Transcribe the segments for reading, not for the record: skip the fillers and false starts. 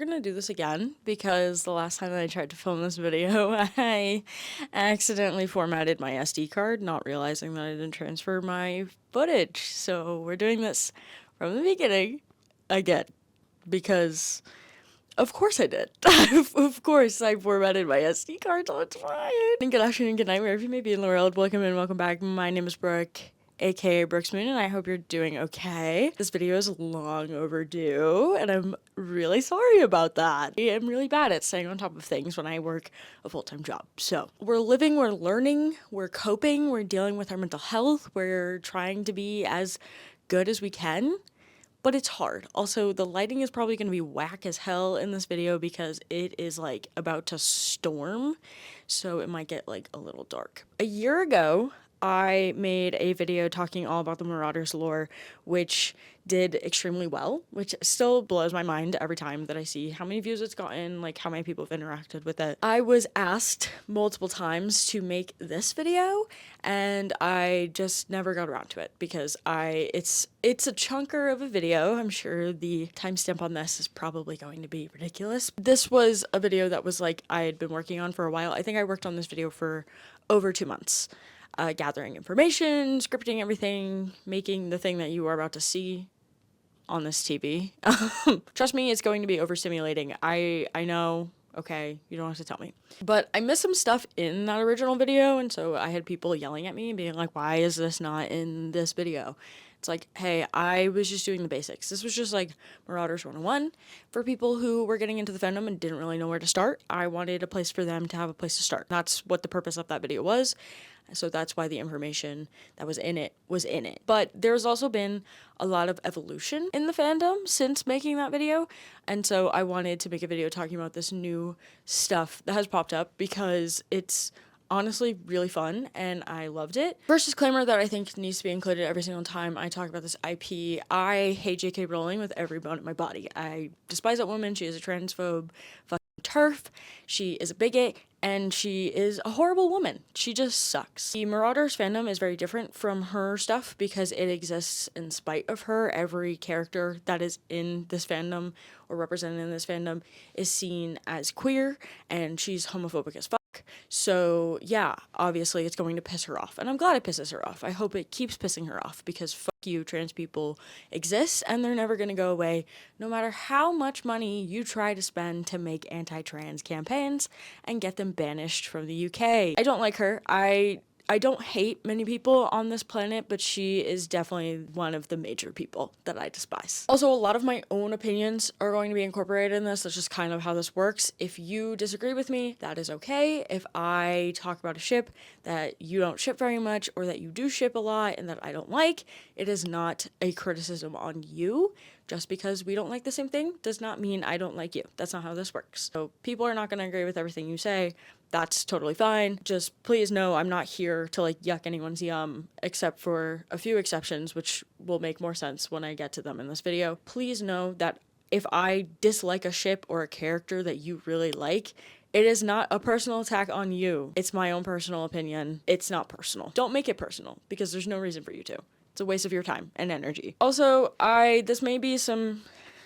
gonna do this again because the last time I tried to film this video, I accidentally formatted my SD card, not realizing that I didn't transfer my footage. So we're doing this from the beginning again because of course I did. Of course I formatted my SD card, so it's fine. Good afternoon, good night, wherever you may be in the world. Welcome and welcome back. My name is Brooke, aka Brooks Moon, and I hope you're doing okay. This video is long overdue, and I'm really sorry about that. I am really bad at staying on top of things when I work a full-time job. So we're living, we're learning, we're coping, we're dealing with our mental health, we're trying to be as good as we can. But it's hard. Also, the lighting is probably going to be whack as hell in this video because it is like about to storm, so it might get like a little dark. A year ago, I made a video talking all about the Marauders lore, which did extremely well, which still blows my mind every time that I see how many views it's gotten, like how many people have interacted with it. I was asked multiple times to make this video, and I just never got around to it because it's a chunker of a video. I'm sure the timestamp on this is probably going to be ridiculous. This was a video that was like I had been working on for a while. I think I worked on this video for over 2 months. Gathering information, scripting everything, making the thing that you are about to see on this TV. Trust me, it's going to be overstimulating. I know, okay, you don't have to tell me. But I missed some stuff in that original video, and so I had people yelling at me and being like, why is this not in this video? It's like, hey, I was just doing the basics. This was just like Marauders 101 for people who were getting into the fandom and didn't really know where to start. I wanted a place for them to have a place to start. That's what the purpose of that video was. So that's why the information that was in it was in it. But there's also been a lot of evolution in the fandom since making that video. And so I wanted to make a video talking about this new stuff that has popped up because it's honestly really fun and I loved it. First disclaimer that I think needs to be included every single time I talk about this IP. I hate J.K. Rowling with every bone in my body. I despise that woman. She is a transphobe fucking turf. She is a bigot. And she is a horrible woman. She just sucks. The Marauders fandom is very different from her stuff because it exists in spite of her. Every character that is in this fandom or represented in this fandom is seen as queer, and she's homophobic as fuck. So yeah, obviously it's going to piss her off. And I'm glad it pisses her off. I hope it keeps pissing her off because fuck you, trans people exist and they're never gonna go away no matter how much money you try to spend to make anti-trans campaigns and get them banished from the UK. I don't like her. I don't hate many people on this planet, but she is definitely one of the major people that I despise. Also, a lot of my own opinions are going to be incorporated in this. That's just kind of how this works. If you disagree with me, that is okay. If I talk about a ship that you don't ship very much or that you do ship a lot and that I don't like, it is not a criticism on you. Just because we don't like the same thing does not mean I don't like you. That's not how this works. So people are not going to agree with everything you say. That's totally fine. Just please know I'm not here to like yuck anyone's yum, except for a few exceptions, which will make more sense when I get to them in this video. Please know that if I dislike a ship or a character that you really like, it is not a personal attack on you. It's my own personal opinion. It's not personal. Don't make it personal because there's no reason for you to. It's a waste of your time and energy. Also, this may be some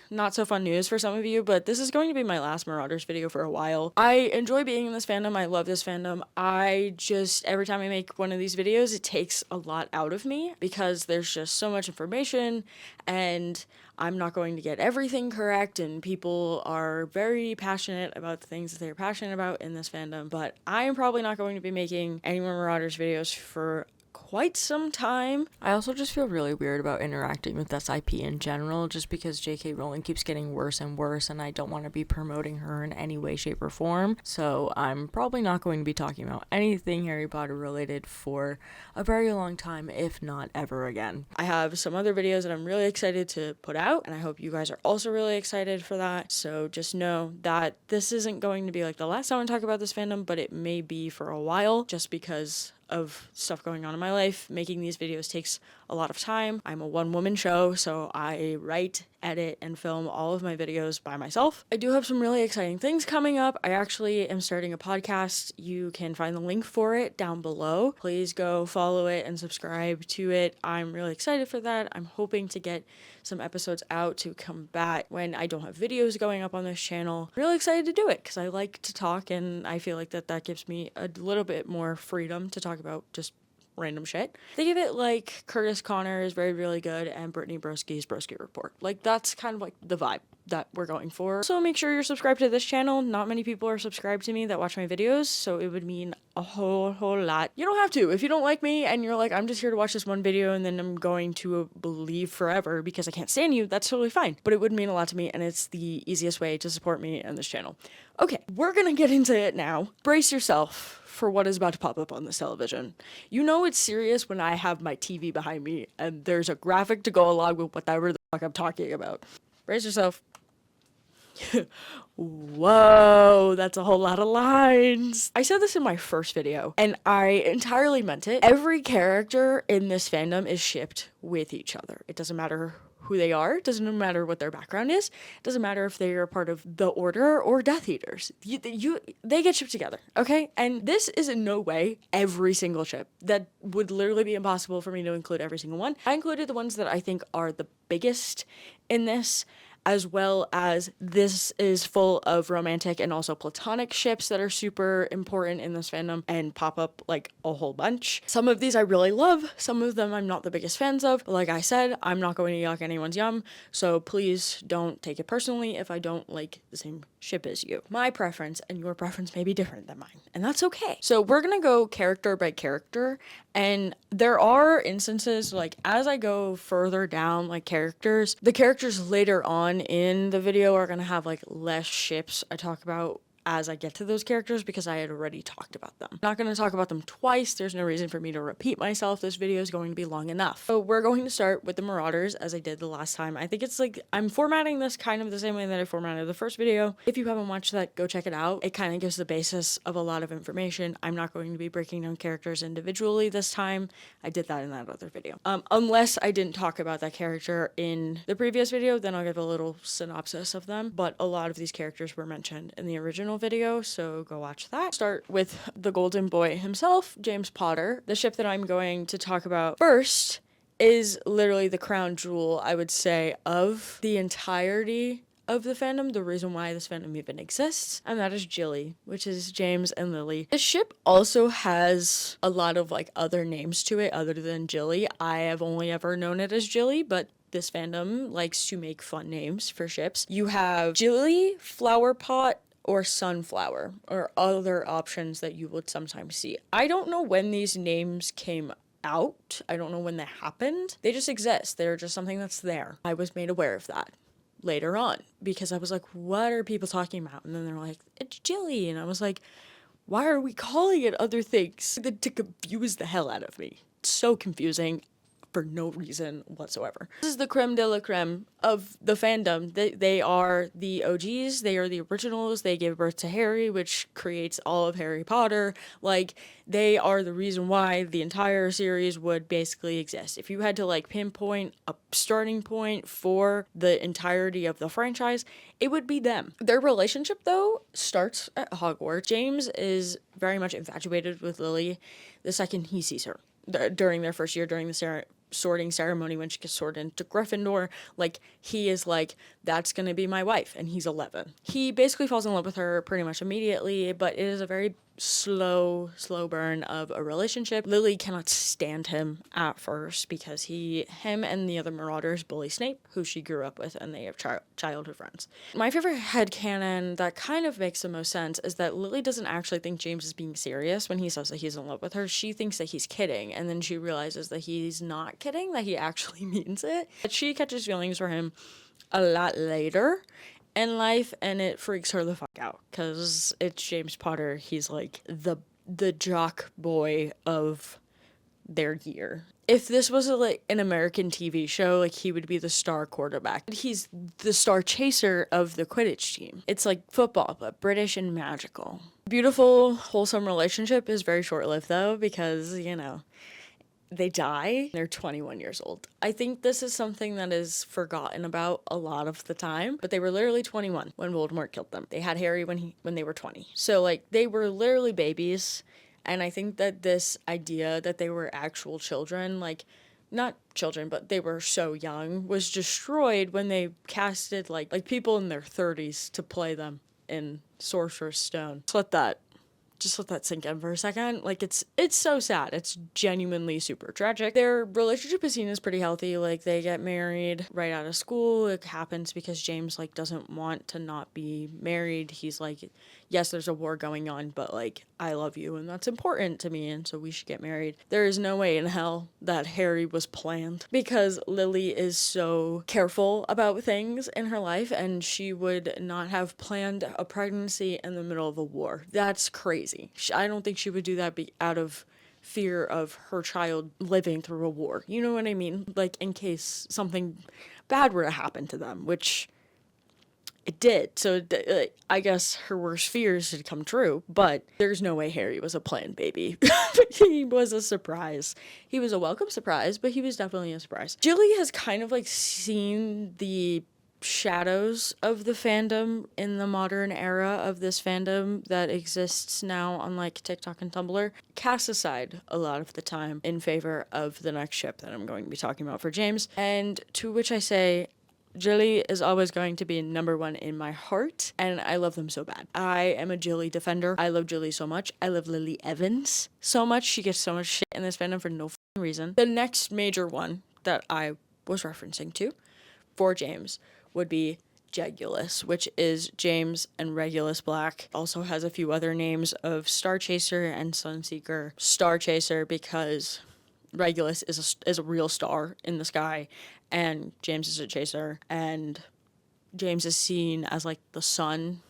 not so fun news for some of you, but this is going to be my last Marauders video for a while. I enjoy being in this fandom. I love this fandom. Every time I make one of these videos, it takes a lot out of me because there's just so much information and I'm not going to get everything correct, and people are very passionate about the things that they're passionate about in this fandom, but I am probably not going to be making any more Marauders videos for quite some time. I also just feel really weird about interacting with this IP in general, just because J.K. Rowling keeps getting worse and worse, and I don't want to be promoting her in any way, shape, or form. So I'm probably not going to be talking about anything Harry Potter related for a very long time, if not ever again. I have some other videos that I'm really excited to put out, and I hope you guys are also really excited for that. So just know that this isn't going to be like the last time I talk about this fandom, but it may be for a while, just because of stuff going on in my life. Making these videos takes a lot of time. I'm a one-woman show, so I write, edit, and film all of my videos by myself. I do have some really exciting things coming up. I actually am starting a podcast. You can find the link for it down below. Please go follow it and subscribe to it. I'm really excited for that. I'm hoping to get some episodes out to combat when I don't have videos going up on this channel. I'm really excited to do it because I like to talk, and I feel like that gives me a little bit more freedom to talk about just random shit. Think of it like Curtis Connor's Very Really Good and Brittany Broski's Broski Report. Like, that's kind of like the vibe that we're going for. So make sure you're subscribed to this channel. Not many people are subscribed to me that watch my videos, so it would mean a whole lot. You don't have to. If you don't like me and you're like, I'm just here to watch this one video and then I'm going to believe forever because I can't stand you, that's totally fine. But it would mean a lot to me, and it's the easiest way to support me and this channel. Okay, we're gonna get into it now. Brace yourself for what is about to pop up on this television. You know it's serious when I have my TV behind me and there's a graphic to go along with whatever the fuck I'm talking about. Brace yourself. Whoa, that's a whole lot of lines. I said this in my first video, and I entirely meant it. Every character in this fandom is shipped with each other. It doesn't matter who they are. It doesn't matter what their background is. It doesn't matter if they are part of the Order or Death Eaters. They get shipped together, okay? And this is in no way every single ship. That would literally be impossible for me to include every single one. I included the ones that I think are the biggest in this, as well as this is full of romantic and also platonic ships that are super important in this fandom and pop up like a whole bunch. Some of these I really love, some of them I'm not the biggest fans of. But like I said, I'm not going to yuck anyone's yum, so please don't take it personally if I don't like the same ship as you. My preference and your preference may be different than mine, and that's okay. So we're gonna go character by character, and there are instances, like as I go further down, like the characters later on in the video are gonna have like less ships I talk about as I get to those characters because I had already talked about them. I'm not going to talk about them twice. There's no reason for me to repeat myself. This video is going to be long enough. So we're going to start with the Marauders as I did the last time. I think it's like I'm formatting this kind of the same way that I formatted the first video. If you haven't watched that, go check it out. It kind of gives the basis of a lot of information. I'm not going to be breaking down characters individually this time. I did that in that other video. Unless I didn't talk about that character in the previous video, then I'll give a little synopsis of them. But a lot of these characters were mentioned in the original video, so go watch that. Start with the golden boy himself, James Potter. The ship that I'm going to talk about first is literally the crown jewel, I would say, of the entirety of the fandom, the reason why this fandom even exists, and that is Jilly, which is James and Lily. This ship also has a lot of like other names to it other than Jilly. I have only ever known it as Jilly, but this fandom likes to make fun names for ships. You have Jilly, Flowerpot, or Sunflower, or other options that you would sometimes see. I don't know when these names came out. I don't know when they happened. They just exist. They're just something that's there. I was made aware of that later on because I was like, what are people talking about? And then they're like, it's Jilly. And I was like, why are we calling it other things? To confuse the hell out of me. It's so confusing for no reason whatsoever. This is the creme de la creme of the fandom. They are the OGs, they are the originals, they gave birth to Harry, which creates all of Harry Potter. Like, they are the reason why the entire series would basically exist. If you had to like pinpoint a starting point for the entirety of the franchise, it would be them. Their relationship though starts at Hogwarts. James is very much infatuated with Lily the second he sees her. During their first year, during the sorting ceremony when she gets sorted into Gryffindor, like, he is like, that's gonna be my wife, and he's 11. He basically falls in love with her pretty much immediately, but it is a very slow burn of a relationship. Lily cannot stand him at first because him and the other Marauders bully Snape, who she grew up with, and they have childhood friends. My favorite headcanon that kind of makes the most sense is that Lily doesn't actually think James is being serious when he says that he's in love with her. She thinks that he's kidding, and then she realizes that he's not kidding, that he actually means it. But she catches feelings for him a lot later in life, and it freaks her the fuck out because it's James Potter. He's like the jock boy of their year. If this was like an American TV show, like, he would be the star quarterback. He's the star chaser of the Quidditch team. It's like football, but British and magical. Beautiful, wholesome relationship is very short-lived though, because, you know, they die, they're 21 years old. I think this is something that is forgotten about a lot of the time, but they were literally 21 when Voldemort killed them. They had Harry when they were 20. So like they were literally babies, and I think that this idea that they were actual children, like not children, but they were so young, was destroyed when they casted like people in their 30s to play them in Sorcerer's Stone. Just let that sink in for a second. Like, it's so sad. It's genuinely super tragic. Their relationship is seen as pretty healthy. Like, they get married right out of school. It happens because James, like, doesn't want to not be married. He's like, yes, there's a war going on, but, like, I love you, and that's important to me, and so we should get married. There is no way in hell that Harry was planned, because Lily is so careful about things in her life, and she would not have planned a pregnancy in the middle of a war. That's crazy. I don't think she would do that out of fear of her child living through a war. You know what I mean? Like, in case something bad were to happen to them, which it did. So I guess her worst fears had come true, but there's no way Harry was a planned baby. He was a surprise. He was a welcome surprise, but he was definitely a surprise. Jilly has kind of like seen the shadows of the fandom in the modern era of this fandom that exists now on like TikTok and Tumblr, cast aside a lot of the time in favor of the next ship that I'm going to be talking about for James, and to which I say, Jilly is always going to be number one in my heart, and I love them so bad. I am a Jilly defender. I love Jilly so much. I love Lily Evans so much. She gets so much shit in this fandom for no reason. The next major one that I was referencing to for James would be Regulus, which is James and Regulus Black. Also has a few other names of Star Chaser and Sunseeker. Star Chaser because Regulus is a real star in the sky, and James is a chaser, and James is seen as like the sun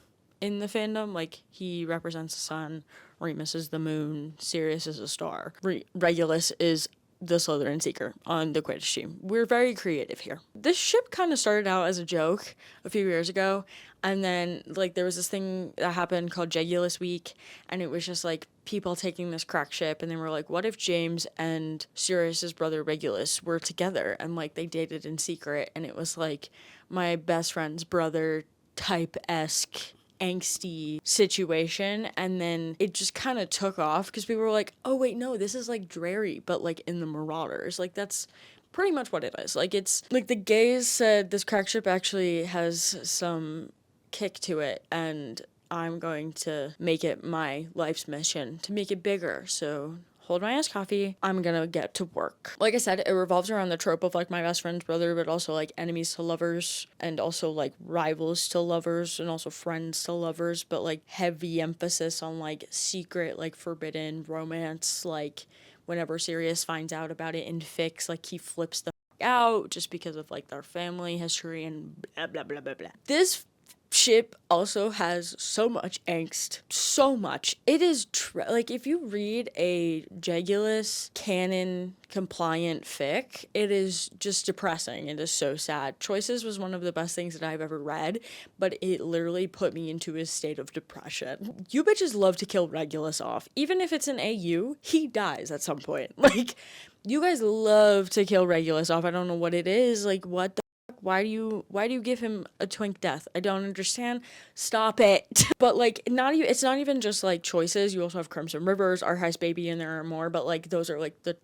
in the fandom. Like, he represents the sun, Remus is the moon, Sirius is a star, Regulus is the Slytherin Seeker on the Quidditch team. We're very creative here. This ship kind of started out as a joke a few years ago, and then like there was this thing that happened called Regulus Week, and it was just like people taking this crack ship, and they were like, what if James and Sirius's brother Regulus were together and like they dated in secret, and it was like my best friend's brother type-esque angsty situation, and then it just kind of took off because people were like, oh wait, no, this is like Drary but like in the Marauders. Like, that's pretty much what it is. Like, it's like the gays said this crack ship actually has some kick to it, and I'm going to make it my life's mission to make it bigger. So hold my ass coffee, I'm gonna get to work. Like I said, it revolves around the trope of like my best friend's brother, but also like enemies to lovers, and also like rivals to lovers, and also friends to lovers, but like heavy emphasis on like secret, like forbidden romance. Like, whenever Sirius finds out about it in fics, like he flips the out just because of like their family history and blah blah blah blah blah. This ship also has so much angst, so much. It is like, if you read a Regulus canon compliant fic, it is just depressing. It is so sad. Choices was one of the best things that I've ever read, but it literally put me into a state of depression. You bitches love to kill Regulus off. Even if it's an AU, he dies at some point. Like, you guys love to kill Regulus off. I don't know what it is. Like, what the why do you give him a twink death? I don't understand. Stop it. But like, it's not even just like choices. You also have Crimson Rivers, Our Heist Baby, and there are more, but like those are like the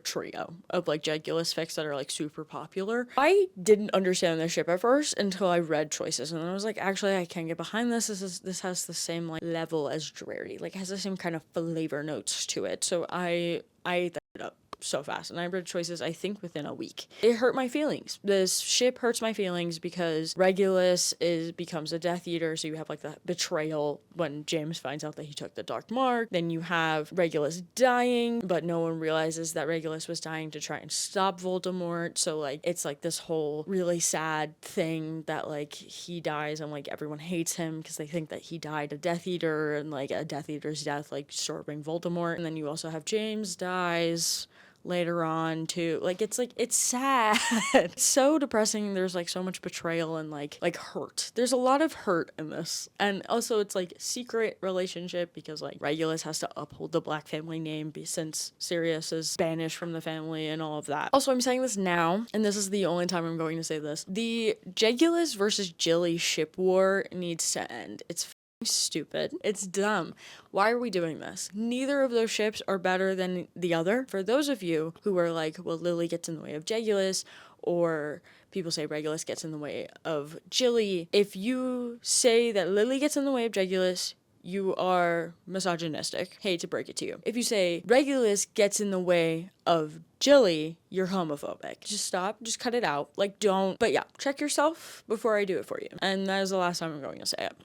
trio of like Regulus fics that are like super popular. I didn't understand this ship at first until I read choices, and I was like, actually, I can get behind this. This has the same like level as Drary. Like, has the same kind of flavor notes to it. So I ate that up so fast, and I read choices I think within a week. It hurt my feelings. This ship hurts my feelings because Regulus becomes a Death Eater, so you have like the betrayal when James finds out that he took the Dark Mark. Then you have Regulus dying, but no one realizes that Regulus was dying to try and stop Voldemort. So like, it's like this whole really sad thing that like he dies and like everyone hates him because they think that he died a Death Eater, and like a Death Eater's death like serving Voldemort. And then you also have James dies later on too. Like, it's sad. It's so depressing. There's like so much betrayal and like hurt. There's a lot of hurt in this. And also it's like secret relationship because like Regulus has to uphold the Black family name since Sirius is banished from the family and all of that. Also, I'm saying this now, and this is the only time I'm going to say this. The Regulus versus Jilly ship war needs to end. It's stupid. It's dumb. Why are we doing this? Neither of those ships are better than the other. For those of you who are like, well, Lily gets in the way of Regulus, or people say Regulus gets in the way of Jilly. If you say that Lily gets in the way of Regulus, you are misogynistic. Hate to break it to you. If you say Regulus gets in the way of Jilly, you're homophobic. Just stop. Just cut it out. Like, don't. But yeah, check yourself before I do it for you. And that is the last time I'm going to say it.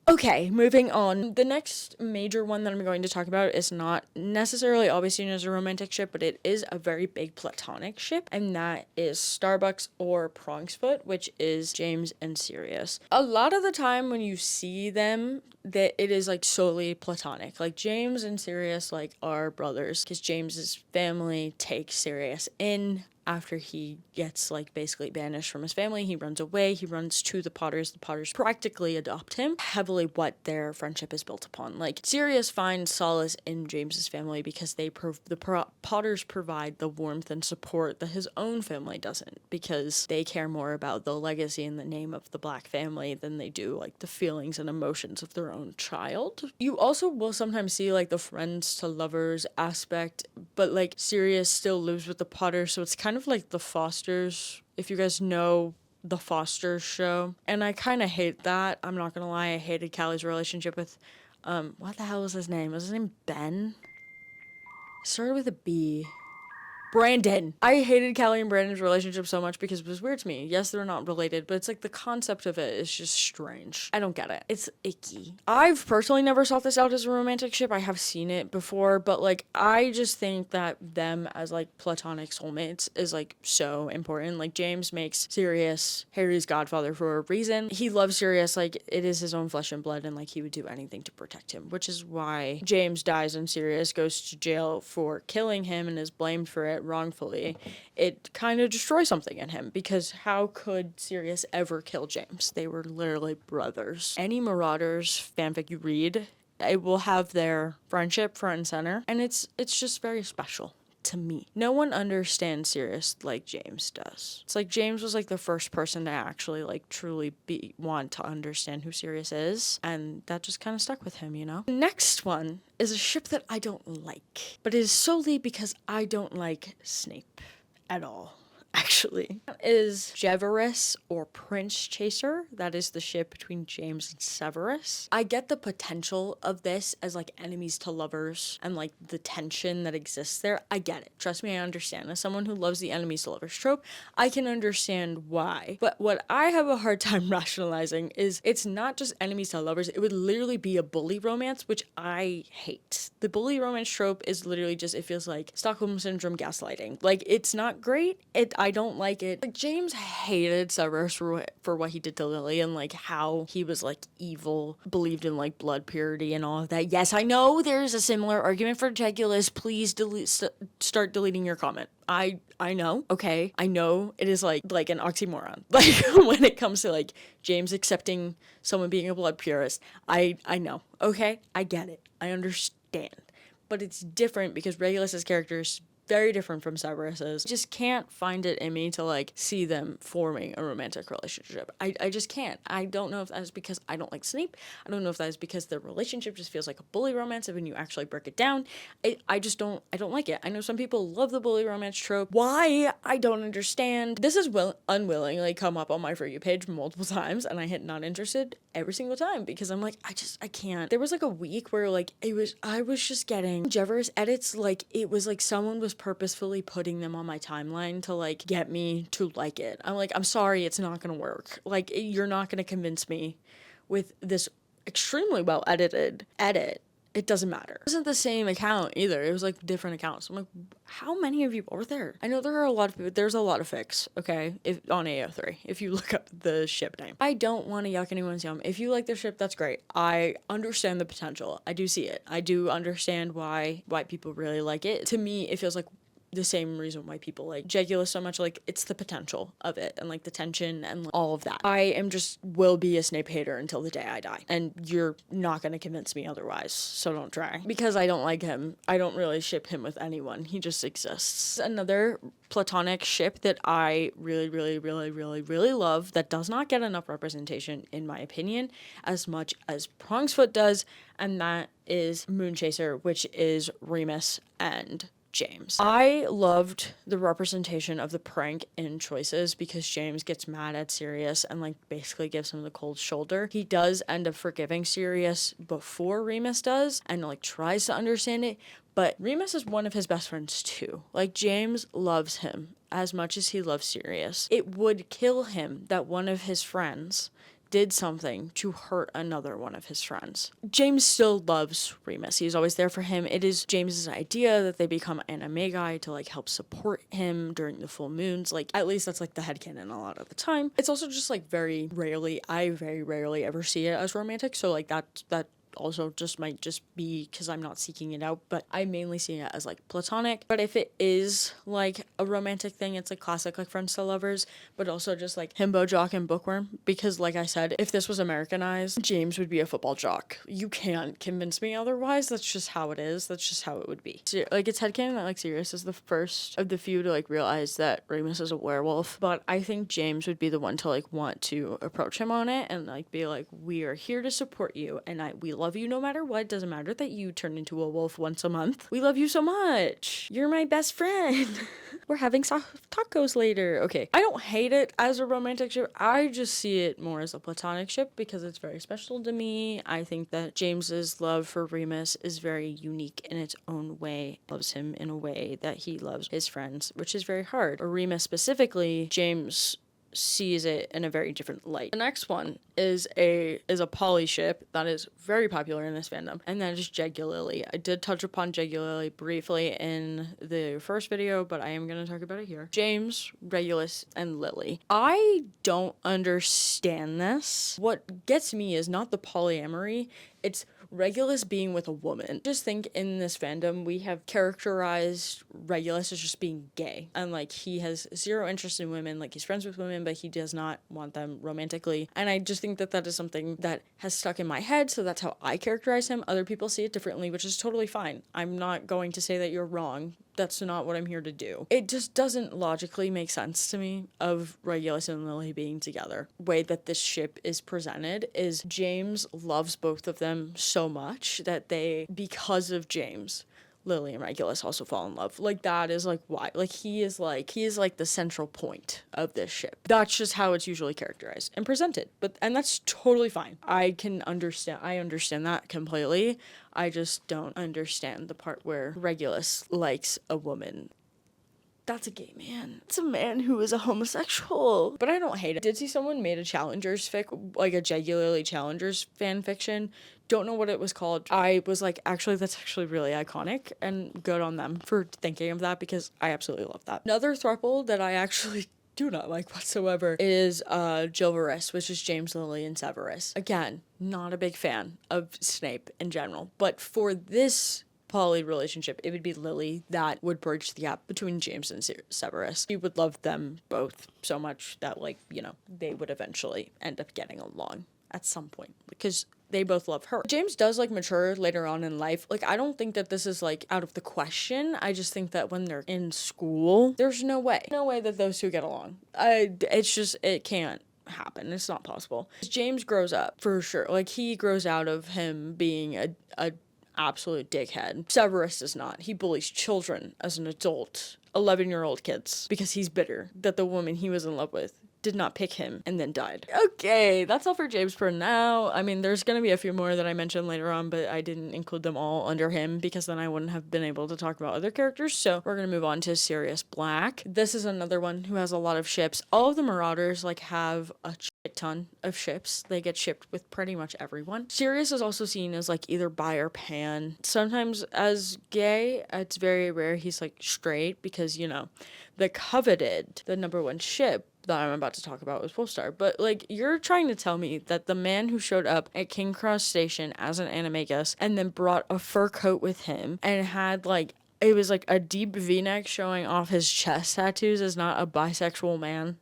Okay, moving on. The next major one that I'm going to talk about is not necessarily always seen as a romantic ship, but it is a very big platonic ship, and that is Starbucks or Prongsfoot, which is James and Sirius. A lot of the time when you see them, that it is like solely platonic. Like James and Sirius like are brothers because James's family takes Sirius in. After he gets, like, basically banished from his family, he runs away, he runs to the Potters. The Potters practically adopt him, heavily what their friendship is built upon. Like, Sirius finds solace in James's family because the Potters provide the warmth and support that his own family doesn't, because they care more about the legacy and the name of the Black family than they do, like, the feelings and emotions of their own child. You also will sometimes see, like, the friends to lovers aspect, but, like, Sirius still lives with the Potters, so it's kind of like the Fosters, if you guys know the Fosters show. And I kind of hate that. I'm not gonna lie, I hated Callie's relationship with, what the hell was his name? Was his name Ben? It started with a B. Brandon. I hated Callie and Brandon's relationship so much because it was weird to me. Yes, they're not related, but it's like the concept of it is just strange. I don't get it. It's icky. I've personally never sought this out as a romantic ship. I have seen it before, but like I just think that them as like platonic soulmates is like so important. Like James makes Sirius Harry's godfather for a reason. He loves Sirius like it is his own flesh and blood, and like he would do anything to protect him, which is why James dies and Sirius goes to jail for killing him and is blamed for it wrongfully. It kind of destroys something in him, because how could Sirius ever kill James? They were literally brothers. Any Marauders fanfic you read, it will have their friendship front and center, and it's just very special to me. No one understands Sirius like James does. It's like James was like the first person to actually like truly want to understand who Sirius is, and that just kind of stuck with him, you know? The next one is a ship that I don't like, but it is solely because I don't like Snape at all. Actually, is Severus or Prince Chaser. That is the ship between James and Severus. I get the potential of this as like enemies to lovers and like the tension that exists there. I get it. Trust me, I understand. As someone who loves the enemies to lovers trope, I can understand why. But what I have a hard time rationalizing is it's not just enemies to lovers. It would literally be a bully romance, which I hate. The bully romance trope is literally just, it feels like Stockholm Syndrome gaslighting. Like, it's not great. I don't like it. Like, James hated Severus for what he did to Lily and like how he was like evil, believed in like blood purity and all of that. Yes, I know there's a similar argument for Regulus. Please start deleting your comment. I know, okay? I know it is like an oxymoron. Like when it comes to like James accepting someone being a blood purist. I know, okay? I get it. I understand. But it's different because Regulus's character is very different from Severus's. Just can't find it in me to like see them forming a romantic relationship. I just can't. I don't know if that is because I don't like Snape. I don't know if that is because the relationship just feels like a bully romance, and when you actually break it down, I don't like it. I know some people love the bully romance trope. Why? I don't understand. This has unwillingly come up on my For You page multiple times, and I hit not interested every single time because I'm like, I can't. There was like a week where like I was just getting Severus edits, like it was like someone was purposefully putting them on my timeline to like get me to like it. I'm like, I'm sorry, it's not gonna work. Like, you're not gonna convince me with this extremely well edited edit. It doesn't matter. It wasn't the same account either. It was like different accounts. I'm like, how many of you are there? I know there are a lot of people. There's a lot of fics, okay, on AO3, if you look up the ship name. I don't want to yuck anyone's yum. If you like the ship, that's great. I understand the potential. I do see it. I do understand why white people really like it. To me, it feels like the same reason why people like Regulus so much. Like, it's the potential of it and like the tension and like, all of that. I am just will be a Snape hater until the day I die, and you're not going to convince me otherwise, so don't try, because I don't like him. I don't really ship him with anyone. He just exists. Another platonic ship that I really, really, really, really, really love that does not get enough representation, in my opinion, as much as Prongsfoot does, and that is Moonchaser, which is Remus and James. I loved the representation of the prank in Choices because James gets mad at Sirius and like basically gives him the cold shoulder. He does end up forgiving Sirius before Remus does and like tries to understand it, but Remus is one of his best friends too. Like, James loves him as much as he loves Sirius. It would kill him that one of his friends did something to hurt another one of his friends. James still loves Remus. He's always there for him. It is James's idea that they become animagi to like help support him during the full moons. Like, at least that's like the headcanon a lot of the time. It's also just like very rarely ever see it as romantic. So like that also just might just be because I'm not seeking it out, but I mainly see it as like platonic. But if it is like a romantic thing, it's like classic like friends to lovers, but also just like himbo jock and bookworm, because like I said, if this was Americanized, James would be a football jock. You can't convince me otherwise. That's just how it is. That's just how it would be. So, like, it's headcanon that like Sirius is the first of the few to like realize that Remus is a werewolf, but I think James would be the one to like want to approach him on it and like be like, we are here to support you, and we love you no matter what. It doesn't matter that you turn into a wolf once a month. We love you so much. You're my best friend. We're having tacos later. Okay. I don't hate it as a romantic ship. I just see it more as a platonic ship because it's very special to me. I think that James's love for Remus is very unique in its own way. Loves him in a way that he loves his friends, which is very hard. Or Remus specifically, James sees it in a very different light. The next one is a poly ship that is very popular in this fandom, and that is Jegulily. I did touch upon Jegulily briefly in the first video, but I am going to talk about it here. James, Regulus, and Lily. I don't understand this. What gets me is not the polyamory, it's Regulus being with a woman. Just think, in this fandom, we have characterized Regulus as just being gay. And like, he has zero interest in women. Like, he's friends with women, but he does not want them romantically. And I just think that that is something that has stuck in my head. So that's how I characterize him. Other people see it differently, which is totally fine. I'm not going to say that you're wrong. That's not what I'm here to do. It just doesn't logically make sense to me of Regulus and Lily being together. The way that this ship is presented is James loves both of them so much that because of James, Lily and Regulus also fall in love. Like, that is like why. Like, he is like the central point of this ship. That's just how it's usually characterized and presented. And that's totally fine. I understand that completely. I just don't understand the part where Regulus likes a woman. That's a gay man. It's a man who is a homosexual. But I don't hate it. Did see someone made a Challengers fic, like a Jegulily Challengers fan fiction. Don't know what it was called. I was like, actually, that's actually really iconic, and good on them for thinking of that, because I absolutely love that. Another throuple that I actually do not like whatsoever is Jilveris, which is James, Lily, and Severus. Again, not a big fan of Snape in general, but for this poly relationship, it would be Lily that would bridge the gap between James and Severus. He would love them both so much that, like, you know, they would eventually end up getting along at some point, because they both love her. James does like mature later on in life. Like, I don't think that this is like out of the question. I just think that when they're in school, there's no way that those two get along. It can't happen. It's not possible. James grows up for sure. Like, he grows out of him being a absolute dickhead. Severus does not. He bullies children as an adult, 11-year-old kids, because he's bitter that the woman he was in love with did not pick him and then died. Okay, that's all for James for now. I mean, there's gonna be a few more that I mentioned later on, but I didn't include them all under him because then I wouldn't have been able to talk about other characters. So we're gonna move on to Sirius Black. This is another one who has a lot of ships. All of the Marauders like have a shit ton of ships. They get shipped with pretty much everyone. Sirius is also seen as like either bi or pan. Sometimes as gay. It's very rare he's like straight, because, you know, the coveted, the number one ship that I'm about to talk about was Polestar. But like, you're trying to tell me that the man who showed up at King Cross Station as an animagus and then brought a fur coat with him and had like it was like a deep v-neck showing off his chest tattoos is not a bisexual man.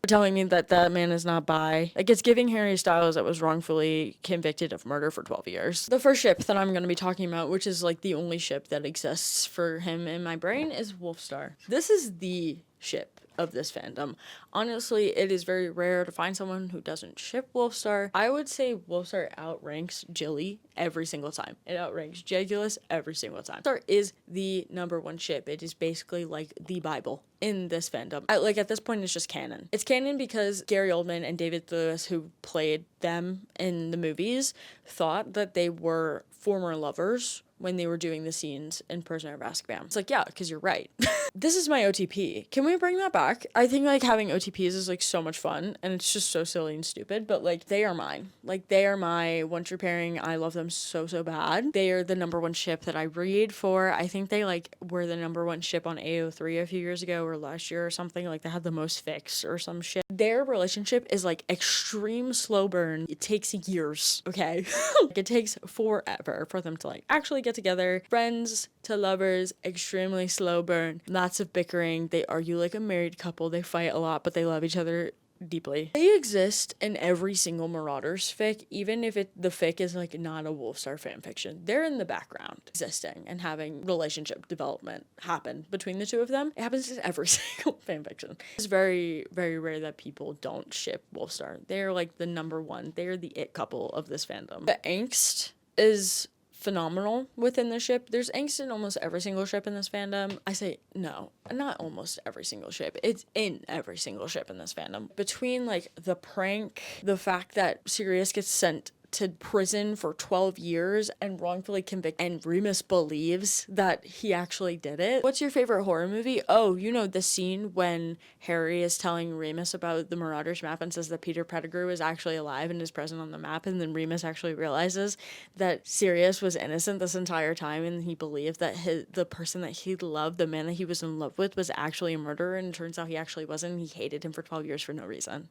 Telling me that that man is not bi. Like, it's giving Harry Styles that was wrongfully convicted of murder for 12 years. The first ship that I'm going to be talking about, which is like the only ship that exists for him in my brain, is Wolfstar. This is the ship of this fandom. Honestly, it is very rare to find someone who doesn't ship Wolfstar. I would say Wolfstar outranks Jilly every single time. It outranks Jegulus every single time. Wolfstar is the number one ship. It is basically like the Bible in this fandom. At this point, it's just canon. It's canon because Gary Oldman and David Lewis, who played them in the movies, thought that they were former lovers when they were doing the scenes in Prisoner of Azkaban. It's like, yeah, because you're right. This is my OTP. Can we bring that back? I think like having OTPs is like so much fun, and it's just so silly and stupid, but like they are mine. Like they are my one-true pairing. I love them so bad. They are the number one ship that I read for. I think they like were the number one ship on AO3 a few years ago or last year or something. Like they had the most fics or some shit. Their relationship is like extreme slow burn. It takes years, okay? Like, it takes forever for them to like actually get together. Friends to lovers, extremely slow burn. Lots of bickering. They argue like a married couple. They fight a lot, but they love each other deeply. They exist in every single Marauders fic, even if the fic is like not a Wolfstar fanfiction. They're in the background, existing and having relationship development happen between the two of them. It happens in every single fanfiction. It's very, very rare that people don't ship Wolfstar. They're like the number one. They're the it couple of this fandom. The angst is phenomenal within the ship. There's angst in almost every single ship in this fandom. I say no, not almost every single ship. It's in every single ship in this fandom. Between like the prank, the fact that Sirius gets sent to prison for 12 years and wrongfully convicted, and Remus believes that he actually did it. What's your favorite horror movie? Oh, you know the scene when Harry is telling Remus about the Marauders map and says that Peter Pettigrew is actually alive and is present on the map, and then Remus actually realizes that Sirius was innocent this entire time, and he believed that the person that he loved, the man that he was in love with, was actually a murderer, and it turns out he actually wasn't. He hated him for 12 years for no reason.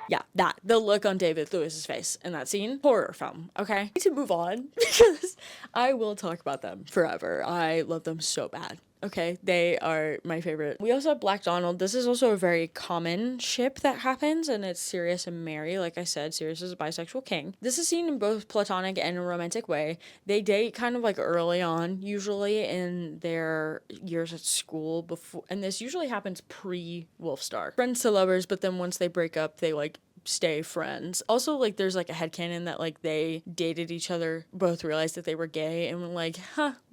Yeah, the look on David Lewis's face in that scene, horror film, okay? I need to move on because I will talk about them forever. I love them so bad. Okay, they are my favorite. We also have Black Donald. This is also a very common ship that happens, and it's Sirius and Mary. Like I said, Sirius is a bisexual king. This is seen in both platonic and a romantic way. They date kind of like early on, usually in their years at school before, and this usually happens pre-Wolfstar. Friends to lovers, but then once they break up, they like stay friends. Also, like, there's like a headcanon that like they dated each other, both realized that they were gay, and were like,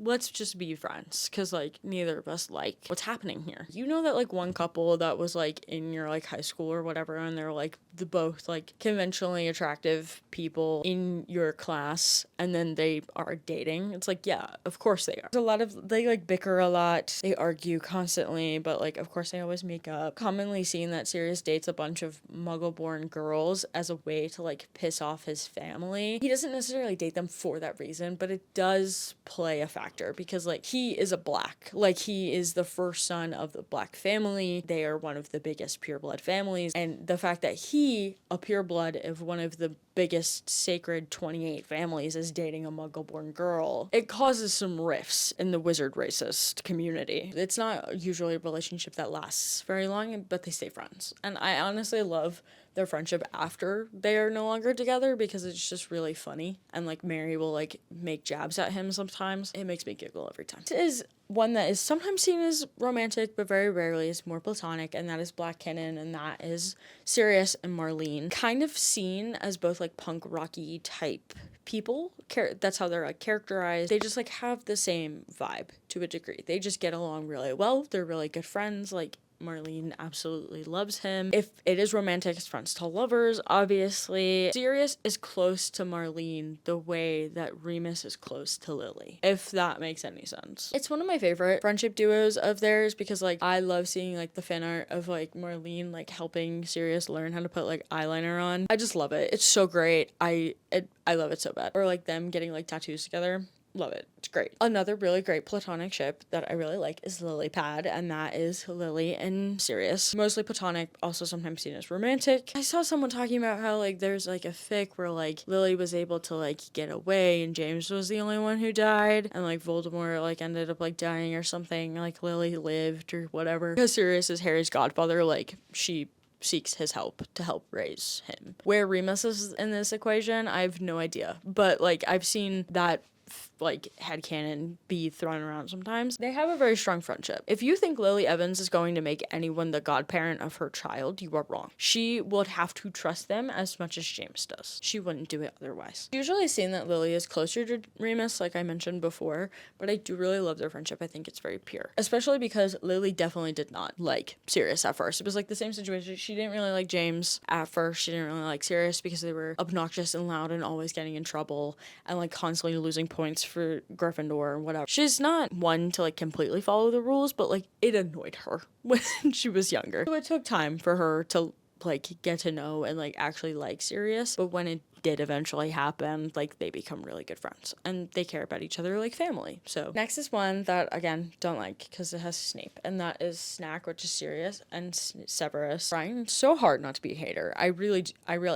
let's just be friends, because like neither of us like what's happening here. You know that like one couple that was like in your like high school or whatever, and they're like the both like conventionally attractive people in your class, and then they are dating. It's like, yeah, of course they are. There's a lot of, they like bicker a lot, they argue constantly, but like of course they always make up. Commonly seen that Sirius dates a bunch of muggle-born girls as a way to like piss off his family. He doesn't necessarily date them for that reason, but it does play a factor because like he is a black, like he is the first son of the Black family. They are one of the biggest pureblood families, and the fact that he, a pureblood of one of the biggest sacred 28 families, is dating a muggle-born girl, it causes some rifts in the wizard racist community. It's not usually a relationship that lasts very long, but they stay friends, and I honestly love their friendship after they are no longer together because it's just really funny, and like Mary will like make jabs at him sometimes. It makes me giggle every time. It is one that is sometimes seen as romantic, but very rarely is more platonic, and that is Black canon, and that is Sirius and Marlene. Kind of seen as both like punk rocky type people. That's how they're like characterized. They just like have the same vibe to a degree. They just get along really well. They're really good friends. Like Marlene absolutely loves him. If it is romantic, it's friends to lovers, obviously. Sirius is close to Marlene the way that Remus is close to Lily, if that makes any sense. It's one of my favorite friendship duos of theirs because like I love seeing like the fan art of like Marlene like helping Sirius learn how to put like eyeliner on. I just love it. It's so great. I love it so bad. Or like them getting like tattoos together. Love it. It's great. Another really great platonic ship that I really like is Lily Pad, and that is Lily and Sirius. Mostly platonic, also sometimes seen as romantic. I saw someone talking about how, like, there's, like, a fic where, like, Lily was able to, like, get away and James was the only one who died, and, like, Voldemort, like, ended up, like, dying or something. Like, Lily lived or whatever. Because Sirius is Harry's godfather, like, she seeks his help to help raise him. Where Remus is in this equation, I have no idea. But, like, I've seen that like headcanon be thrown around sometimes. They have a very strong friendship. If you think Lily Evans is going to make anyone the godparent of her child, you are wrong. She would have to trust them as much as James does. She wouldn't do it otherwise. Usually seen that Lily is closer to Remus, like I mentioned before, but I do really love their friendship. I think it's very pure. Especially because Lily definitely did not like Sirius at first. It was like the same situation. She didn't really like James at first. She didn't really like Sirius because they were obnoxious and loud and always getting in trouble and like constantly losing points for Gryffindor or whatever. She's not one to like completely follow the rules, but like it annoyed her when she was younger. So it took time for her to like get to know and like actually like Sirius, but when it did eventually happen, like they become really good friends and they care about each other like family. So next is one that again don't like because it has Snape, and that is Snack, which is Sirius, and Severus. Trying so hard not to be a hater. I really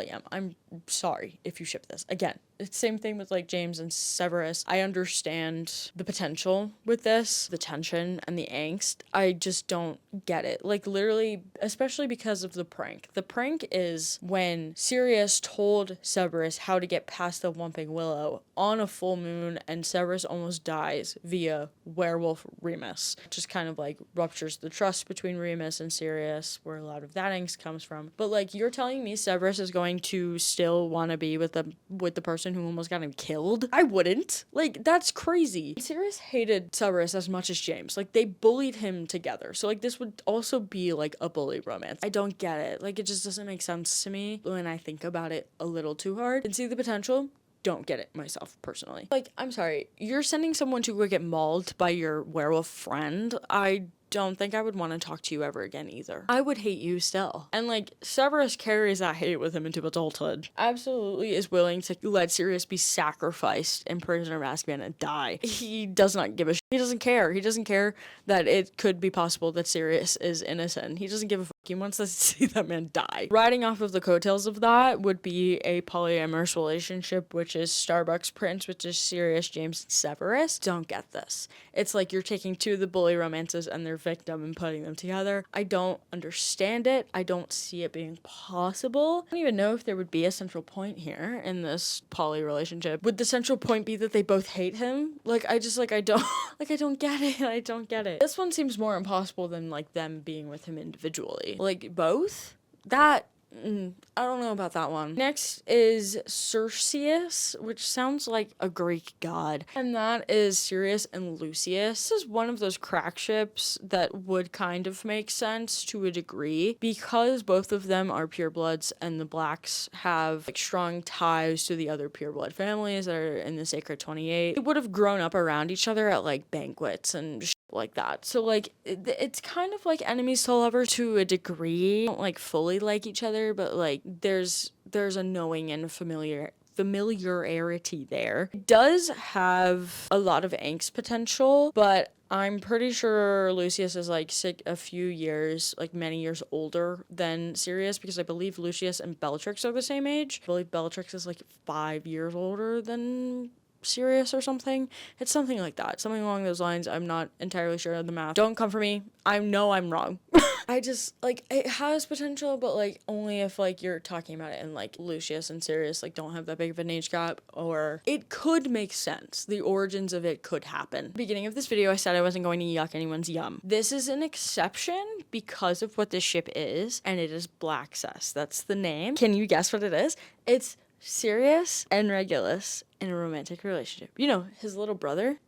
am. I'm sorry if you ship this. Again, it's same thing with like James and Severus. I understand the potential with this, the tension and the angst. I just don't get it. Like literally, especially because of the prank. The prank is when Sirius told Severus how to get past the Whomping Willow on a full moon, and Severus almost dies via werewolf Remus. Just kind of like ruptures the trust between Remus and Sirius, where a lot of that angst comes from. But like you're telling me Severus is going to still want to be with the person who almost got him killed? I wouldn't. Like that's crazy. Sirius hated Severus as much as James. Like they bullied him together. So like this would also be like a bully romance. I don't get it. Like it just doesn't make sense to me when I think about it a little too hard and see the potential. Don't get it myself personally. Like, I'm sorry, you're sending someone to go get mauled by your werewolf friend. I don't think I would want to talk to you ever again either. I would hate you still. And like Severus carries that hate with him into adulthood. Absolutely is willing to let Sirius be sacrificed in Prisoner of Azkaban and die. He does not give a He doesn't care. He doesn't care that it could be possible that Sirius is innocent. He doesn't give a fuck. He wants to see that man die. Riding off of the coattails of that would be a polyamorous relationship, which is Starbucks Prince, which is Sirius, James, and Severus. Don't get this. It's like you're taking two of the bully romances and their victim and putting them together. I don't understand it. I don't see it being possible. I don't even know if there would be a central point here in this poly relationship. Would the central point be that they both hate him? Like, I don't, I don't get it. I don't get it. This one seems more impossible than, like, them being with him individually. Like, both? That... I don't know about that one. Next is Sirius, which sounds like a Greek god. And that is Sirius and Lucius. This is one of those crack ships that would kind of make sense to a degree because both of them are purebloods and the Blacks have like strong ties to the other pureblood families that are in the Sacred 28. They would have grown up around each other at like banquets and like that. So like it's kind of like enemies to lovers to a degree. Don't like fully like each other, but like there's a knowing and familiarity there. It does have a lot of angst potential, but I'm pretty sure Lucius is like a few years, like many years older than Sirius, because I believe Lucius and Bellatrix are the same age. I believe Bellatrix is like 5 years older than Sirius or something. It's something like that. Something along those lines. I'm not entirely sure of the math. Don't come for me. I know I'm wrong. I just, like, it has potential, but, like, only if, like, you're talking about it and, like, Lucius and Sirius, like, don't have that big of an age gap, or it could make sense. The origins of it could happen. Beginning of this video, I said I wasn't going to yuck anyone's yum. This is an exception because of what this ship is, and it is Black Sus. That's the name. Can you guess what it is? It's Sirius and Regulus in a romantic relationship. You know, his little brother.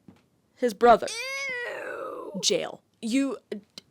His brother. Ew. Jail.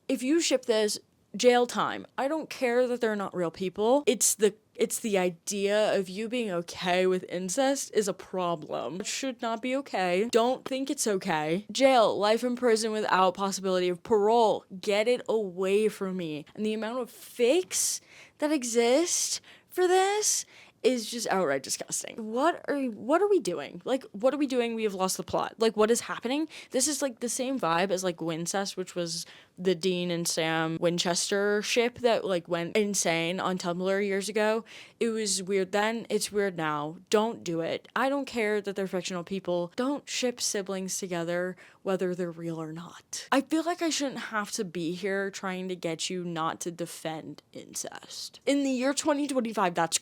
If you ship this, jail time. I don't care that they're not real people. It's the idea of you being okay with incest is a problem. It should not be okay. Don't think it's okay. Jail, life in prison without possibility of parole. Get it away from me. And the amount of fakes that exist for this is just outright disgusting. What are we doing? Like, what are we doing? We have lost the plot. Like, what is happening? This is like the same vibe as like Wincest, which was the Dean and Sam Winchester ship that like went insane on Tumblr years ago. It was weird then, it's weird now. Don't do it. I don't care that they're fictional people. Don't ship siblings together, whether they're real or not. I feel like I shouldn't have to be here trying to get you not to defend incest. In the year 2025, that's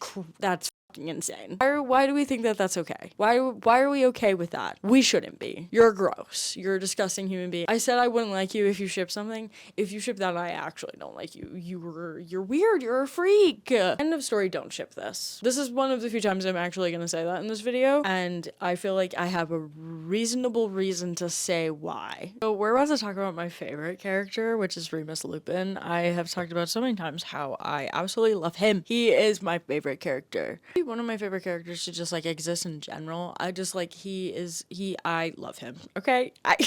fucking insane. Why do we think that that's okay? Why are we okay with that? We shouldn't be. You're gross. You're a disgusting human being. I said I wouldn't like you if you ship something. If you ship that, I actually don't like you. You're weird. You're a freak. End of story. Don't ship this. This is one of the few times I'm actually gonna say that in this video, and I feel like I have a reasonable reason to say why. So we're about to talk about my favorite character, which is Remus Lupin. I have talked about so many times how I absolutely love him. He is my favorite character. One of my favorite characters to just like exist in general. I just like I love him. Okay, I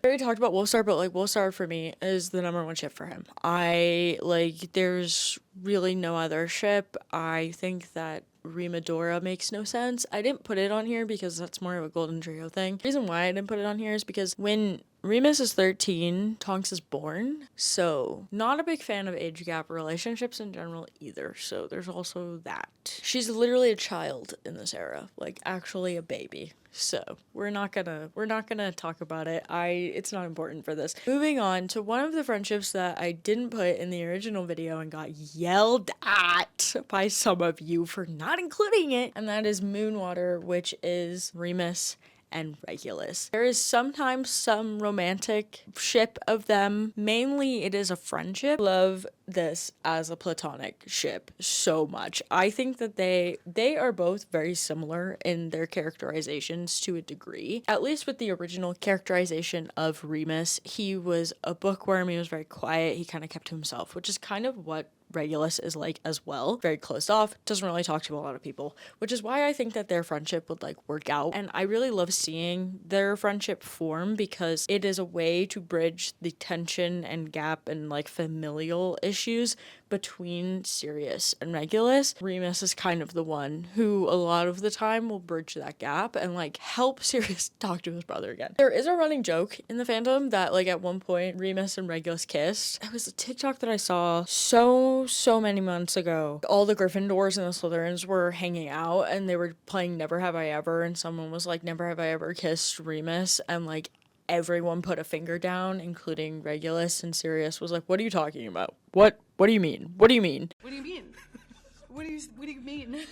already talked about Wolfstar, but like Wolfstar for me is the #1 ship for him. I like there's really no other ship. I think that Remadora makes no sense. I didn't put it on here because that's more of a golden trio thing. The reason why I didn't put it on here is because when Remus is 13, Tonks is born, so not a big fan of age gap relationships in general either, so there's also that. She's literally a child in this era, like actually a baby. So we're not gonna talk about it. It's not important for this. Moving on to one of the friendships that I didn't put in the original video and got yelled at by some of you for not including it, and that is Moonwater, which is Remus and Regulus. There is sometimes some romantic ship of them. Mainly it is a friendship. Love this as a platonic ship so much. I think that they are both very similar in their characterizations to a degree. At least with the original characterization of Remus, he was a bookworm, he was very quiet, he kind of kept to himself, which is kind of what Regulus is like as well. Very closed off, doesn't really talk to a lot of people, which is why I think that their friendship would like work out. And I really love seeing their friendship form because it is a way to bridge the tension and gap and like familial issues between Sirius and Regulus. Remus is kind of the one who a lot of the time will bridge that gap and like help Sirius talk to his brother again. There is a running joke in the fandom that like at one point Remus and Regulus kissed. It was a TikTok that I saw so many months ago. All the Gryffindors and the Slytherins were hanging out and they were playing Never Have I Ever, and someone was like, never have I ever kissed Remus, and like everyone put a finger down, including Regulus, and Sirius was like, what are you talking about? What do you mean? What do you mean? What do you mean? What do you mean?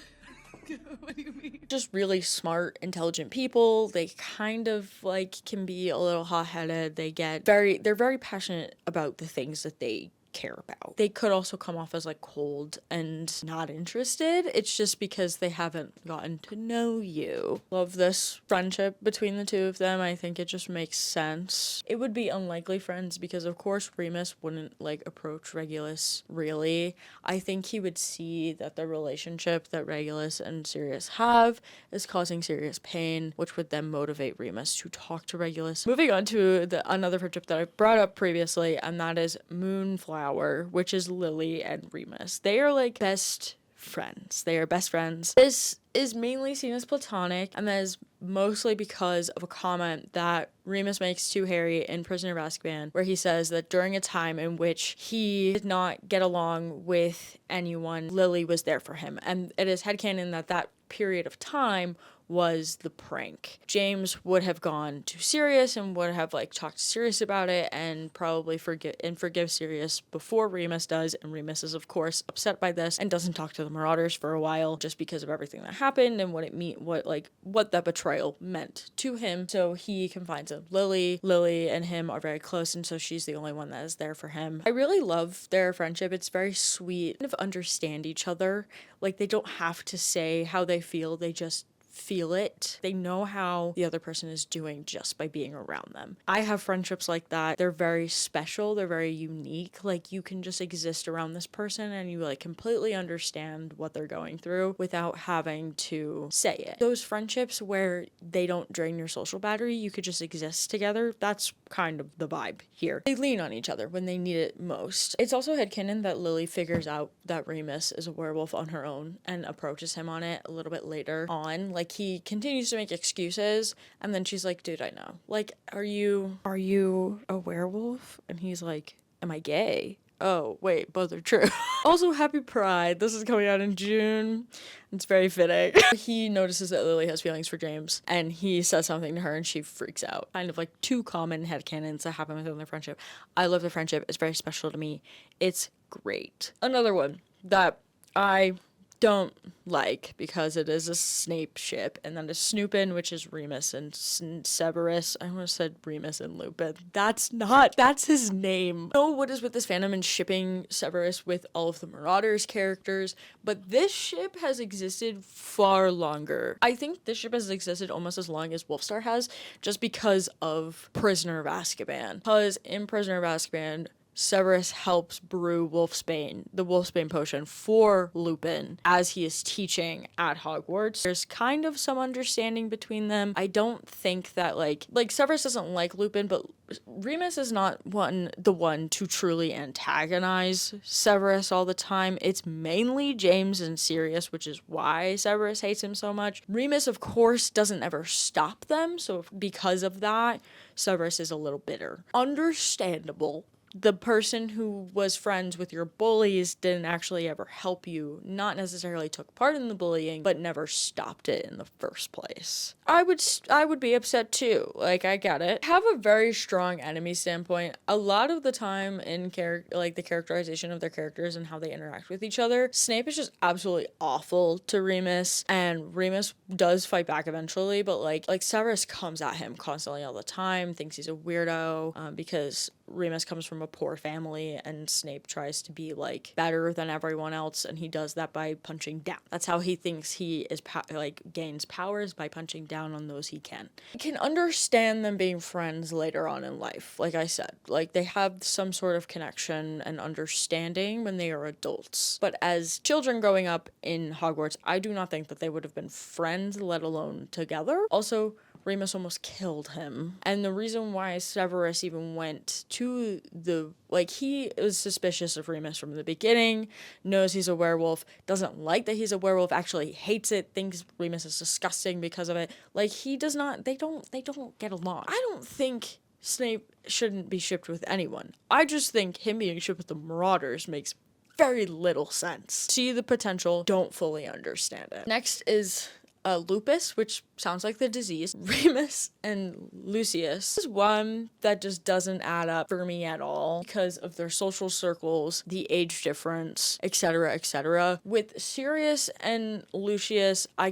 What do you mean? Just really smart, intelligent people. They kind of like can be a little hot-headed. They're very passionate about the things that they care about. They could also come off as like cold and not interested. It's just because they haven't gotten to know you. Love this friendship between the two of them. I think it just makes sense. It would be unlikely friends because of course Remus wouldn't like approach Regulus really. I think he would see that the relationship that Regulus and Sirius have is causing Sirius pain, which would then motivate Remus to talk to Regulus. Moving on to another friendship that I brought up previously, and that is Moonflower, which is Lily and Remus. They are like best friends. They are best friends. This is mainly seen as platonic, and that is mostly because of a comment that Remus makes to Harry in Prisoner of Azkaban, where he says that during a time in which he did not get along with anyone, Lily was there for him. And it is headcanon that that period of time was the prank. James would have gone to Sirius and would have like talked to Sirius about it and probably forgive Sirius before Remus does, and Remus is of course upset by this and doesn't talk to the Marauders for a while just because of everything that happened and what that betrayal meant to him. So he confides in Lily. Lily and him are very close, and so she's the only one that is there for him. I really love their friendship. It's very sweet. Kind of understand each other. Like they don't have to say how they feel, they just feel it. They know how the other person is doing just by being around them. I have friendships like that. They're very special. They're very unique. Like, you can just exist around this person and you like completely understand what they're going through without having to say it. Those friendships where they don't drain your social battery, you could just exist together. That's kind of the vibe here. They lean on each other when they need it most. It's also headcanon that Lily figures out that Remus is a werewolf on her own and approaches him on it a little bit later on. Like, he continues to make excuses and then she's like, dude, I know. Like, are you a werewolf? And he's like, am I gay? Oh, wait, both are true. Also, happy Pride. This is coming out in June. It's very fitting. He notices that Lily has feelings for James, and he says something to her, and she freaks out. Kind of like two common headcanons that happen within their friendship. I love their friendship. It's very special to me. It's great. Another one that I don't like because it is a Snape ship, and then a Snoopin, which is Remus and Severus. I almost said Remus and Lupin. That's his name. I don't know what is with this fandom and shipping Severus with all of the Marauders characters, but this ship has existed far longer. I think this ship has existed almost as long as Wolfstar has, just because of Prisoner of Azkaban. Because in Prisoner of Azkaban, Severus helps brew the Wolfsbane potion for Lupin as he is teaching at Hogwarts. There's kind of some understanding between them. I don't think that like Severus doesn't like Lupin, but Remus is not the one to truly antagonize Severus all the time. It's mainly James and Sirius, which is why Severus hates him so much. Remus, of course, doesn't ever stop them, so because of that, Severus is a little bitter. Understandable. The person who was friends with your bullies didn't actually ever help you, not necessarily took part in the bullying, but never stopped it in the first place. I would be upset too. Like, I get it. Have a very strong enemy standpoint. A lot of the time in the characterization of their characters and how they interact with each other, Snape is just absolutely awful to Remus, and Remus does fight back eventually, but like Severus comes at him constantly all the time, thinks he's a weirdo, because Remus comes from a poor family and Snape tries to be like better than everyone else, and he does that by punching down. That's how he thinks he is gains powers, by punching down on those he can. I can understand them being friends later on in life. Like I said, like they have some sort of connection and understanding when they are adults. But as children growing up in Hogwarts, I do not think that they would have been friends, let alone together. Also, Remus almost killed him. And the reason why Severus even went to he was suspicious of Remus from the beginning, knows he's a werewolf, doesn't like that he's a werewolf, actually hates it, thinks Remus is disgusting because of it. Like, they don't get along. I don't think Snape shouldn't be shipped with anyone. I just think him being shipped with the Marauders makes very little sense. See the potential, don't fully understand it. Next is lupus, which sounds like the disease. Remus and Lucius is one that just doesn't add up for me at all because of their social circles, the age difference, etc., etc. With Sirius and Lucius, I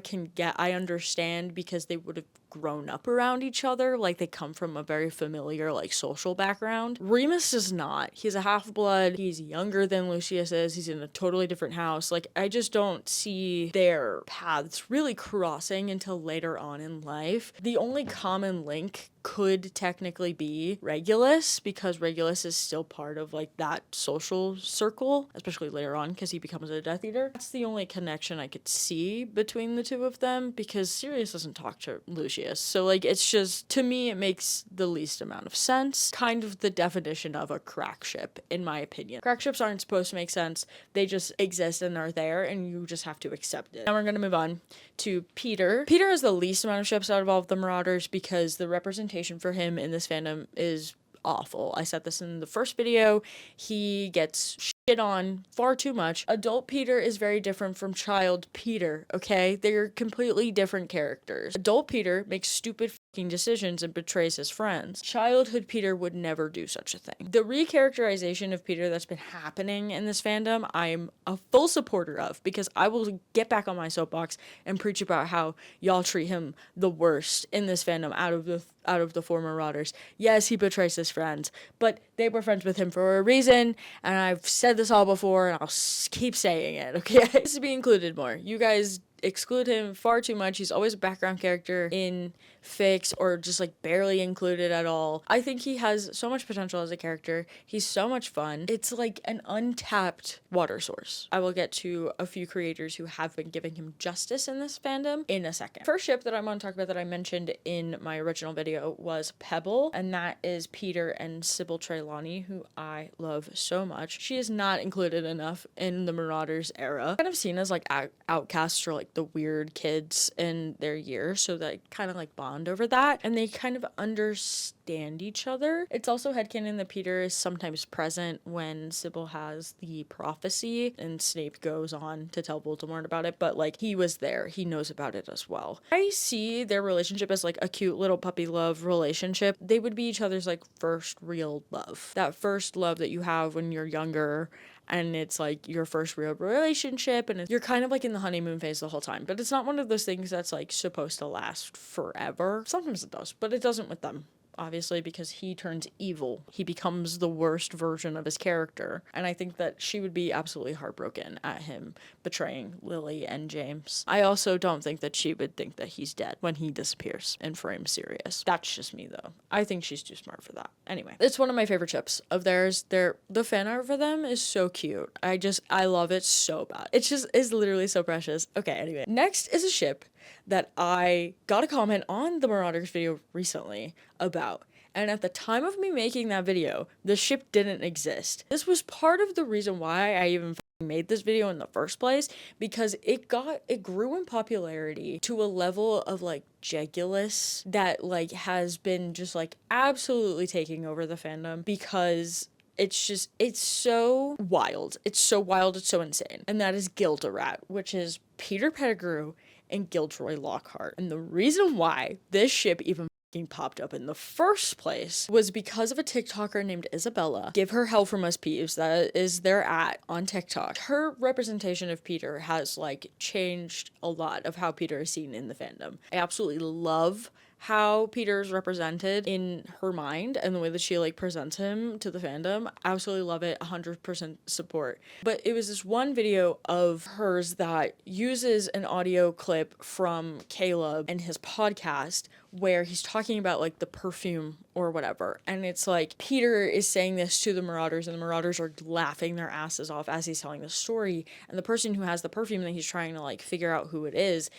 understand because they would have grown up around each other, like they come from a very familiar social background. Remus is not. He's a half-blood, he's younger than Lucius is, he's in a totally different house. I just don't see their paths really crossing until later on in life. The only common link could technically be Regulus, because Regulus is still part of that social circle, especially later on because he becomes a Death Eater. That's the only connection I could see between the two of them, because Sirius doesn't talk to Lucius. So it's just, to me, it makes the least amount of sense. Kind of the definition of a crack ship, in my opinion. Crack ships aren't supposed to make sense. They just exist and are there, and you just have to accept it. Now we're going to move on to Peter. Peter has the least amount of ships out of all of the Marauders because the representation for him in this fandom is awful. I said this in the first video. He gets shit on far too much. Adult Peter is very different from child Peter, okay? They're completely different characters. Adult Peter makes stupid fucking decisions and betrays his friends. Childhood Peter would never do such a thing. The recharacterization of Peter that's been happening in this fandom, I'm a full supporter of, because I will get back on my soapbox and preach about how y'all treat him the worst in this fandom out of the four Marauders. Yes, he betrays his friends, but they were friends with him for a reason, and I've said this all before, and I'll keep saying it, okay? This to be included more. You guys exclude him far too much. He's always a background character in fics or just like barely included at all. I think he has so much potential as a character. He's so much fun. It's like an untapped water source. I will get to a few creators who have been giving him justice in this fandom in a second. First ship that I'm going to talk about that I mentioned in my original video was Pebble, and that is Peter and Sybil Trelawney, who I love so much. She is not included enough in the Marauders era. Kind of seen as like outcasts or like the weird kids in their year, so that kind of like bond over that, and they kind of understand each other. It's also headcanon that Peter is sometimes present when Sybil has the prophecy and Snape goes on to tell Voldemort about it, but like he was there, he knows about it as well. I see their relationship as like a cute little puppy love relationship. They would be each other's like first real love, that first love that you have when you're younger, and it's like your first real relationship, and you're kind of like in the honeymoon phase the whole time, but it's not one of those things that's like supposed to last forever. Sometimes it does, but it doesn't with them, obviously, because he turns evil. He becomes the worst version of his character, and I think that she would be absolutely heartbroken at him betraying Lily and James. I also don't think that she would think that he's dead when he disappears and frames Sirius. That's just me, though. I think she's too smart for that. Anyway, it's one of my favorite ships of theirs. The fan art for them is so cute. I love it so bad. It just is literally so precious. Okay, anyway. Next is a ship that I got a comment on the Marauders video recently about, and at the time of me making that video, the ship didn't exist. This was part of the reason why I even made this video in the first place, because it grew in popularity to a level of like Regulus that like has been just like absolutely taking over the fandom, because it's so wild. It's so wild, it's so insane. And that is Gilderat, which is Peter Pettigrew and Gilderoy Lockhart. And the reason why this ship even popped up in the first place was because of a TikToker named Isabella. Give her hell from us peeves. That is their on TikTok. Her representation of Peter has like changed a lot of how Peter is seen in the fandom. I absolutely love how Peter is represented in her mind and the way that she like presents him to the fandom. Absolutely love it. 100% support. But it was this one video of hers that uses an audio clip from Caleb and his podcast where he's talking about like the perfume or whatever, and it's like Peter is saying this to the Marauders, and the Marauders are laughing their asses off as he's telling the story, and the person who has the perfume that he's trying to like figure out who it is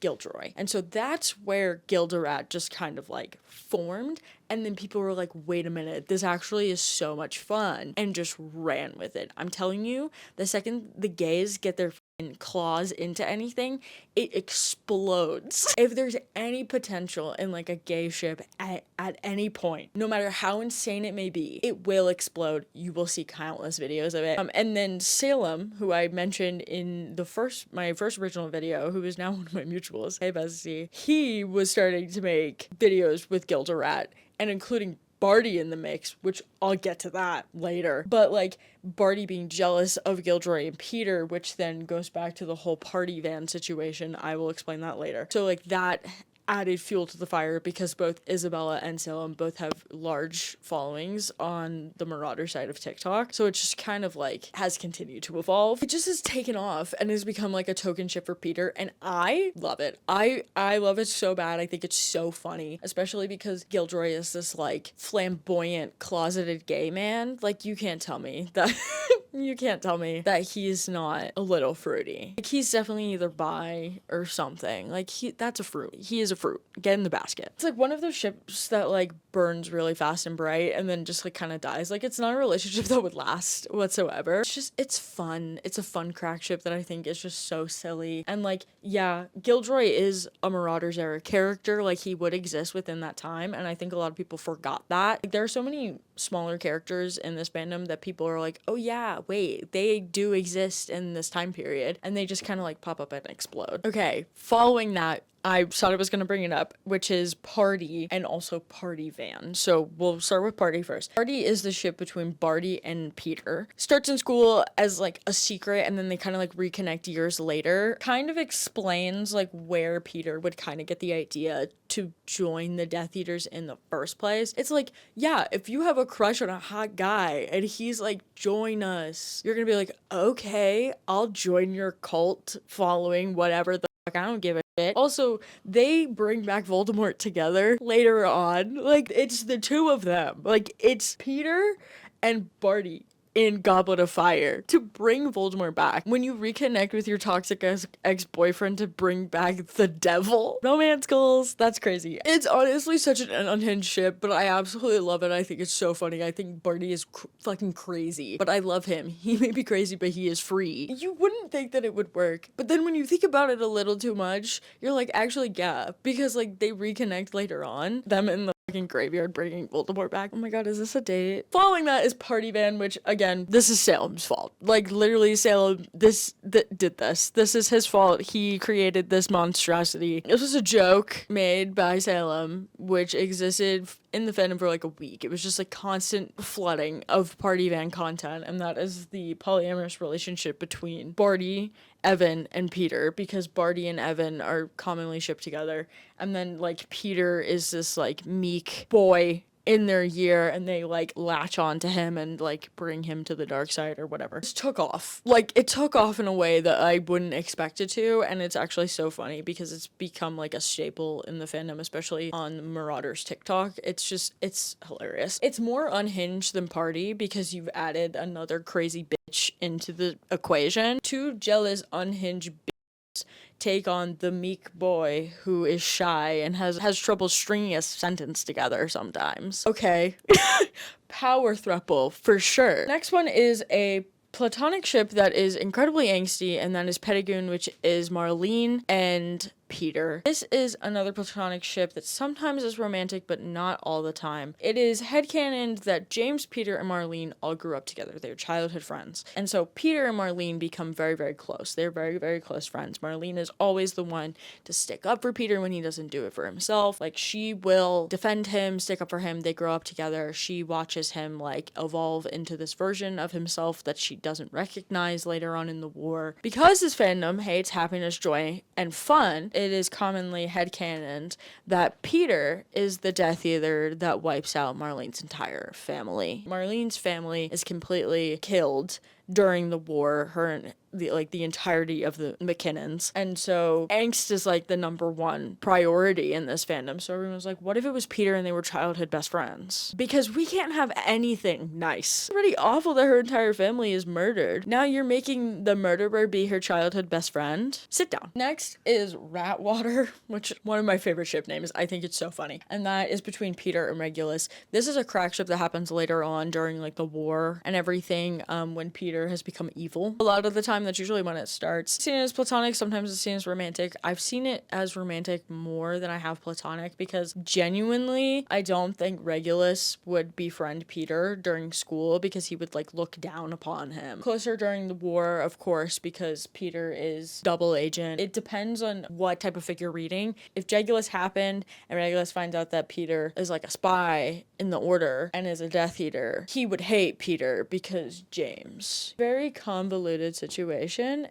Gilderoy. And so that's where Gilderat just kind of like formed, and then people were like, wait a minute, this actually is so much fun, and just ran with it. I'm telling you, the second the gays get their claws into anything, it explodes. If there's any potential in like a gay ship at any point, no matter how insane it may be, it will explode. You will see countless videos of it. And then Salem, who I mentioned in my first original video, who is now one of my mutuals, hey bestie, he was starting to make videos with Gilderat and including Barty in the mix, which I'll get to that later. But like Barty being jealous of Gilderoy and Peter, which then goes back to the whole party van situation. I will explain that later. So like that added fuel to the fire, because both Isabella and Salem both have large followings on the Marauder side of TikTok. So it just kind of like has continued to evolve. It just has taken off and has become like a token ship for Peter, and I love it. I love it so bad. I think it's so funny, especially because Gilderoy is this like flamboyant, closeted gay man. Like you can't tell me that you can't tell me that he's not a little fruity. Like he's definitely either bi or something. Like that's a fruit. He is a fruit. Get in the basket. It's like one of those ships that like burns really fast and bright and then just like kind of dies. Like it's not a relationship that would last whatsoever. It's fun. It's a fun crack ship that I think is just so silly. And like, yeah, Gilderoy is a Marauders era character. Like he would exist within that time, and I think a lot of people forgot that. Like, there are so many smaller characters in this fandom that people are like, oh yeah, wait, they do exist in this time period, and they just kind of like pop up and explode. Okay, following that, I thought I was going to bring it up, which is Party and also Party Van. So we'll start with Party first. Party is the ship between Barty and Peter. Starts in school as like a secret, and then they kind of like reconnect years later. Kind of explains like where Peter would kind of get the idea to join the Death Eaters in the first place. It's like, yeah, if you have a crush on a hot guy and he's like, join us, you're gonna be like, okay, I'll join your cult following whatever the fuck, I don't give a shit. Also, they bring back Voldemort together later on. Like, it's the two of them. Like, it's Peter and Barty in Goblet of Fire to bring Voldemort back. When you reconnect with your toxic ex-boyfriend to bring back the devil. Romance goals. That's crazy. It's honestly such an unhinged ship, but I absolutely love it. I think it's so funny. I think Barty is fucking crazy, but I love him. He may be crazy, but he is free. You wouldn't think that it would work, but then when you think about it a little too much, you're like, actually, yeah, because like they reconnect later on, them in the fucking graveyard bringing Voldemort back. Oh my god, is this a date? Following that is Party Van, which again, this is Salem's fault. Like literally Salem did this. This is his fault. He created this monstrosity. This was a joke made by Salem, which existed in the fandom for like a week. It was just like constant flooding of Party Van content, and that is the polyamorous relationship between Barty, Evan, and Peter, because Barty and Evan are commonly shipped together, and then like Peter is this like meek boy in their year, and they like latch on to him and like bring him to the dark side or whatever. It took off. Like it took off in a way that I wouldn't expect it to, and it's actually so funny because it's become like a staple in the fandom, especially on Marauders TikTok. It's hilarious. It's more unhinged than Party because you've added another crazy bitch into the equation. Two jealous, unhinged take on the meek boy who is shy and has trouble stringing a sentence together sometimes. Okay. Power throuple for sure. Next one is a platonic ship that is incredibly angsty, and that is Pettigrew, which is Marlene and Peter. This is another platonic ship that sometimes is romantic, but not all the time. It is headcanoned that James, Peter, and Marlene all grew up together. They're childhood friends. And so Peter and Marlene become very, very close. They're very, very close friends. Marlene is always the one to stick up for Peter when he doesn't do it for himself. Like, she will defend him, stick up for him. They grow up together. She watches him, like, evolve into this version of himself that she doesn't recognize later on in the war. Because this fandom hates happiness, joy, and fun, it is commonly headcanoned that Peter is the Death Eater that wipes out Marlene's entire family. Marlene's family is completely killed during the war, her and the entirety of the McKinnons. And so angst is like the number one priority in this fandom. So everyone was like, what if it was Peter and they were childhood best friends? Because we can't have anything nice. It's pretty awful that her entire family is murdered. Now you're making the murderer be her childhood best friend? Sit down. Next is Ratwater, which one of my favorite ship names. I think it's so funny. And that is between Peter and Regulus. This is a crack ship that happens later on during like the war and everything, when Peter has become evil. A lot of the time, that's usually when it starts. Seen it as platonic, sometimes it's seen as romantic. I've seen it as romantic more than I have platonic, because genuinely, I don't think Regulus would befriend Peter during school because he would like look down upon him. Closer during the war, of course, because Peter is double agent. It depends on what type of figure reading. If Regulus happened and Regulus finds out that Peter is like a spy in the Order and is a Death Eater, he would hate Peter because James. Very convoluted situation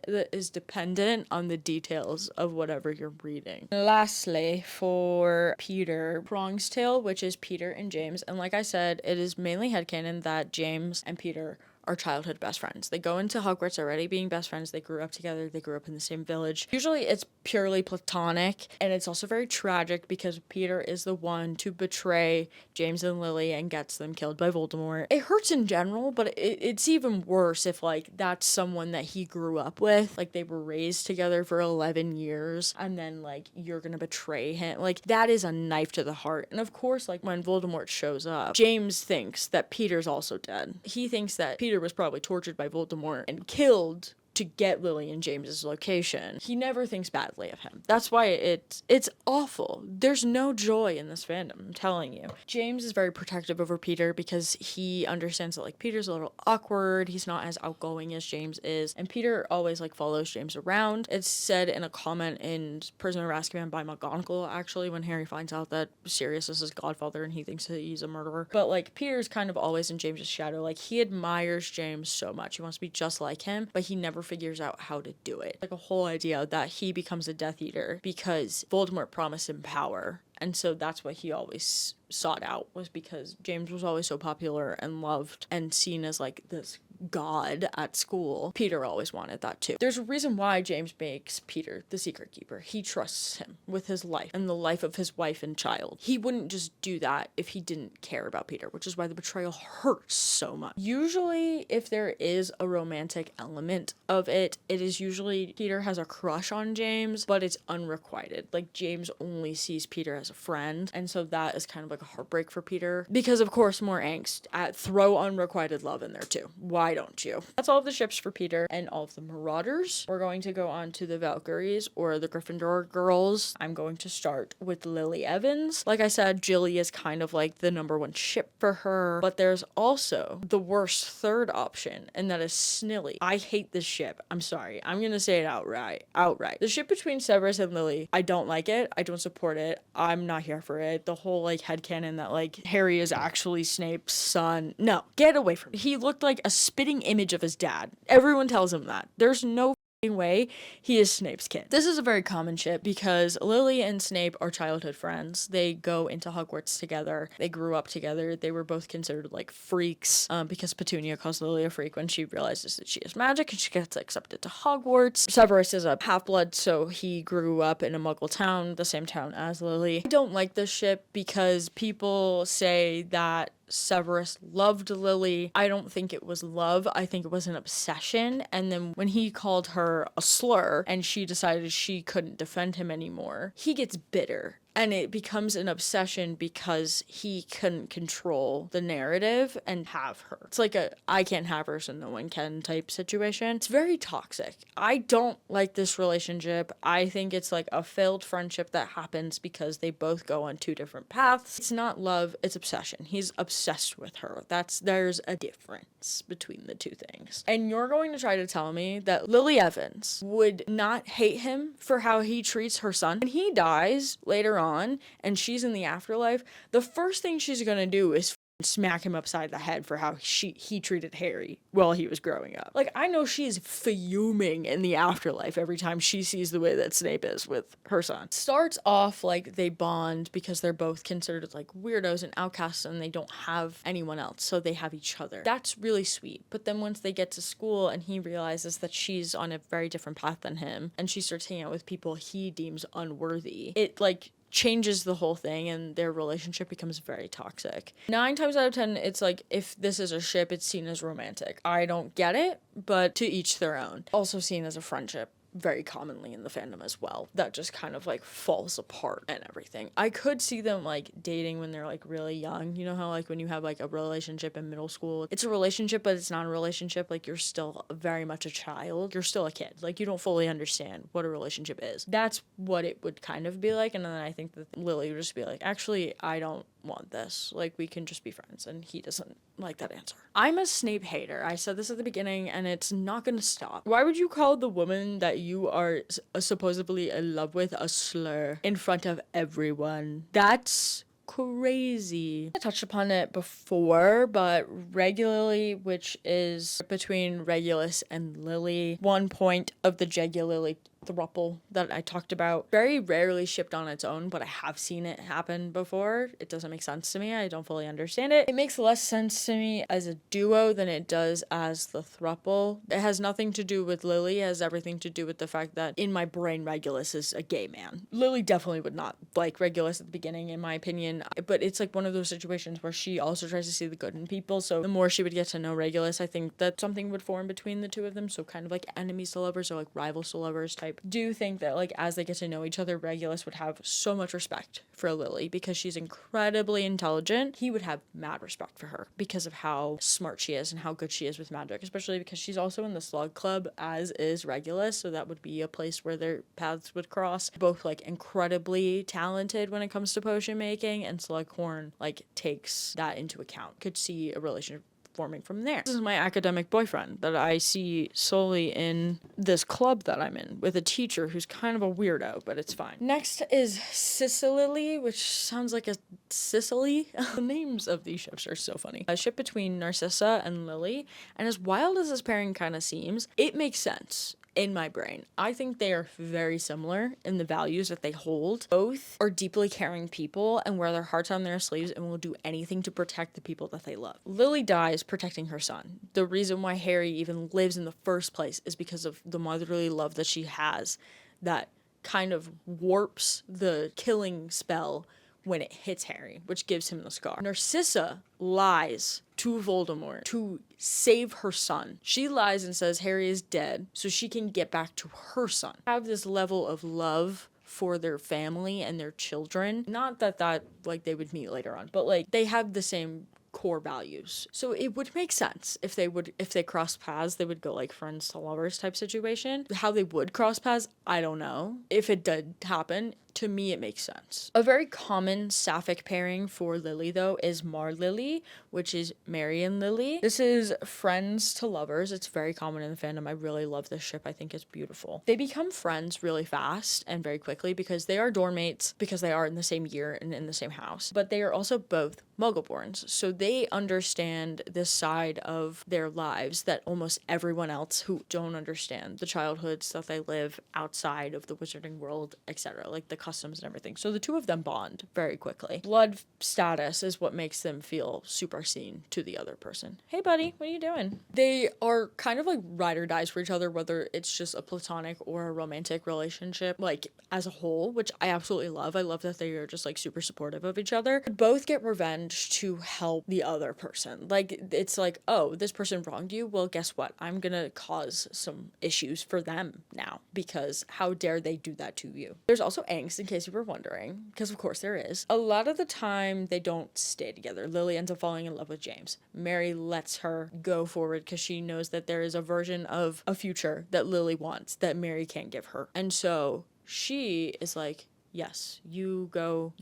that is dependent on the details of whatever you're reading. Lastly, for Peter, Prong's Tale, which is Peter and James, and like I said, it is mainly headcanon that James and Peter are childhood best friends. They go into Hogwarts already being best friends. They grew up together. They grew up in the same village. Usually it's purely platonic, and it's also very tragic because Peter is the one to betray James and Lily and gets them killed by Voldemort. It hurts in general, but it's even worse if like that's someone that he grew up with. Like they were raised together for 11 years and then like you're gonna betray him. Like that is a knife to the heart. And of course, like when Voldemort shows up, James thinks that Peter's also dead. He thinks that Peter was probably tortured by Voldemort and killed to get Lily and James's location. He never thinks badly of him. That's why it's awful. There's no joy in this fandom, I'm telling you. James is very protective over Peter because he understands that, like, Peter's a little awkward. He's not as outgoing as James is. And Peter always, like, follows James around. It's said in a comment in Prisoner of Azkaban by McGonagall, actually, when Harry finds out that Sirius is his godfather and he thinks that he's a murderer. But, like, Peter's kind of always in James's shadow. Like, he admires James so much. He wants to be just like him, but he never figures out how to do it. Like, a whole idea that he becomes a Death Eater because Voldemort promised him power. And so that's what he always sought out, was because James was always so popular and loved and seen as, like, this god at school. Peter always wanted that too. There's a reason why James makes Peter the secret keeper. He trusts him with his life and the life of his wife and child. He wouldn't just do that if he didn't care about Peter, which is why the betrayal hurts so much. Usually, if there is a romantic element of it, it is usually Peter has a crush on James, but it's unrequited. Like, James only sees Peter as a friend, and so that is kind of like a heartbreak for Peter, because of course more angst. Throw unrequited love in there too. Why don't you? That's all of the ships for Peter and all of the Marauders. We're going to go on to the Valkyries, or the Gryffindor girls. I'm going to start with Lily Evans. Like I said, Jilly is kind of like the #1 ship for her, but there's also the worst third option, and that is Snilly. I hate this ship. I'm sorry. I'm gonna say it outright. The ship between Severus and Lily, I don't like it. I don't support it. I'm not here for it. The whole, like, headcanon that, like, Harry is actually Snape's son. No, get away from me. He looked like a spitting image of his dad. Everyone tells him that. There's no way he is Snape's kid. This is a very common ship because Lily and Snape are childhood friends. They go into Hogwarts together. They grew up together. They were both considered, like, freaks, because Petunia calls Lily a freak when she realizes that she is magic and she gets accepted to Hogwarts. Severus is a half-blood, so he grew up in a Muggle town, the same town as Lily. I don't like this ship because people say that Severus loved Lily. I don't think it was love. I think it was an obsession. And then when he called her a slur and she decided she couldn't defend him anymore, he gets bitter. And it becomes an obsession because he couldn't control the narrative and have her. It's like a I can't have her so no one can type situation. It's very toxic. I don't like this relationship. I think it's like a failed friendship that happens because they both go on two different paths. It's not love, it's obsession. He's obsessed with her. There's a difference between the two things. And you're going to try to tell me that Lily Evans would not hate him for how he treats her son? When he dies later on and she's in the afterlife, the first thing she's gonna do is smack him upside the head for how he treated Harry while he was growing up. Like, I know she's fuming in the afterlife every time she sees the way that Snape is with her son. Starts off like they bond because they're both considered, like, weirdos and outcasts and they don't have anyone else, so they have each other. That's really sweet. But then once they get to school and he realizes that she's on a very different path than him and she starts hanging out with people he deems unworthy, it, like, changes the whole thing and their relationship becomes very toxic. 9 times out of 10, it's like, if this is a ship, it's seen as romantic. I don't get it, but to each their own. Also seen as a friendship very commonly in the fandom as well, that just kind of, like, falls apart and everything. I could see them, like, dating when they're, like, really young. You know how, like, when you have, like, a relationship in middle school, it's a relationship, but it's not a relationship. Like, you're still very much a child. You're still a kid. Like, you don't fully understand what a relationship is. That's what it would kind of be like. And then I think that Lily would just be like, actually, I don't want this. Like, we can just be friends. And he doesn't like that answer. I'm a Snape hater. I said this at the beginning and it's not gonna stop. Why would you call the woman that you are supposedly in love with a slur in front of everyone? That's crazy. I touched upon it before, but regularly, which is between Regulus and Lily, one point of the Jegga-Lily throuple that I talked about, very rarely shipped on its own, but I have seen it happen before. It doesn't make sense to me. I don't fully understand it. It makes less sense to me as a duo than it does as the throuple. It has nothing to do with Lily. It has everything to do with the fact that in my brain, Regulus is a gay man. Lily definitely would not like Regulus at the beginning, in my opinion, but it's like one of those situations where she also tries to see the good in people, so the more she would get to know Regulus, I think that something would form between the two of them, so kind of like enemies to lovers or like rivals to lovers type type, do think that, like, as they get to know each other, Regulus would have so much respect for Lily because she's incredibly intelligent. He would have mad respect for her because of how smart she is and how good she is with magic, especially because she's also in the Slug Club, as is Regulus, so that would be a place where their paths would cross. Both, like, incredibly talented when it comes to potion making, and Slughorn, like, takes that into account. Could see a relationship forming from there. This is my academic boyfriend that I see solely in this club that I'm in with a teacher who's kind of a weirdo, but it's fine. Next is Sicily, which sounds like a Sicily. The names of these ships are so funny. A ship between Narcissa and Lily, and as wild as this pairing kind of seems, it makes sense in my brain. I think they are very similar in the values that they hold. Both are deeply caring people and wear their hearts on their sleeves and will do anything to protect the people that they love. Lily dies protecting her son. The reason why Harry even lives in the first place is because of the motherly love that she has that kind of warps the killing spell when it hits Harry, which gives him the scar. Narcissa lies to Voldemort to save her son. She lies and says Harry is dead so she can get back to her son. Have this level of love for their family and their children. Not that like they would meet later on, but like they have the same core values. So it would make sense if they cross paths, they would go like friends to lovers type situation. How they would cross paths, I don't know. If it did happen, to me, it makes sense. A very common sapphic pairing for Lily, though, is Mar-Lily, which is Mary and Lily. This is friends to lovers. It's very common in the fandom. I really love this ship. I think it's beautiful. They become friends really fast and very quickly because they are dorm mates, because they are in the same year and in the same house. But they are also both Muggleborns, so they understand this side of their lives that almost everyone else who don't understand the childhoods that they live outside of the wizarding world, etc., like the customs and everything. So the two of them bond very quickly. Blood status is what makes them feel super seen to the other person. Hey buddy, what are you doing? They are kind of like ride or dies for each other, whether it's just a platonic or a romantic relationship, like as a whole, which I absolutely love. I love that they are just like super supportive of each other. Both get revenge to help the other person. Like it's like, oh, this person wronged you, well guess what, I'm gonna cause some issues for them now because how dare they do that to you. There's also angst, in case you were wondering, because of course there is. A lot of the time they don't stay together. Lily ends up falling in love with James. Mary lets her go forward because she knows that there is a version of a future that Lily wants that Mary can't give her, and so she is like, yes, you go,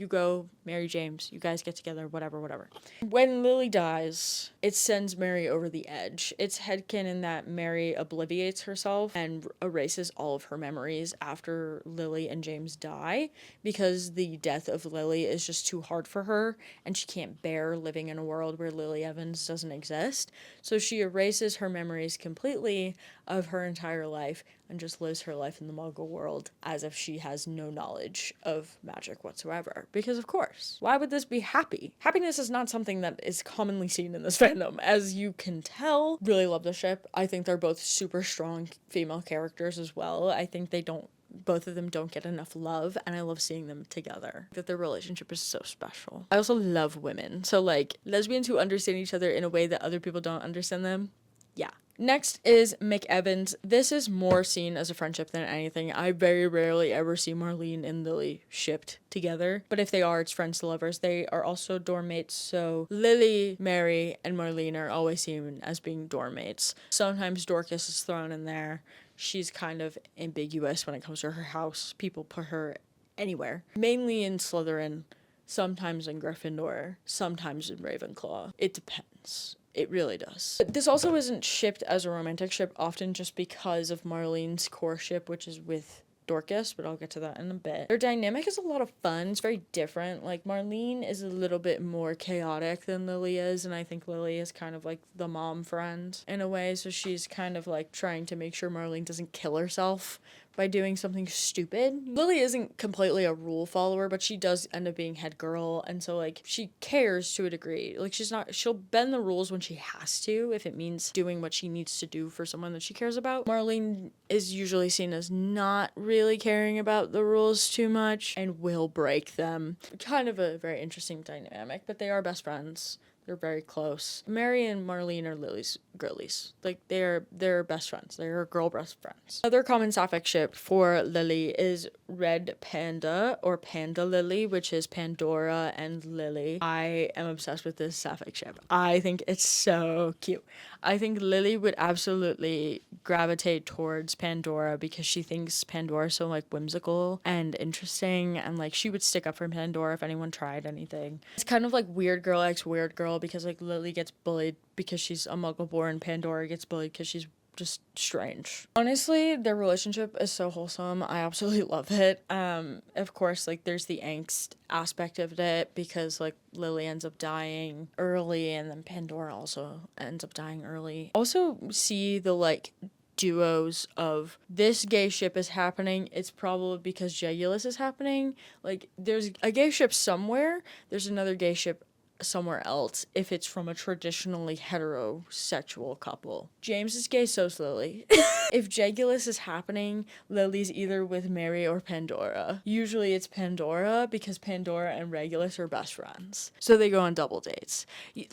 marry James, you guys get together, whatever. When Lily dies, it sends Mary over the edge. It's headcanon that Mary obliviates herself and erases all of her memories after Lily and James die because the death of Lily is just too hard for her and she can't bear living in a world where Lily Evans doesn't exist. So she erases her memories completely of her entire life and just lives her life in the Muggle world as if she has no knowledge of magic whatsoever. Because of course, why would this be happy? Happiness is not something that is commonly seen in this fandom. As you can tell, really love the ship. I think they're both super strong female characters as well. I think both of them don't get enough love, and I love seeing them together. That their relationship is so special. I also love women. So like lesbians who understand each other in a way that other people don't understand them. Yeah. Next is McEvans. This is more seen as a friendship than anything. I very rarely ever see Marlene and Lily shipped together, but if they are, it's friends to lovers. They are also dorm mates, so Lily, Mary, and Marlene are always seen as being dorm mates. Sometimes Dorcas is thrown in there. She's kind of ambiguous when it comes to her house. People put her anywhere. Mainly in Slytherin, sometimes in Gryffindor, sometimes in Ravenclaw. It depends. It really does. This also isn't shipped as a romantic ship, often just because of Marlene's core ship, which is with Dorcas, but I'll get to that in a bit. Their dynamic is a lot of fun. It's very different. Like, Marlene is a little bit more chaotic than Lily is, and I think Lily is kind of like the mom friend in a way, so she's kind of like trying to make sure Marlene doesn't kill herself by doing something stupid. Lily isn't completely a rule follower, but she does end up being head girl, and so like she cares to a degree. Like she'll bend the rules when she has to, if it means doing what she needs to do for someone that she cares about. Marlene is usually seen as not really caring about the rules too much and will break them. Kind of a very interesting dynamic, but they are best friends. They're very close. Mary and Marlene are Lily's girlies. Like, they're best friends. They're girl best friends. Other common sapphic ship for Lily is Red Panda, or Panda Lily, which is Pandora and Lily. I am obsessed with this sapphic ship. I think it's so cute. I think Lily would absolutely gravitate towards Pandora because she thinks Pandora is so, like, whimsical and interesting, and, like, she would stick up for Pandora if anyone tried anything. It's kind of like weird girl x weird girl, because, like, Lily gets bullied because she's a muggle-born, Pandora gets bullied because she's just strange. Honestly, their relationship is so wholesome. I absolutely love it. Of course, like, there's the angst aspect of it because, like, Lily ends up dying early and then Pandora also ends up dying early. Also see the, like, duos of this gay ship is happening, it's probably because Regulus is happening. Like, there's a gay ship somewhere, there's another gay ship somewhere else if it's from a traditionally heterosexual couple. James is gay, so's Lily. If Regulus is happening, Lily's either with Mary or Pandora. Usually it's Pandora because Pandora and Regulus are best friends. So they go on double dates.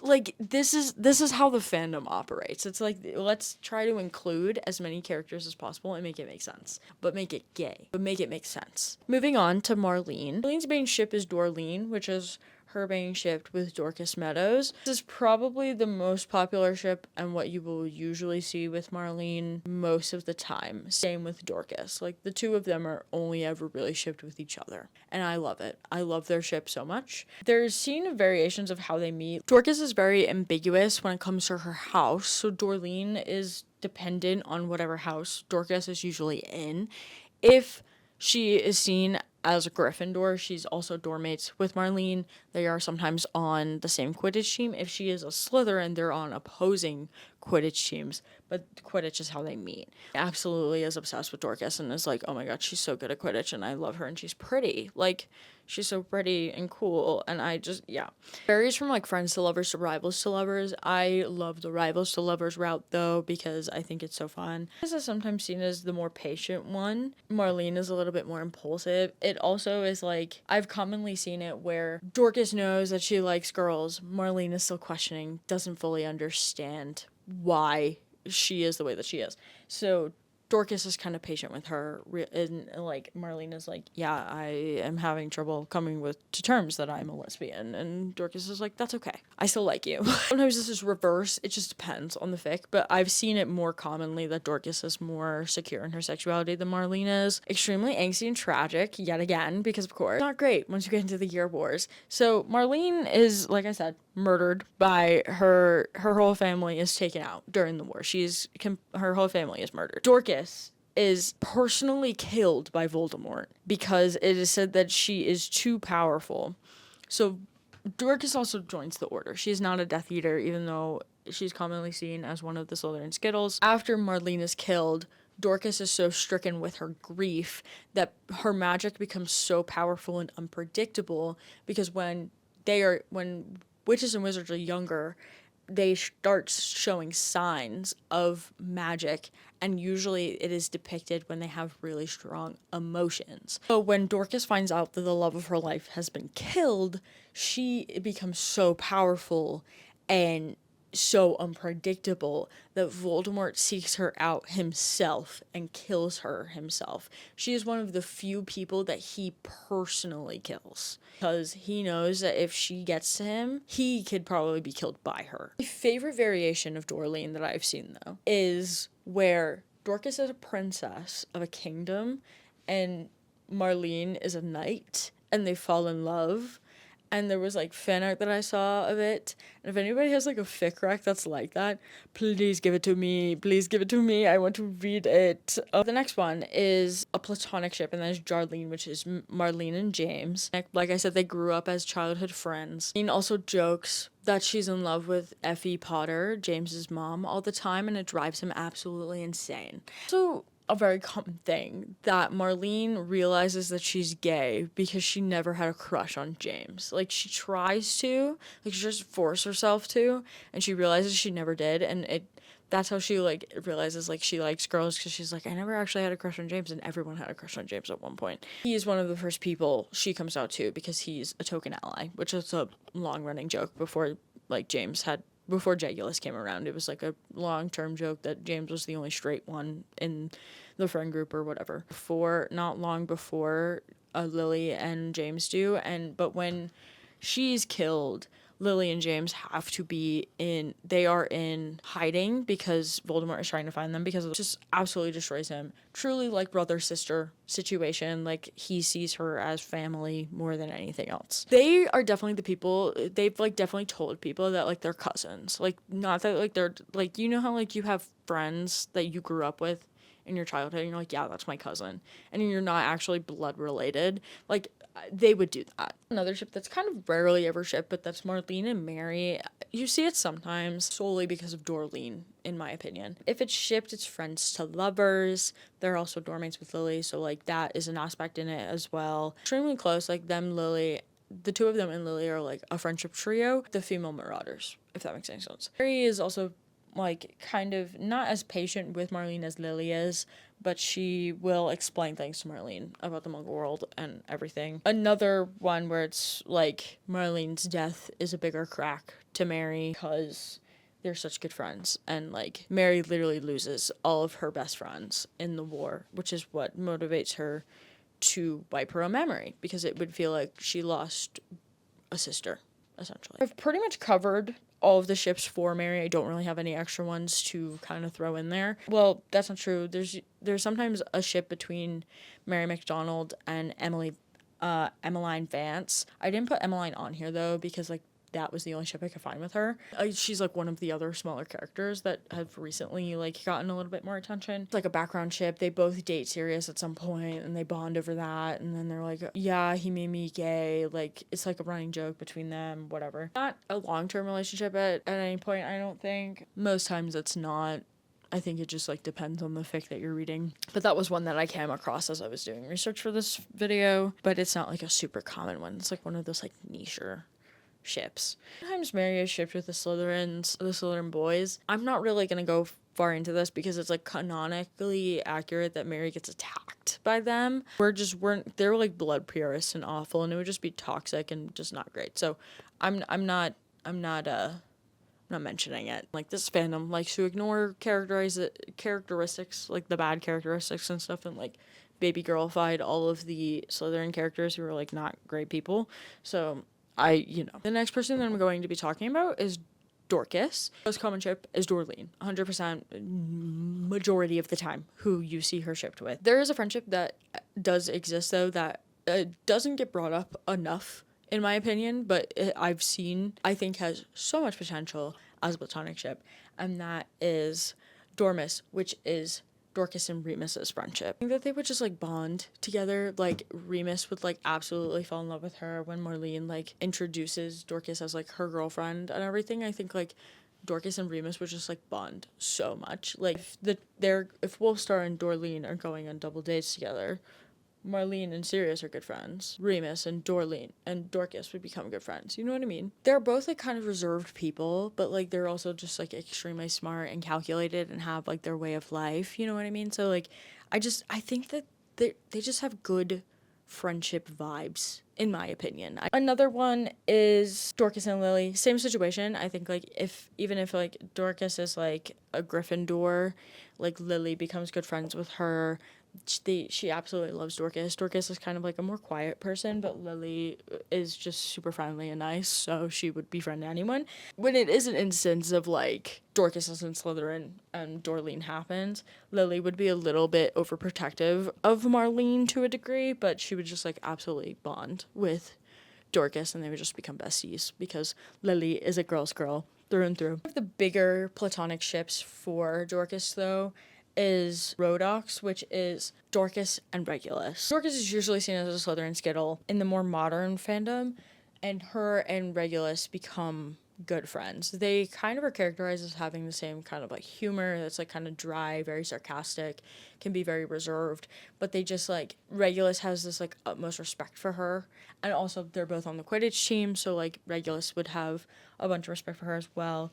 Like, this is how the fandom operates. It's like, let's try to include as many characters as possible and make it make sense. But make it gay. But make it make sense. Moving on to Marlene. Marlene's main ship is Dorleen, which is her being shipped with Dorcas Meadows. This is probably the most popular ship and what you will usually see with Marlene most of the time. Same with Dorcas. Like, the two of them are only ever really shipped with each other. And I love it. I love their ship so much. There's seen variations of how they meet. Dorcas is very ambiguous when it comes to her house. So Dorleen is dependent on whatever house Dorcas is usually in. If she is seen as a Gryffindor, she's also dormmates with Marlene. They are sometimes on the same Quidditch team. If she is a Slytherin, they're on opposing Quidditch teams, but Quidditch is how they meet. Absolutely is obsessed with Dorcas and is like, oh my god, she's so good at Quidditch and I love her and she's pretty. Like, she's so pretty and cool, and I just, yeah. Varies from, like, friends to lovers to rivals to lovers. I love the rivals to lovers route, though, because I think it's so fun. This is sometimes seen as the more patient one. Marlene is a little bit more impulsive. It also is, like, I've commonly seen it where Dorcas knows that she likes girls. Marlene is still questioning, doesn't fully understand why she is the way that she is. So Dorcas is kind of patient with her, and, like, Marlene is like, yeah, I am having trouble coming to terms that I'm a lesbian, and Dorcas is like, that's okay, I still like you. Sometimes this is reverse, it just depends on the fic, but I've seen it more commonly that Dorcas is more secure in her sexuality than Marlene is. Extremely angsty and tragic, yet again, because of course, not great once you get into the year wars. So Marlene is, like I said, murdered by her whole family is taken out during the war. Her whole family is murdered. Dorcas is personally killed by Voldemort because it is said that she is too powerful. So Dorcas also joins the Order. She is not a Death Eater, even though she's commonly seen as one of the Slytherin Skittles. After Marlene is killed, Dorcas is so stricken with her grief that her magic becomes so powerful and unpredictable because when witches and wizards are younger, they start showing signs of magic, and usually it is depicted when they have really strong emotions. So when Dorcas finds out that the love of her life has been killed, she becomes so powerful and so unpredictable that Voldemort seeks her out himself and kills her himself. She is one of the few people that he personally kills because he knows that if she gets to him, he could probably be killed by her. My favorite variation of Dorleen that I've seen, though, is where Dorcas is a princess of a kingdom and Marlene is a knight and they fall in love. And there was, like, fan art that I saw of it. And if anybody has, like, a fic rec that's like that, please give it to me. Please give it to me. I want to read it. The next one is a platonic ship, and that is Jarlene, which is Marlene and James. Like I said, they grew up as childhood friends. Marlene also jokes that she's in love with Effie Potter, James's mom, all the time, and it drives him absolutely insane. So a very common thing that Marlene realizes that she's gay because she never had a crush on James. Like, she tries to, like, she just forces herself to, and she realizes she never did, and that's how she, like, realizes, like, she likes girls, because she's like, I never actually had a crush on James, and everyone had a crush on James at one point. He is one of the first people she comes out to because he's a token ally, which is a long-running joke before like James had before Regulus came around. It was like a long-term joke that James was the only straight one in the friend group or whatever. Not long before Lily and James do, but when she's killed, Lily and James have to be they are in hiding because Voldemort is trying to find them, because it just absolutely destroys him. Truly like brother-sister situation. Like, he sees her as family more than anything else. They are definitely the people, they've like definitely told people that like they're cousins. Like, not that like they're like, you know how like you have friends that you grew up with in your childhood and you're like, yeah, that's my cousin, and you're not actually blood related. Like, they would do that. Another ship that's kind of rarely ever shipped, but that's Marlene and Mary. You see it sometimes solely because of Dorleen, in my opinion. If it's shipped, it's friends to lovers. They're also dormmates with Lily, so like that is an aspect in it as well. Extremely close, like them, Lily, the two of them and Lily are like a friendship trio, the female Marauders, if that makes any sense. Mary is also like kind of not as patient with Marlene as Lily is, but she will explain things to Marlene about the Muggle world and everything. Another one where it's like Marlene's death is a bigger crack to Mary because they're such good friends, and like Mary literally loses all of her best friends in the war, which is what motivates her to wipe her own memory, because it would feel like she lost a sister, essentially. I've pretty much covered all of the ships for Mary. I don't really have any extra ones to kind of throw in there. Well, that's not true. There's sometimes a ship between Mary McDonald and Emmeline Vance. I didn't put Emmeline on here though, because like that was the only ship I could find with her. She's like one of the other smaller characters that have recently like gotten a little bit more attention. It's like a background ship. They both date Sirius at some point and they bond over that, and then they're like, yeah, he made me gay. Like, it's like a running joke between them, whatever. Not a long-term relationship at any point, I don't think. Most times it's not. I think it just like depends on the fic that you're reading. But that was one that I came across as I was doing research for this video, but it's not like a super common one. It's like one of those like nicher ships. Sometimes Mary is shipped with the Slytherin boys. I'm not really gonna go far into this because it's like canonically accurate that Mary gets attacked by them. They're like blood purists and awful, and it would just be toxic and just not great. So I'm not mentioning it. Like, this fandom likes to ignore characteristics, like the bad characteristics and stuff, and like baby girlified all of the Slytherin characters who are like not great people. So the next person that I'm going to be talking about is Dorcas. Most common ship is Dorleen, 100% majority of the time who you see her shipped with. There is a friendship that does exist though that doesn't get brought up enough in my opinion, but I think has so much potential as a platonic ship, and that is Dormus, which is Dorcas and Remus's friendship. I think that they would just like bond together. Like, Remus would like absolutely fall in love with her when Marlene like introduces Dorcas as like her girlfriend and everything. I think like Dorcas and Remus would just like bond so much. Like, if Wolfstar and Dorleen are going on double dates together, Marlene and Sirius are good friends. Remus and Dorleen and Dorcas would become good friends. You know what I mean? They're both like kind of reserved people, but like they're also just like extremely smart and calculated and have like their way of life. You know what I mean? So like, I think that they just have good friendship vibes, in my opinion. Another one is Dorcas and Lily. Same situation. I think like even if like Dorcas is like a Gryffindor, like Lily becomes good friends with her. She absolutely loves Dorcas. Dorcas is kind of like a more quiet person, but Lily is just super friendly and nice, so she would befriend anyone. When it is an instance of like Dorcas is in Slytherin and Dorleen happens, Lily would be a little bit overprotective of Marlene to a degree, but she would just like absolutely bond with Dorcas and they would just become besties because Lily is a girl's girl through and through. One of the bigger platonic ships for Dorcas though is Rhodox, which is Dorcas and Regulus. Dorcas is usually seen as a Slytherin skittle in the more modern fandom, and her and Regulus become good friends. They kind of are characterized as having the same kind of like humor that's like kind of dry, very sarcastic, can be very reserved, but they just like, Regulus has this like utmost respect for her, and also they're both on the Quidditch team, so like Regulus would have a bunch of respect for her as well.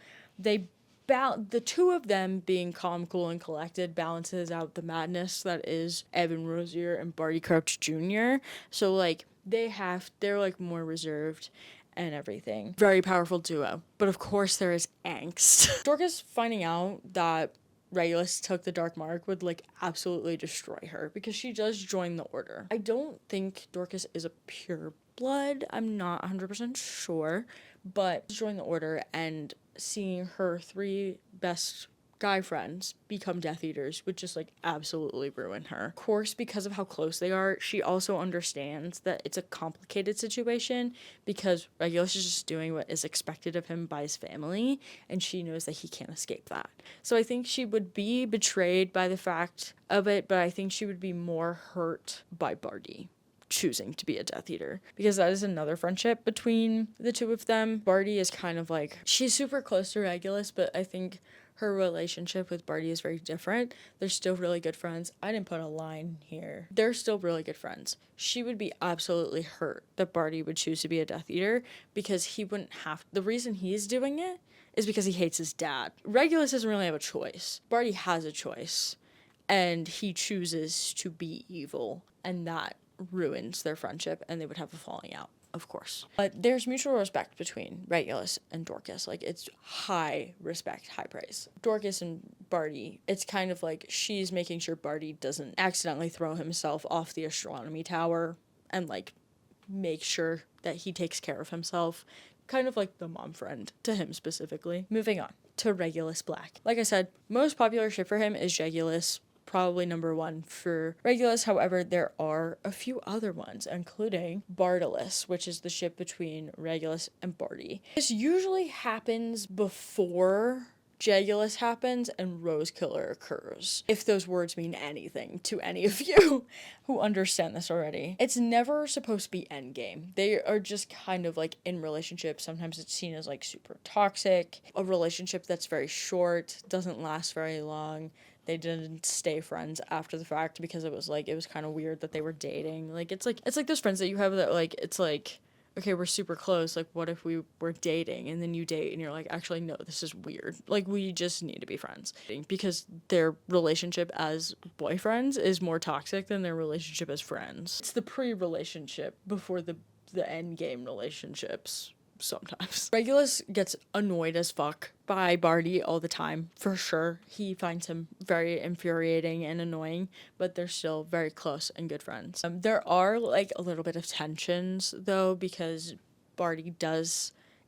The two of them being calm, cool, and collected balances out the madness that is Evan Rosier and Barty Crouch Jr. So, like, they're, like, more reserved. and everything. Very powerful duo. But of course there is angst. Dorcas finding out that Regulus took the dark mark would like absolutely destroy her because she does join the order. I don't think Dorcas is a pure blood. I'm not 100% sure, but join the order and seeing her 3 best guy friends become Death Eaters would just like absolutely ruin her. Of course, because of how close they are, she also understands that it's a complicated situation because Regulus is just doing what is expected of him by his family, and she knows that he can't escape that. So I think she would be betrayed by the fact of it, but I think she would be more hurt by Barty choosing to be a Death Eater, because that is another friendship between the two of them. Barty is kind of like, she's super close to Regulus, but I think her relationship with Barty is very different. They're still really good friends. I didn't put a line here. They're still really good friends. She would be absolutely hurt that Barty would choose to be a Death Eater because he wouldn't have. The reason he's doing it is because he hates his dad. Regulus doesn't really have a choice. Barty has a choice, and he chooses to be evil, and that ruins their friendship, and they would have a falling out. Of course. But there's mutual respect between Regulus and Dorcas. Like, it's high respect, high praise. Dorcas and Barty, it's kind of like she's making sure Barty doesn't accidentally throw himself off the astronomy tower and, like, make sure that he takes care of himself. Kind of like the mom friend to him specifically. Moving on to Regulus Black. Like I said, most popular ship for him is Regulus. Probably number 1 for Regulus. However, there are a few other ones, including Bartolus, which is the ship between Regulus and Barty. This usually happens before Jegulus happens and Rosekiller occurs, if those words mean anything to any of you who understand this already. It's never supposed to be endgame. They are just kind of like in relationships. Sometimes it's seen as like super toxic, a relationship that's very short, doesn't last very long. They didn't stay friends after the fact because it was kind of weird that they were dating. It's like those friends that you have that like, it's like, okay, we're super close. Like, what if we were dating and then you date and you're like, actually, no, this is weird. Like, we just need to be friends. Because their relationship as boyfriends is more toxic than their relationship as friends. It's the pre-relationship before the end game relationships. Sometimes. Regulus gets annoyed as fuck by Barty all the time, for sure. He finds him very infuriating and annoying, but they're still very close and good friends. There are, like, a little bit of tensions, though, because Barty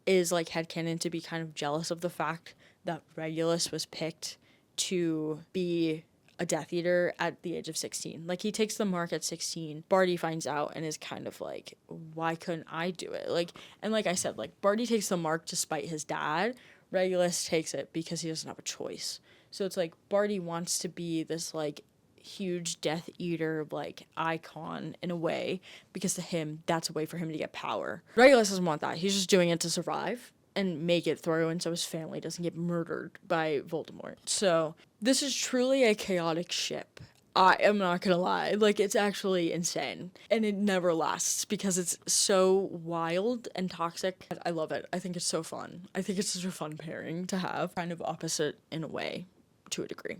is, like, headcanon to be kind of jealous of the fact that Regulus was picked to be a Death Eater at the age of 16. Like, he takes the mark at 16. Barty finds out and is kind of like, why couldn't I do it? Like, and like I said, like, Barty takes the mark to spite his dad. Regulus takes it because he doesn't have a choice. So it's like, Barty wants to be this, like, huge Death Eater, like, icon in a way, because to him, that's a way for him to get power. Regulus doesn't want that. He's just doing it to survive and make it through, and so his family doesn't get murdered by Voldemort. So this is truly a chaotic ship. I am not gonna lie. Like, it's actually insane. And it never lasts because it's so wild and toxic. I love it. I think it's so fun. I think it's such a fun pairing to have. Kind of opposite in a way, to a degree.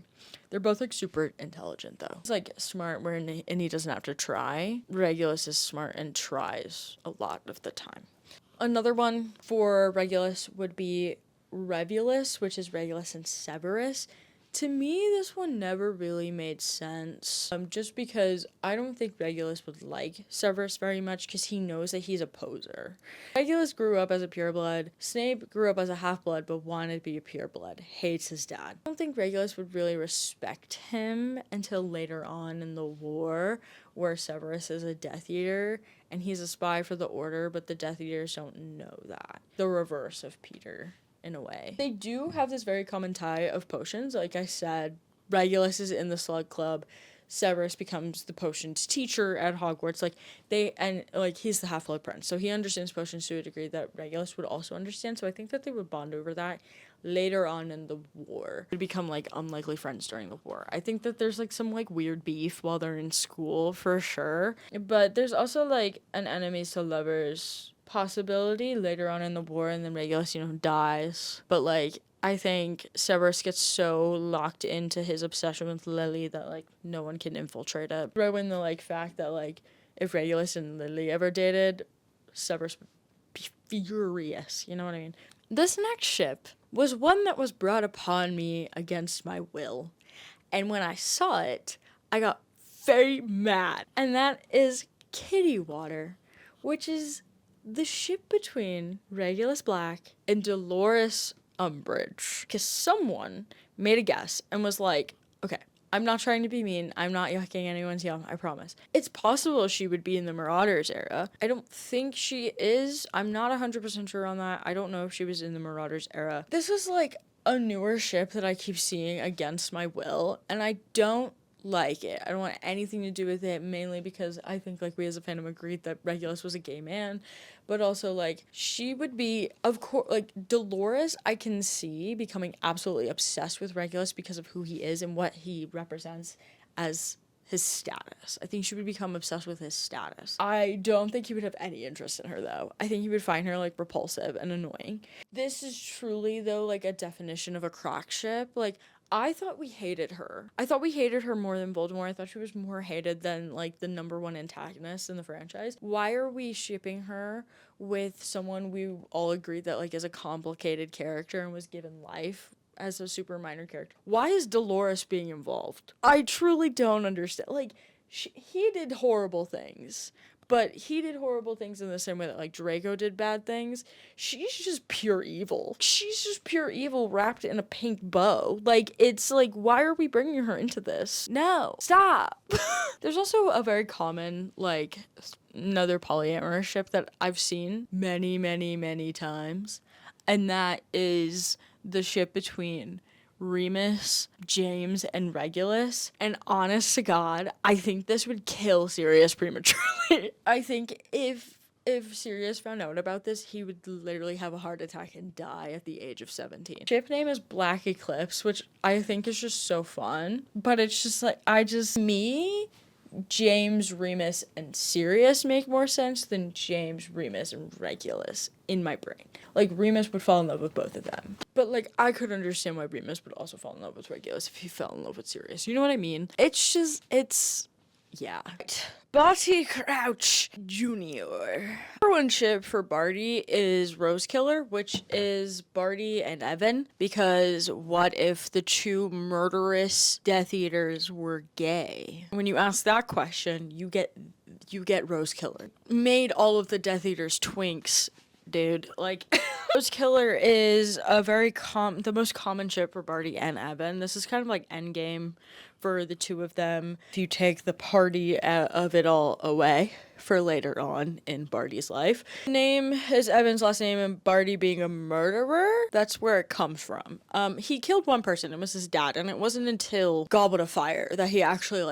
They're both, like, super intelligent, though. It's, like, smart and he doesn't have to try. Regulus is smart and tries a lot of the time. Another one for Regulus would be Revulus, which is Regulus and Severus. To me, this one never really made sense, just because I don't think Regulus would like Severus very much because he knows that he's a poser. Regulus grew up as a pureblood. Snape grew up as a half-blood but wanted to be a pureblood. Hates his dad. I don't think Regulus would really respect him until later on in the war, where Severus is a Death Eater and he's a spy for the Order, but the Death Eaters don't know that. The reverse of Peter, in a way. They do have this very common tie of potions. Like I said, Regulus is in the Slug Club. Severus becomes the potions teacher at Hogwarts. He's the Half-Blood Prince, so he understands potions to a degree that Regulus would also understand. So I think that they would bond over that later on in the war. They become, like, unlikely friends during the war. I think that there's, like, some, like, weird beef while they're in school, for sure. But there's also, like, an enemies to lovers possibility later on in the war, and then Regulus, dies. But, like, I think Severus gets so locked into his obsession with Lily that, like, no one can infiltrate it. Throw in the, like, fact that, like, if Regulus and Lily ever dated, Severus would furious, you know what I mean? This next ship was one that was brought upon me against my will. And when I saw it, I got very mad. And that is Kitty Water, which is the ship between Regulus Black and Dolores Umbridge. Because someone made a guess and was like, okay, I'm not trying to be mean. I'm not yucking anyone's yum, I promise. It's possible she would be in the Marauders era. I don't think she is. I'm not 100% sure on that. I don't know if she was in the Marauders era. This is like a newer ship that I keep seeing against my will, and I don't like it. I don't want anything to do with it, mainly because I think like we as a fandom agreed that Regulus was a gay man, but also like she would be, of course, like Dolores I can see becoming absolutely obsessed with Regulus because of who he is and what he represents as his status. I think she would become obsessed with his status. I don't think he would have any interest in her though. I think he would find her like repulsive and annoying. This is truly though like a definition of a crack ship. Like I thought we hated her. I thought we hated her more than Voldemort. I thought she was more hated than, like, the number one antagonist in the franchise. Why are we shipping her with someone we all agreed that, like, is a complicated character and was given life as a super minor character? Why is Dolores being involved? I truly don't understand. Like, he did horrible things. But he did horrible things in the same way that, like, Draco did bad things. She's just pure evil. She's just pure evil wrapped in a pink bow. Like, it's like, why are we bringing her into this? No. Stop. There's also a very common, like, another polyamorous ship that I've seen many, many, many times. And that is the ship between Remus, James, and Regulus. And honest to God, I think this would kill Sirius prematurely. I think if Sirius found out about this, he would literally have a heart attack and die at the age of 17. Ship name is Black Eclipse, which I think is just so fun. But it's just like, James, Remus, and Sirius make more sense than James, Remus, and Regulus in my brain. Like, Remus would fall in love with both of them. But, like, I could understand why Remus would also fall in love with Regulus if he fell in love with Sirius. You know what I mean? Yeah. Barty Crouch Jr. Number one ship for Barty is Rose Killer, which is Barty and Evan, because what if the two murderous Death Eaters were gay? When you ask that question, you get Rose Killer. Made all of the Death Eaters twinks, dude. Like, Rose Killer is a very the most common ship for Barty and Evan. This is kind of like endgame for the two of them. If you take the party of it all away for later on in Barty's life. Name is Evan's last name, and Barty being a murderer, that's where it comes from. He killed one person, it was his dad, and it wasn't until Goblet of Fire that he actually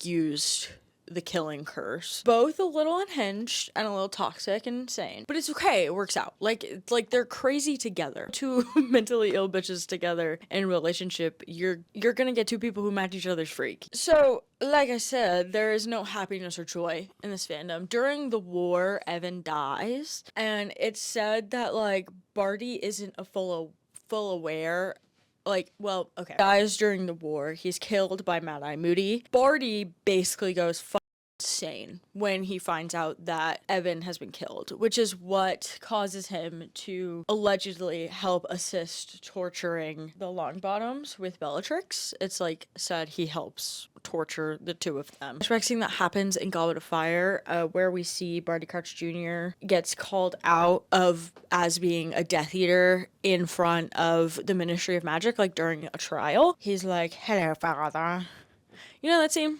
used the killing curse. Both a little unhinged and a little toxic and insane. But it's okay, it works out. Like they're crazy together. Two mentally ill bitches together in a relationship, you're gonna get two people who match each other's freak. So, like I said, there is no happiness or joy in this fandom. During the war, Evan dies, and it's said that, like, Barty isn't a full aware. Dies during the war. He's killed by Mad-Eye Moody. Barty basically goes insane when he finds out that Evan has been killed, which is what causes him to allegedly help assist torturing the Longbottoms with Bellatrix. It's like said he helps torture the two of them. Next thing that happens in Goblet of Fire, where we see Barty Crouch Jr. gets called out as being a Death Eater in front of the Ministry of Magic, like during a trial. He's like, "Hello, father." You know that scene?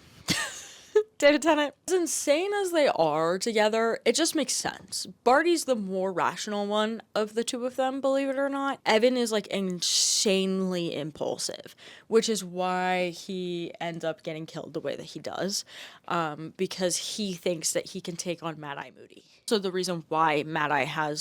David Tennant. As insane as they are together, it just makes sense. Barty's the more rational one of the two of them, believe it or not. Evan is like insanely impulsive, which is why he ends up getting killed the way that he does, because he thinks that he can take on Mad-Eye Moody. So the reason why Mad-Eye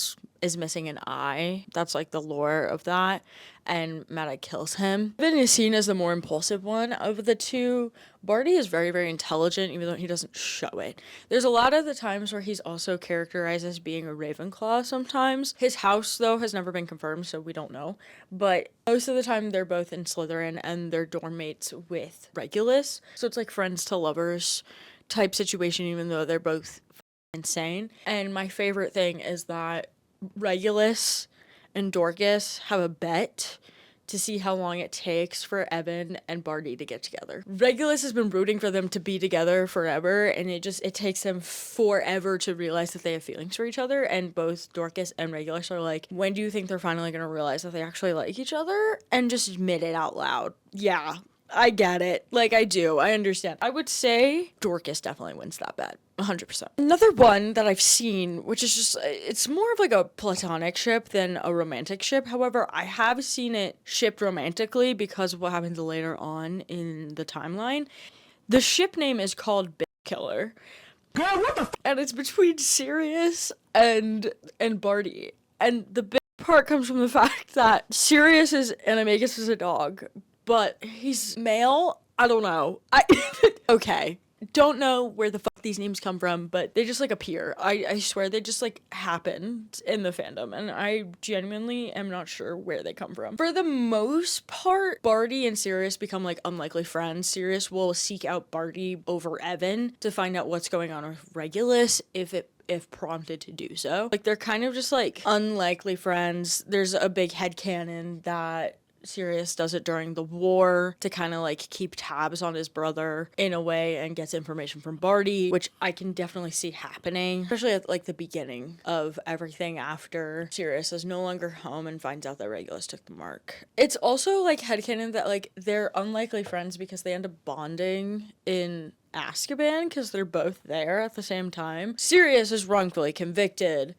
is missing an eye, that's like the lore of that, and Mad-Eye kills him. Evan is seen as the more impulsive one of the two. Barty is very, very intelligent, even though he doesn't show it. There's a lot of the times where he's also characterized as being a Ravenclaw sometimes. His house, though, has never been confirmed, so we don't know. But most of the time, they're both in Slytherin, and they're dorm mates with Regulus. So it's like friends to lovers type situation, even though they're both insane. And my favorite thing is that Regulus and Dorcas have a bet to see how long it takes for Evan and Barty to get together. Regulus has been rooting for them to be together forever, and it takes them forever to realize that they have feelings for each other, and both Dorcas and Regulus are like, when do you think they're finally gonna realize that they actually like each other? And just admit it out loud. Yeah, I get it. Like, I do. I understand. I would say Dorcas definitely wins that bet. 100%. Another one that I've seen, which is just, it's more of like a platonic ship than a romantic ship. However, I have seen it shipped romantically because of what happens later on in the timeline. The ship name is called Bitch Killer. Girl, what the and it's between Sirius and Barty. And the big part comes from the fact that Sirius is Animagus is a dog, but he's male. I don't know. Okay. Don't know where the fuck these names come from, but they just like appear. I swear they just like happened in the fandom, and I genuinely am not sure where they come from. For the most part, Barty and Sirius become like unlikely friends. Sirius will seek out Barty over Evan to find out what's going on with Regulus if prompted to do so. Like, they're kind of just like unlikely friends. There's a big headcanon that Sirius does it during the war to kind of like keep tabs on his brother in a way and gets information from Barty, which I can definitely see happening, especially at like the beginning of everything after Sirius is no longer home and finds out that Regulus took the mark. It's also like headcanon that like they're unlikely friends because they end up bonding in Azkaban because they're both there at the same time. Sirius is wrongfully convicted.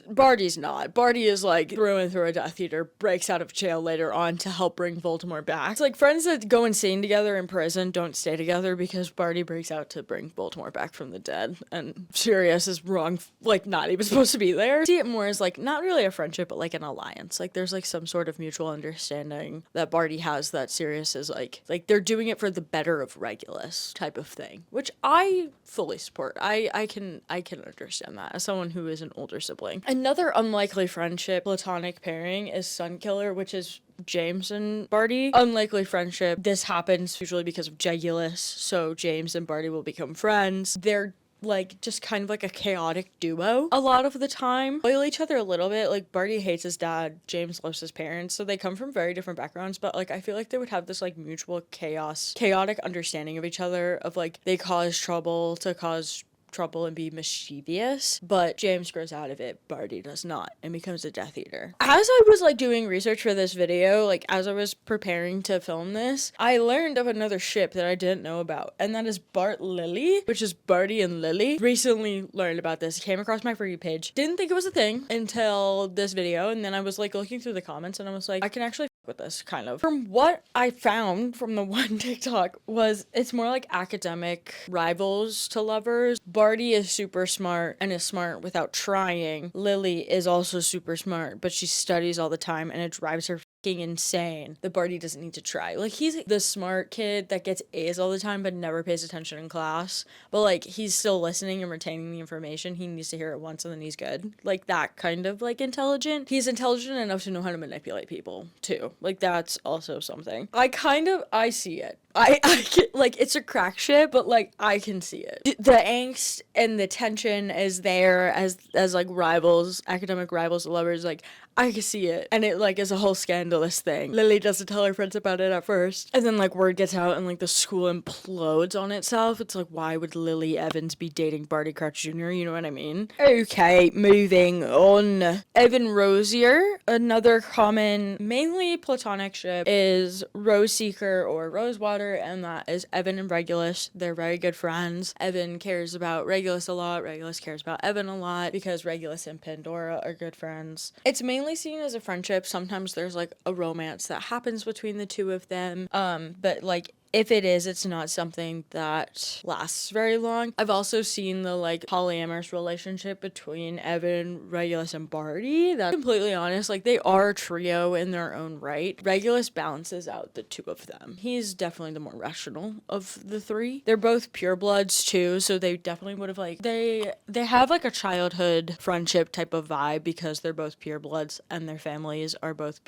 Barty's not. Barty is like through a Death Eater, breaks out of jail later on to help bring Voldemort back. It's like friends that go insane together in prison don't stay together because Barty breaks out to bring Voldemort back from the dead, and Sirius is wrong, like not even supposed to be there. I see it more as like not really a friendship, but like an alliance. Like there's like some sort of mutual understanding that Barty has that Sirius is like they're doing it for the better of Regulus type of thing, which I fully support. I can understand that as someone who is an older sibling. Another unlikely friendship, platonic pairing, is Sunkiller, which is James and Barty. Unlikely friendship. This happens usually because of Regulus, so James and Barty will become friends. They're like just kind of like a chaotic duo a lot of the time. Loyal each other a little bit. Like Barty hates his dad, James loves his parents, so they come from very different backgrounds, but like I feel like they would have this like mutual chaotic understanding of each other, of like they cause trouble to cause trouble and be mischievous, but James grows out of it, Barty does not, and becomes a Death Eater. As I was like doing research for this video, like as I was preparing to film this, I learned of another ship that I didn't know about, and that is Bart Lily, which is Barty and Lily. Recently learned about this, came across my For You page, didn't think it was a thing until this video, and then I was like looking through the comments and I was like, I can actually with this kind of. From what I found from the one TikTok was it's more like academic rivals to lovers. Barty is super smart and is smart without trying. Lily is also super smart, but she studies all the time and it drives her insane that Barty doesn't need to try. Like he's the smart kid that gets A's all the time but never pays attention in class, but like he's still listening and retaining the information. He needs to hear it once and then he's good. Like that kind of like intelligent. He's intelligent enough to know how to manipulate people too. Like that's also something. I see it. I can, like it's a crack shit, but like I can see it. The angst and the tension is there as like rivals, academic rivals, lovers. Like I can see it, and it like is a whole scandalous thing. Lily doesn't tell her friends about it at first, and then like word gets out, and like the school implodes on itself. It's like, why would Lily Evans be dating Barty Crouch Jr.? You know what I mean? Okay, moving on. Evan Rosier, another common, mainly platonic ship, is Rose Seeker or Rosewater. And that is Evan and Regulus. They're very good friends. Evan cares about Regulus a lot. Regulus cares about Evan a lot because Regulus and Pandora are good friends. It's mainly seen as a friendship. Sometimes there's like a romance that happens between the two of them. But like if it is, it's not something that lasts very long. I've also seen the like polyamorous relationship between Evan, Regulus, and Barty. That's completely honest. Like they are a trio in their own right. Regulus balances out the two of them. He's definitely the more rational of the three. They're both purebloods too, so they definitely would have like they have like a childhood friendship type of vibe because they're both purebloods and their families are both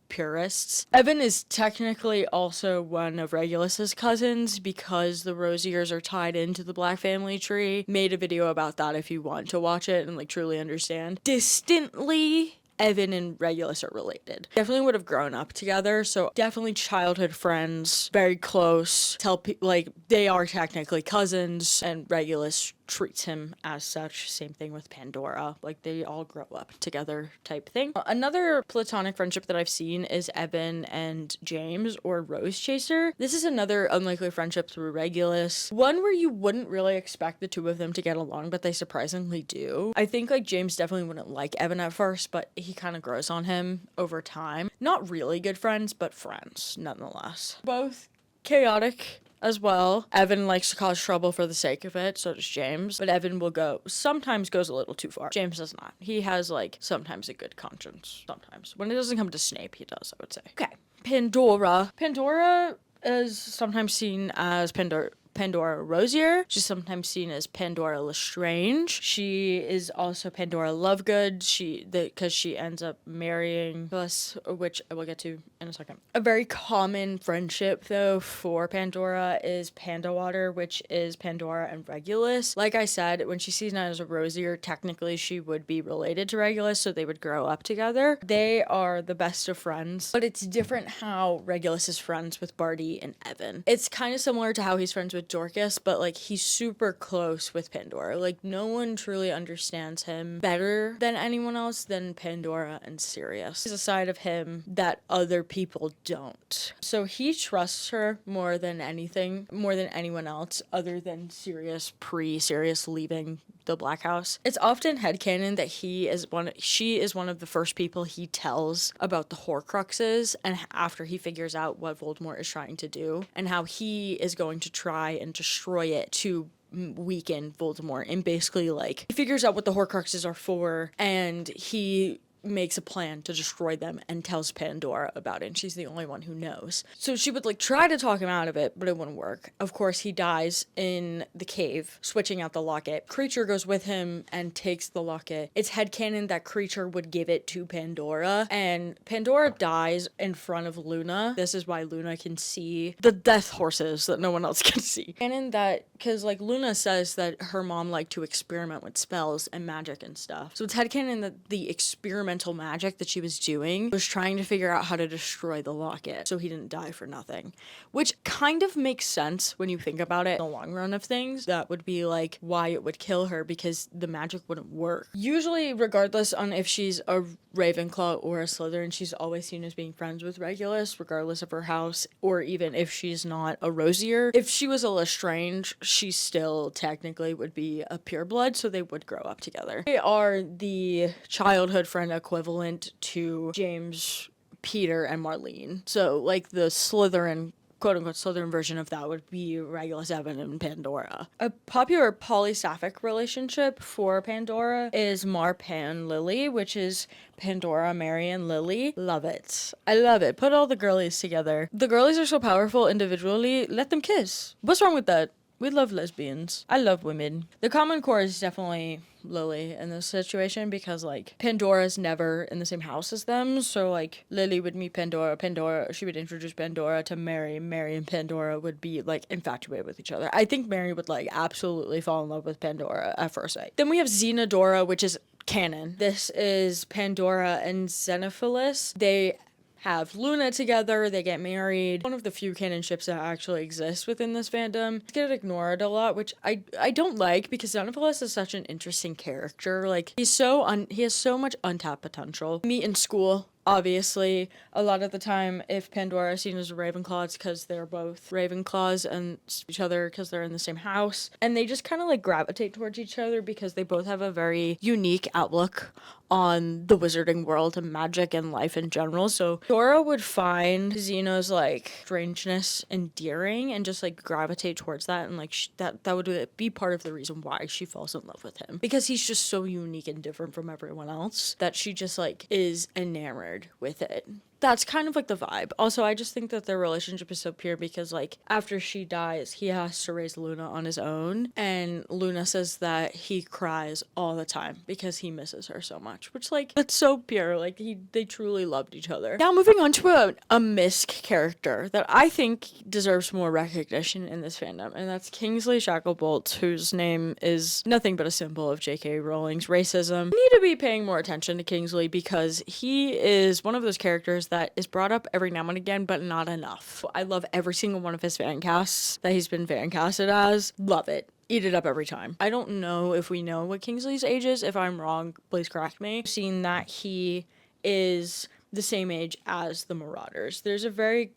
purists. Evan is technically also one of Regulus's cousins because the Rosiers are tied into the Black family tree. Made a video about that if you want to watch it and like truly understand. Distantly, Evan and Regulus are related. Definitely would have grown up together, so definitely childhood friends, very close. Like they are technically cousins, and Regulus treats him as such. Same thing with Pandora. Like they all grow up together type thing. Another platonic friendship that I've seen is Evan and James, or Rose Chaser. This is another unlikely friendship through Regulus. One where you wouldn't really expect the two of them to get along, but they surprisingly do. I think like James definitely wouldn't like Evan at first, but he kind of grows on him over time. Not really good friends, but friends nonetheless. Both chaotic as well. Evan likes to cause trouble for the sake of it, so does James. But Evan sometimes goes a little too far. James does not. He has like sometimes a good conscience. Sometimes. When it doesn't come to Snape, he does, I would say. Okay. Pandora. Pandora is sometimes seen as Pandora Rosier. She's sometimes seen as Pandora Lestrange. She is also Pandora Lovegood. Because she ends up marrying us, which I will get to in a second. A very common friendship though for Pandora is Panda Water, which is Pandora and Regulus. Like I said, when she's seen as a Rosier, technically she would be related to Regulus, so they would grow up together. They are the best of friends, but it's different how Regulus is friends with Barty and Evan. It's kind of similar to how he's friends with Dorcas, but like he's super close with Pandora. Like no one truly understands him better than anyone else than Pandora and Sirius. There's a side of him that other people don't. So he trusts her more than anything, more than anyone else other than Sirius pre-Sirius leaving the Black House. It's often headcanon that she is one of the first people he tells about the Horcruxes, and after he figures out what Voldemort is trying to do and how he is going to try and destroy it to weaken Voldemort, and basically like he figures out what the Horcruxes are for, and he makes a plan to destroy them and tells Pandora about it, and she's the only one who knows. So she would like try to talk him out of it, but it wouldn't work. Of course, he dies in the cave, switching out the locket. Creature goes with him and takes the locket. It's headcanon that Creature would give it to Pandora, and Pandora dies in front of Luna. This is why Luna can see the death horses that no one else can see. And that, because like Luna says that her mom liked to experiment with spells and magic and stuff. So it's headcanon that the experimental magic that she was doing was trying to figure out how to destroy the locket so he didn't die for nothing, which kind of makes sense when you think about it in the long run of things. That would be like why it would kill her, because the magic wouldn't work. Usually, regardless on if she's a Ravenclaw or a Slytherin, she's always seen as being friends with Regulus, regardless of her house, or even if she's not a Rosier. If she was a Lestrange, she still technically would be a pureblood, so they would grow up together. They are the childhood friend equivalent to James, Peter, and Marlene. So like the Slytherin, quote-unquote Slytherin version of that would be Regulus, Evan, and Pandora. A popular polysapphic relationship for Pandora is Pan Lily, which is Pandora, Mary, and Lily. Love it. I love it. Put all the girlies together. The girlies are so powerful individually. Let them kiss. What's wrong with that? We love lesbians. I love women. The common core is definitely Lily in this situation, because like Pandora's never in the same house as them, so like Lily would meet Pandora, she would introduce Pandora to Mary and Pandora would be like infatuated with each other. I think Mary would like absolutely fall in love with Pandora at first sight. Then we have Xenodora, which is canon. This is Pandora and Xenophilus. They have Luna together, they get married. One of the few canon ships that actually exist within this fandom. It's get ignored a lot, which I don't like, because Xenophilus is such an interesting character. Like he has so much untapped potential. Meet in school. Obviously, a lot of the time, if Pandora is seen as a Ravenclaw, it's because they're both Ravenclaws and each other because they're in the same house. And they just kind of like gravitate towards each other because they both have a very unique outlook on the wizarding world and magic and life in general. So Dora would find Xeno's like strangeness endearing and just like gravitate towards that, and like that would be part of the reason why she falls in love with him, because he's just so unique and different from everyone else that she just like is enamored with it. that's kind of like the vibe. Also, I just think that their relationship is so pure because, like, after she dies, he has to raise Luna on his own. And Luna says that he cries all the time because he misses her so much, which, like, that's so pure. Like, they truly loved each other. Now, moving on to a misc character that I think deserves more recognition in this fandom, and that's Kingsley Shacklebolt, whose name is nothing but a symbol of J.K. Rowling's racism. We need to be paying more attention to Kingsley because he is one of those characters that is brought up every now and again, but not enough. I love every single one of his fan casts that he's been fan casted as. Love it. Eat it up every time. I don't know if we know what Kingsley's age is. If I'm wrong, please correct me. I've seen that he is the same age as the Marauders.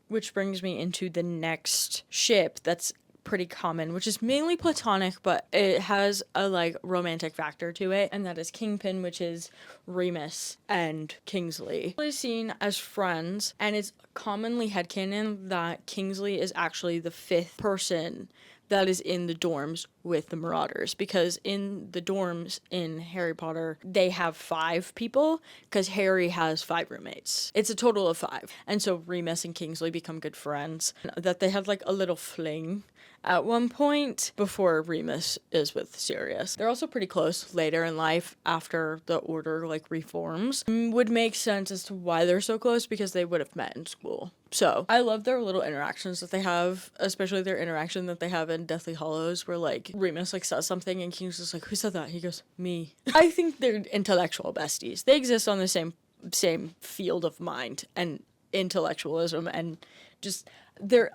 Which brings me into the next ship that's pretty common, which is mainly platonic, but it has a like romantic factor to it, and that is Kingpin, which is Remus and Kingsley. They're seen as friends, and it's commonly headcanon that Kingsley is actually the 5th person that is in the dorms with the Marauders, because in the dorms in Harry Potter, they have 5 people, because Harry has 5 roommates. It's a total of 5. And so Remus and Kingsley become good friends. That they had like a little fling at one point before Remus is with Sirius. They're also pretty close later in life after the order like reforms. Would make sense as to why they're so close, because they would have met in school. So I love their little interactions that they have, especially their interaction that they have in Deathly Hallows, where like Remus like says something and Kingsley's like, who said that? He goes, me. I think they're intellectual besties. They exist on the same field of mind and intellectualism, and just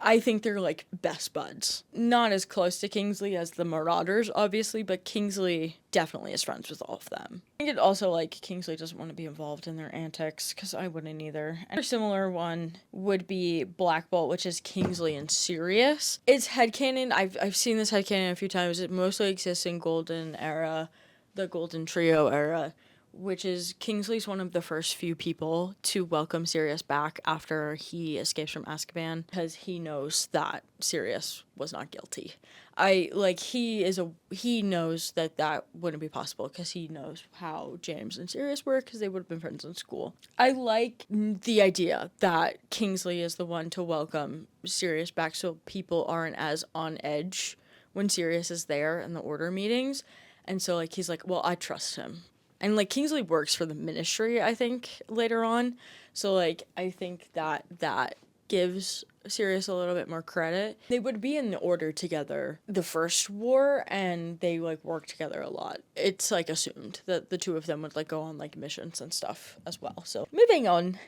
I think they're like best buds. Not as close to Kingsley as the Marauders, obviously, but Kingsley definitely is friends with all of them. I think it also like Kingsley doesn't want to be involved in their antics, because I wouldn't either. And a similar one would be Black Bolt, which is Kingsley and Sirius. It's headcanon. I've seen this headcanon a few times. It mostly exists in Golden Era, the Golden Trio era, which is Kingsley's one of the first few people to welcome Sirius back after he escapes from Azkaban, because he knows that Sirius was not guilty. He knows that wouldn't be possible, because he knows how James and Sirius were, because they would have been friends in school. I like the idea that Kingsley is the one to welcome Sirius back, so people aren't as on edge when Sirius is there in the order meetings. And so like he's like, well, I trust him. And, like, Kingsley works for the Ministry, I think, later on. So, like, I think that gives Sirius a little bit more credit. They would be in the order together the first war, and they, like, work together a lot. It's, like, assumed that the two of them would, like, go on, like, missions and stuff as well. So, moving on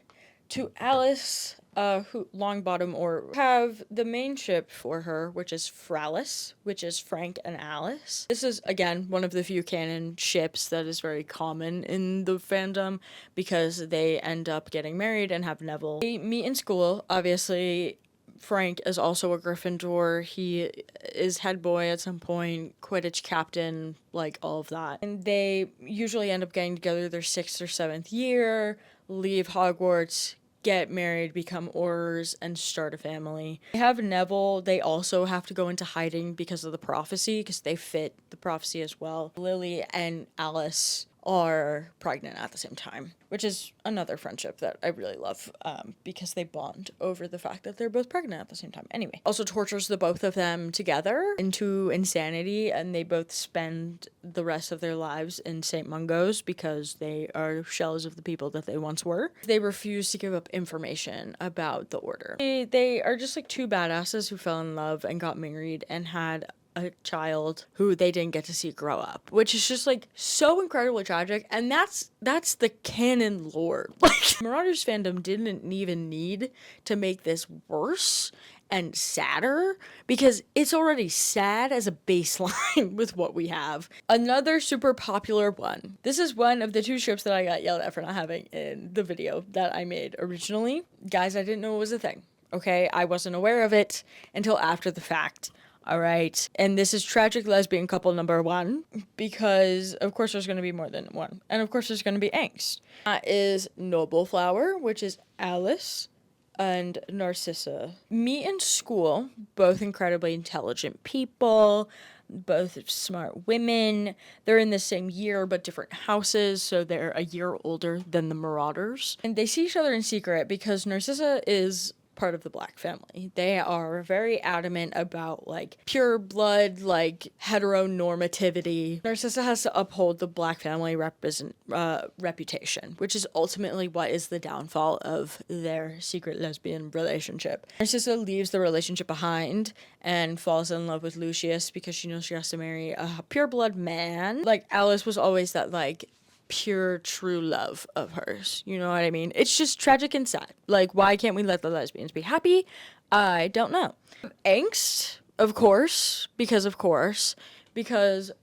to Alice, who Longbottom, or have the main ship for her, which is Fralis, which is Frank and Alice. This is, again, one of the few canon ships that is very common in the fandom, because they end up getting married and have Neville. They meet in school, obviously. Frank is also a Gryffindor. He is head boy at some point, Quidditch captain, like all of that. And they usually end up getting together their 6th or 7th year, leave Hogwarts, get married, become Aurors, and start a family. They have Neville. They also have to go into hiding because of the prophecy, because they fit the prophecy as well. Lily and Alice are pregnant at the same time, which is another friendship that I really love, because they bond over the fact that they're both pregnant at the same time. Anyway, also tortures the both of them together into insanity, and they both spend the rest of their lives in St. Mungo's because they are shells of the people that they once were. They refuse to give up information about the order. They are just like 2 badasses who fell in love and got married and had a child who they didn't get to see grow up, which is just like so incredibly tragic. And that's the canon lore. Like, Marauders fandom didn't even need to make this worse and sadder, because it's already sad as a baseline with what we have. Another super popular one. This is one of the 2 ships that I got yelled at for not having in the video that I made originally. Guys, I didn't know it was a thing. Okay, I wasn't aware of it until after the fact. All right. And this is tragic lesbian couple number 1, because of course there's going to be more than one. And of course there's going to be angst. That is Noble Flower, which is Alice, and Narcissa. Meet in school, both incredibly intelligent people, both smart women. They're in the same year, but different houses, so they're a year older than the Marauders. And they see each other in secret because Narcissa is part of the Black family. They are very adamant about like pure blood, like heteronormativity. Narcissa has to uphold the Black family reputation, which is ultimately what is the downfall of their secret lesbian relationship. Narcissa leaves the relationship behind and falls in love with Lucius because she knows she has to marry a pure blood man. Like Alice was always that like pure true love of hers, you know what I mean? It's just tragic and sad. Like, why can't we let the lesbians be happy? I don't know. Angst, of course, because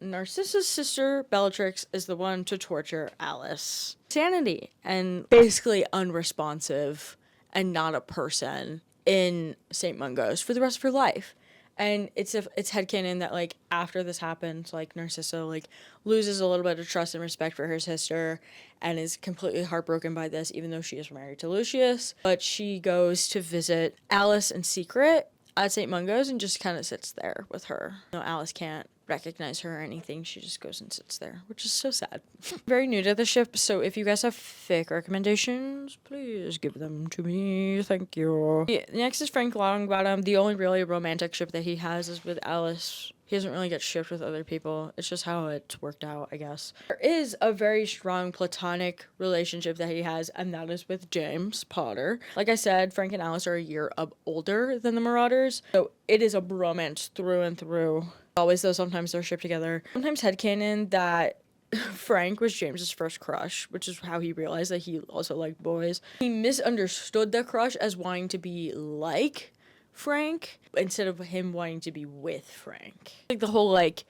Narcissa's sister Bellatrix is the one to torture Alice. Sanity and basically unresponsive and not a person in St. Mungo's for the rest of her life. And it's headcanon that, like, after this happens, like, Narcissa, like, loses a little bit of trust and respect for her sister and is completely heartbroken by this, even though she is married to Lucius. But she goes to visit Alice in secret at St. Mungo's and just kind of sits there with her. No, Alice can't recognize her or anything. She just goes and sits there, which is so sad. Very new to the ship, so if you guys have fic recommendations, please give them to me. Thank you. Next is Frank Longbottom. The only really romantic ship that he has is with Alice. He doesn't really get shipped with other people. It's just how it's worked out, I guess. There is a very strong platonic relationship that he has, and that is with James Potter. Like I said, Frank and Alice are a year older than the Marauders, so it is a bromance through and through. Always, though, sometimes they're shipped together. Sometimes headcanon that Frank was James's first crush, which is how he realized that he also liked boys. He misunderstood the crush as wanting to be like Frank instead of him wanting to be with Frank. Like the whole like,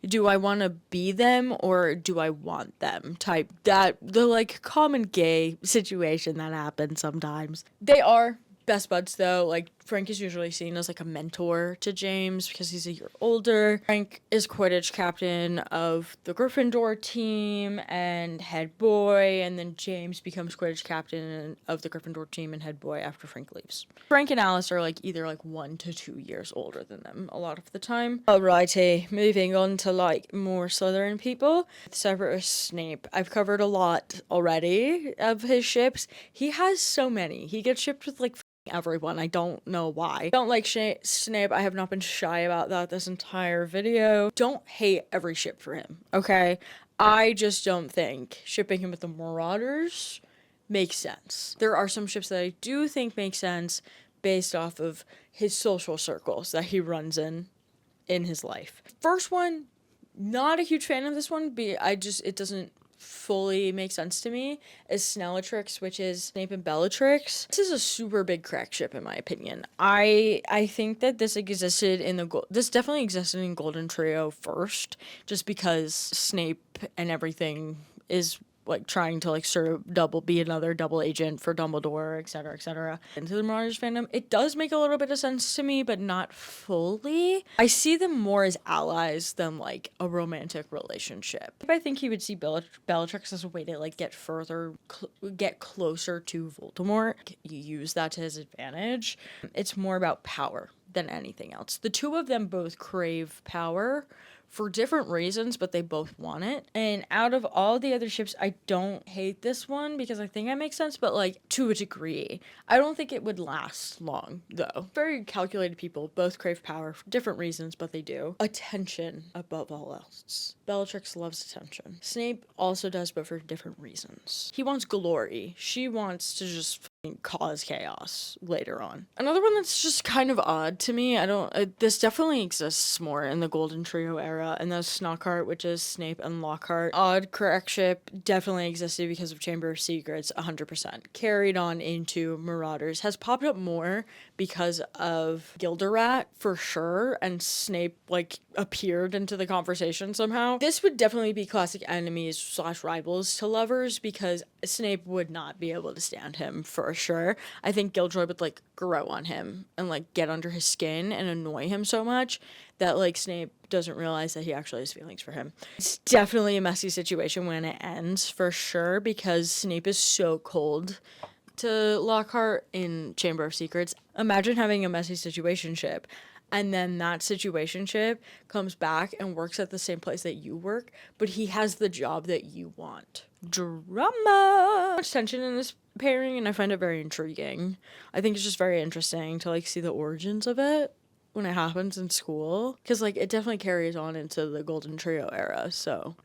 do I want to be them or do I want them type, that the like common gay situation that happens sometimes. They are best buds though. Like Frank is usually seen as like a mentor to James because he's a year older. Frank is Quidditch captain of the Gryffindor team and head boy, and then James becomes Quidditch captain of the Gryffindor team and head boy after Frank leaves. Frank and Alice are like either like 1 to 2 years older than them a lot of the time. Alrighty, moving on to like more Slytherin people. Severus Snape. I've covered a lot already of his ships. He has so many. He gets shipped with like everyone. I don't know why. Don't like Snape. I have not been shy about that this entire video. Don't hate every ship for him, okay? I just don't think shipping him with the Marauders makes sense. There are some ships that I do think make sense based off of his social circles that he runs in his life. First one, not a huge fan of this one, it doesn't fully makes sense to me, is Snellatrix, which is Snape and Bellatrix. This is a super big crack ship in my opinion. I think that this definitely existed in Golden Trio first, just because Snape and everything is like trying to like sort of be another double agent for Dumbledore, etc., etc. Into the Marauders fandom, it does make a little bit of sense to me, but not fully. I see them more as allies than like a romantic relationship. I think he would see Bellatrix as a way to like get closer to Voldemort. You use that to his advantage. It's more about power than anything else. The two of them both crave power for different reasons, but they both want it. And out of all the other ships, I don't hate this one because I think it makes sense, but like to a degree. I don't think it would last long though. Very calculated people, both crave power for different reasons, but they do. Attention above all else. Bellatrix loves attention. Snape also does, but for different reasons. He wants glory. She wants to just cause chaos later on. Another one that's just kind of odd to me, this definitely exists more in the Golden Trio era, and that's Snockhart, which is Snape and Lockhart. Odd crack ship definitely existed because of Chamber of Secrets, 100%. Carried on into Marauders, has popped up more because of Gilderat for sure, and Snape like appeared into the conversation somehow. This would definitely be classic enemies / rivals to lovers because Snape would not be able to stand him for sure. I think Gilderoy would like grow on him and like get under his skin and annoy him so much that like Snape doesn't realize that he actually has feelings for him. It's definitely a messy situation when it ends for sure because Snape is so cold to Lockhart in Chamber of Secrets. Imagine having a messy situationship. and then that situationship comes back and works at the same place that you work, but he has the job that you want. Drama! Much tension in this pairing, and I find it very intriguing. I think it's just very interesting to, like, see the origins of it when it happens in school, because, like, it definitely carries on into the Golden Trio era, so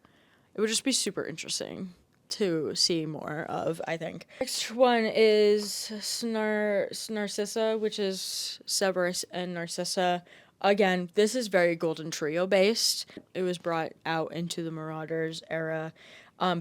it would just be super interesting to see more of, I think. Next one is Narcissa, which is Severus and Narcissa. Again, this is very Golden Trio based. It was brought out into the Marauders era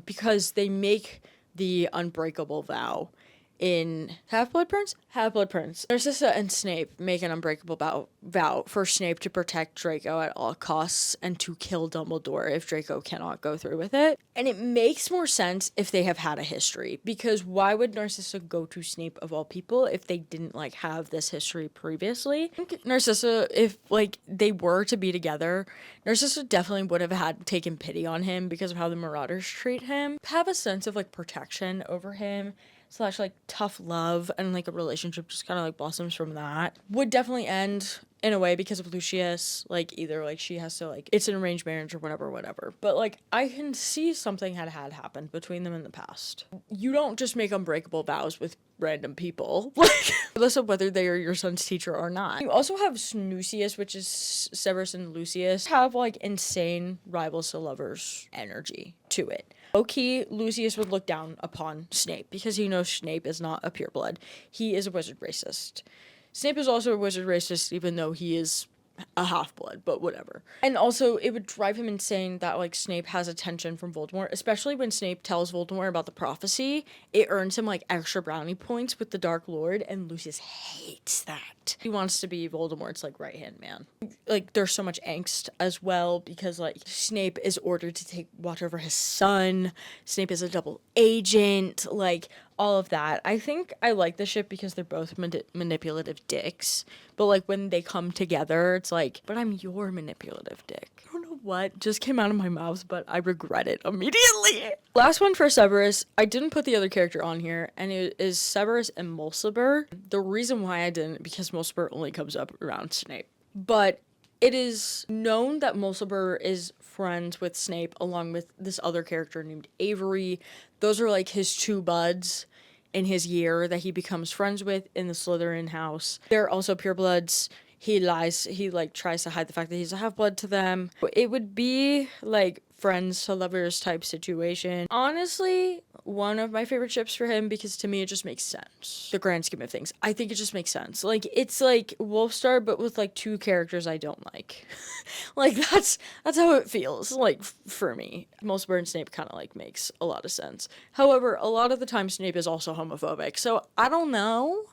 because they make the unbreakable vow in Half-Blood Prince? Half-Blood Prince. Narcissa and Snape make an unbreakable vow for Snape to protect Draco at all costs and to kill Dumbledore if Draco cannot go through with it. And it makes more sense if they have had a history, because why would Narcissa go to Snape of all people if they didn't, like, have this history previously? I think Narcissa, if, like, they were to be together, Narcissa definitely would have had taken pity on him because of how the Marauders treat him. Have a sense of, like, protection over him, / like tough love, and like a relationship just kind of like blossoms from that. Would definitely end in a way because of Lucius, like either like she has to, like, it's an arranged marriage or whatever, but like I can see something had happened between them in the past. You don't just make unbreakable vows with random people, like regardless of whether they are your son's teacher or not. You also have Snusius, which is Severus and Lucius, have like insane rivals to lovers energy to it. Low-key, Lucius would look down upon Snape because he knows Snape is not a pureblood. He is a wizard racist. Snape is also a wizard racist even though he is a half-blood, but whatever. And also, it would drive him insane that, like, Snape has attention from Voldemort, especially when Snape tells Voldemort about the prophecy. It earns him, like, extra brownie points with the Dark Lord, and Lucius hates that. He wants to be Voldemort's, like, right-hand man. Like, there's so much angst as well, because, like, Snape is ordered to watch over his son. Snape is a double agent, like, all of that. I think I like the ship because they're both manipulative dicks, but like when they come together, it's like, but I'm your manipulative dick. I don't know what just came out of my mouth, but I regret it immediately. Last one for Severus. I didn't put the other character on here, and it is Severus and Mulciber. The reason why I didn't, because Mulciber only comes up around Snape, but it is known that Mulciber is friends with Snape along with this other character named Avery. Those are like his two buds in his year that he becomes friends with in the Slytherin house. They're also purebloods. He like tries to hide the fact that he's a half-blood to them. It would be like friends to lovers type situation. Honestly, one of my favorite ships for him, because to me it just makes sense. The grand scheme of things, I think it just makes sense. Like, it's like Wolfstar but with like two characters I don't like. Like, that's how it feels like for me. Mulciber and Snape kind of like makes a lot of sense. However, a lot of the time Snape is also homophobic, so I don't know.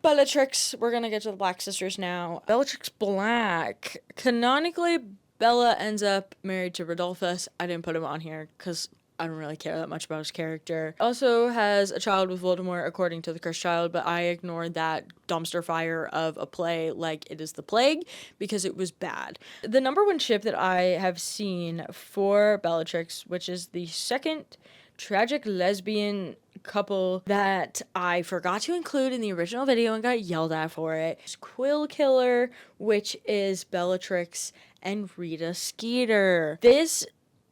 Bellatrix, we're gonna get to the Black sisters now. Bellatrix Black. Canonically, Bella ends up married to Rodolphus. I didn't put him on here because I don't really care that much about his character. Also has a child with Voldemort according to the Cursed Child, but I ignored that dumpster fire of a play like it is the plague because it was bad. The number one ship that I have seen for Bellatrix, which is the second tragic lesbian couple that I forgot to include in the original video and got yelled at for it, is Quill Killer, which is Bellatrix and Rita Skeeter. It's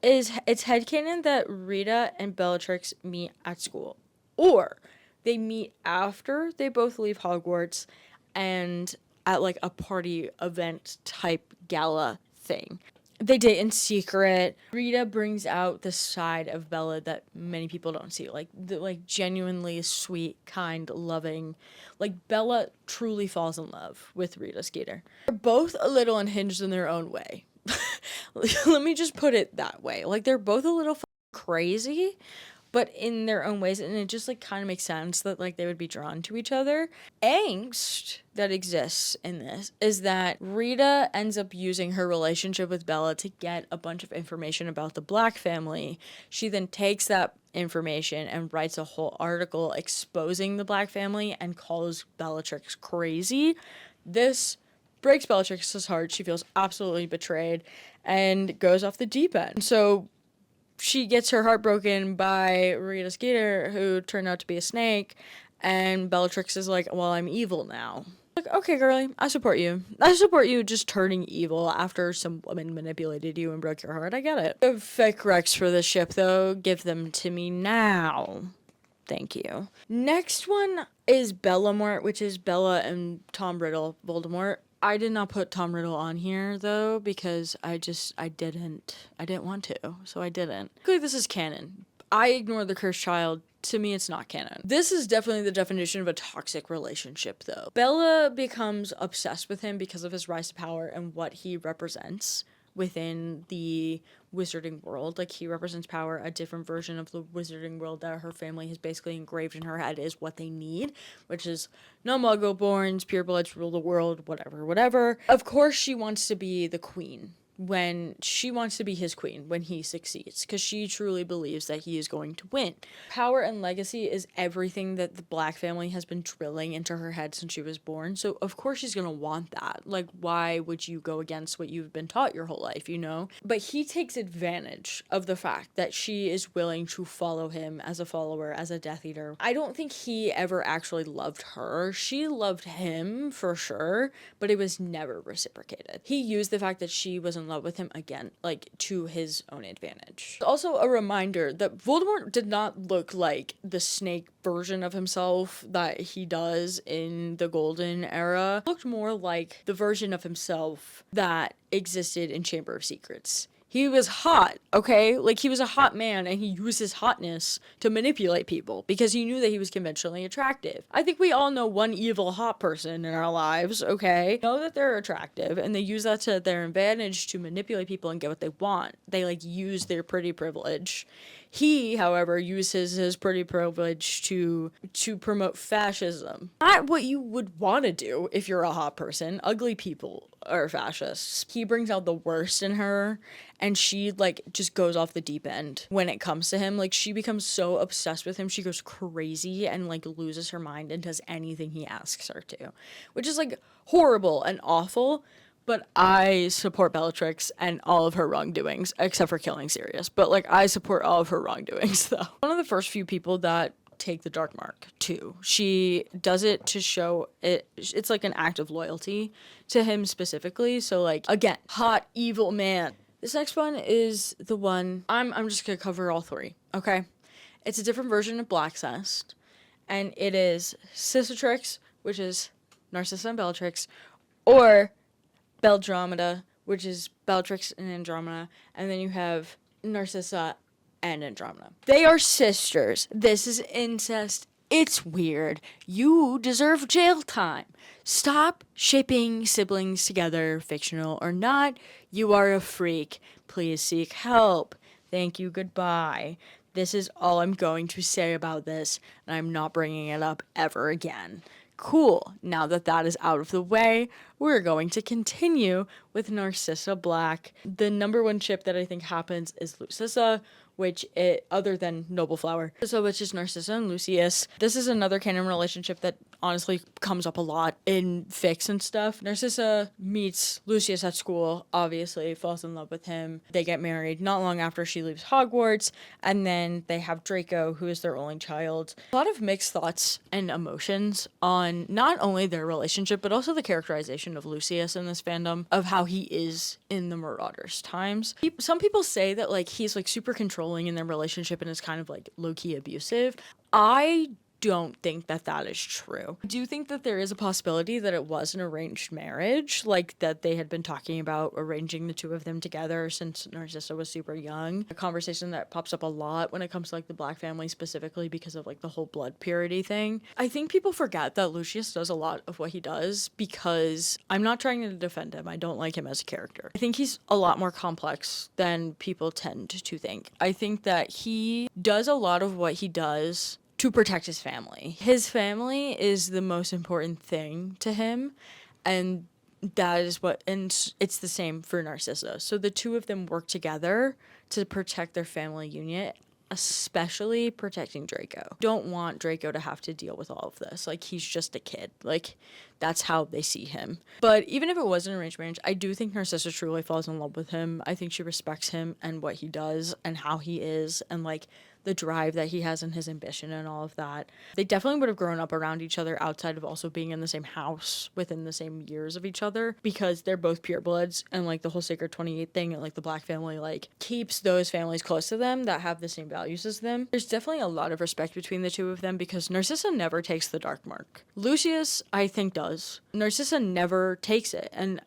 headcanon that Rita and Bellatrix meet at school, or they meet after they both leave Hogwarts and at like a party event type gala thing. They date in secret. Rita brings out the side of Bella that many people don't see, like the genuinely sweet, kind, loving. Like, Bella truly falls in love with Rita Skeeter. They're both a little unhinged in their own way. Let me just put it that way. Like, they're both a little crazy, but in their own ways, and it just like kind of makes sense that like they would be drawn to each other. Angst that exists in this is that Rita ends up using her relationship with Bella to get a bunch of information about the Black family. She then takes that information and writes a whole article exposing the Black family and calls Bellatrix crazy. This breaks Bellatrix's heart. She feels absolutely betrayed and goes off the deep end. So she gets her heart broken by Rita Skeeter, who turned out to be a snake, and Bellatrix is like, well, I'm evil now. Like, okay, girly, I support you. I support you just turning evil after some woman manipulated you and broke your heart. I get it. The fake Rex for the ship, though, give them to me now. Thank you. Next one is Bellamort, which is Bella and Tom Riddle, Voldemort. I did not put Tom Riddle on here, though, because I didn't want to, so I didn't. Clearly, this is canon. I ignore the cursed child. To me, it's not canon. This is definitely the definition of a toxic relationship, though. Bella becomes obsessed with him because of his rise to power and what he represents within the wizarding world. Like, he represents power. A different version of the wizarding world that her family has basically engraved in her head is what they need, which is no muggle-borns, purebloods rule the world, whatever. Of course, she wants to be the queen. When she wants to be his queen when he succeeds, because she truly believes that he is going to win. Power and legacy is everything that the Black family has been drilling into her head since she was born, so of course she's gonna want that. Like, why would you go against what you've been taught your whole life, you know? But he takes advantage of the fact that she is willing to follow him as a follower, as a Death Eater. I don't think he ever actually loved her. She loved him, for sure, but it was never reciprocated. He used the fact that she was in love with him again, like, to his own advantage. Also, a reminder that Voldemort did not look like the Snape version of himself that he does in the Golden Era. He looked more like the version of himself that existed in Chamber of Secrets. He was hot, okay? Like, he was a hot man, and he used his hotness to manipulate people because he knew that he was conventionally attractive. I think we all know one evil hot person in our lives, okay? Know that they're attractive, and they use that to their advantage to manipulate people and get what they want. They, like, use their pretty privilege. He, however, uses his pretty privilege to promote fascism. Not what you would want to do if you're a hot person. Ugly people are fascists. He brings out the worst in her, and she, like, just goes off the deep end when it comes to him. Like, she becomes so obsessed with him, she goes crazy and, like, loses her mind and does anything he asks her to. Which is, like, horrible and awful. But I support Bellatrix and all of her wrongdoings, except for killing Sirius. But, like, I support all of her wrongdoings, though. One of the first few people that take the Dark Mark, too. She does it to show it. It's, like, an act of loyalty to him specifically. So, like, again, hot, evil man. This next one is the one, I'm just gonna cover all three, okay? It's a different version of Blackcest, and it is Sistertrix, which is Narcissa and Bellatrix, or Andromeda, which is Bellatrix and Andromeda, and then you have Narcissa and Andromeda. They are sisters. This is incest. It's weird. You deserve jail time. Stop shipping siblings together, fictional or not. You are a freak. Please seek help. Thank you, goodbye. This is all I'm going to say about this, and I'm not bringing it up ever again. Cool. Now that that is out of the way, we're going to continue with Narcissa Black. The number one ship that I think happens is Lucissa, which other than Noble Flower. So which is Narcissa and Lucius. This is another canon relationship that honestly comes up a lot in fics and stuff. Narcissa meets Lucius at school, obviously falls in love with him. They get married not long after she leaves Hogwarts, and then they have Draco, who is their only child. A lot of mixed thoughts and emotions on not only their relationship, but also the characterization of Lucius in this fandom, of how he is in the Marauders times. Some people say that, like, he's, like, super controlling in their relationship and is kind of, like, low-key abusive. I don't think that that is true. I do think that there is a possibility that it was an arranged marriage, like that they had been talking about arranging the two of them together since Narcissa was super young. A conversation that pops up a lot when it comes to, like, the Black family specifically because of, like, the whole blood purity thing. I think people forget that Lucius does a lot of what he does because I'm not trying to defend him. I don't like him as a character. I think he's a lot more complex than people tend to think. I think that he does a lot of what he does to protect his family. His family is the most important thing to him, and that is what, and it's the same for Narcissa. So the two of them work together to protect their family unit, especially protecting Draco. Don't want Draco to have to deal with all of this. Like, he's just a kid. Like, that's how they see him. But even if it was an arranged marriage, I do think Narcissa truly falls in love with him. I think she respects him and what he does and how he is, and, like, the drive that he has and his ambition and all of that. They definitely would have grown up around each other outside of also being in the same house within the same years of each other, because they're both purebloods, and like the whole Sacred 28 thing and like the Black family like keeps those families close to them that have the same values as them. There's definitely a lot of respect between the two of them because Narcissa never takes the dark mark. Lucius, I think, does. Narcissa never takes it, and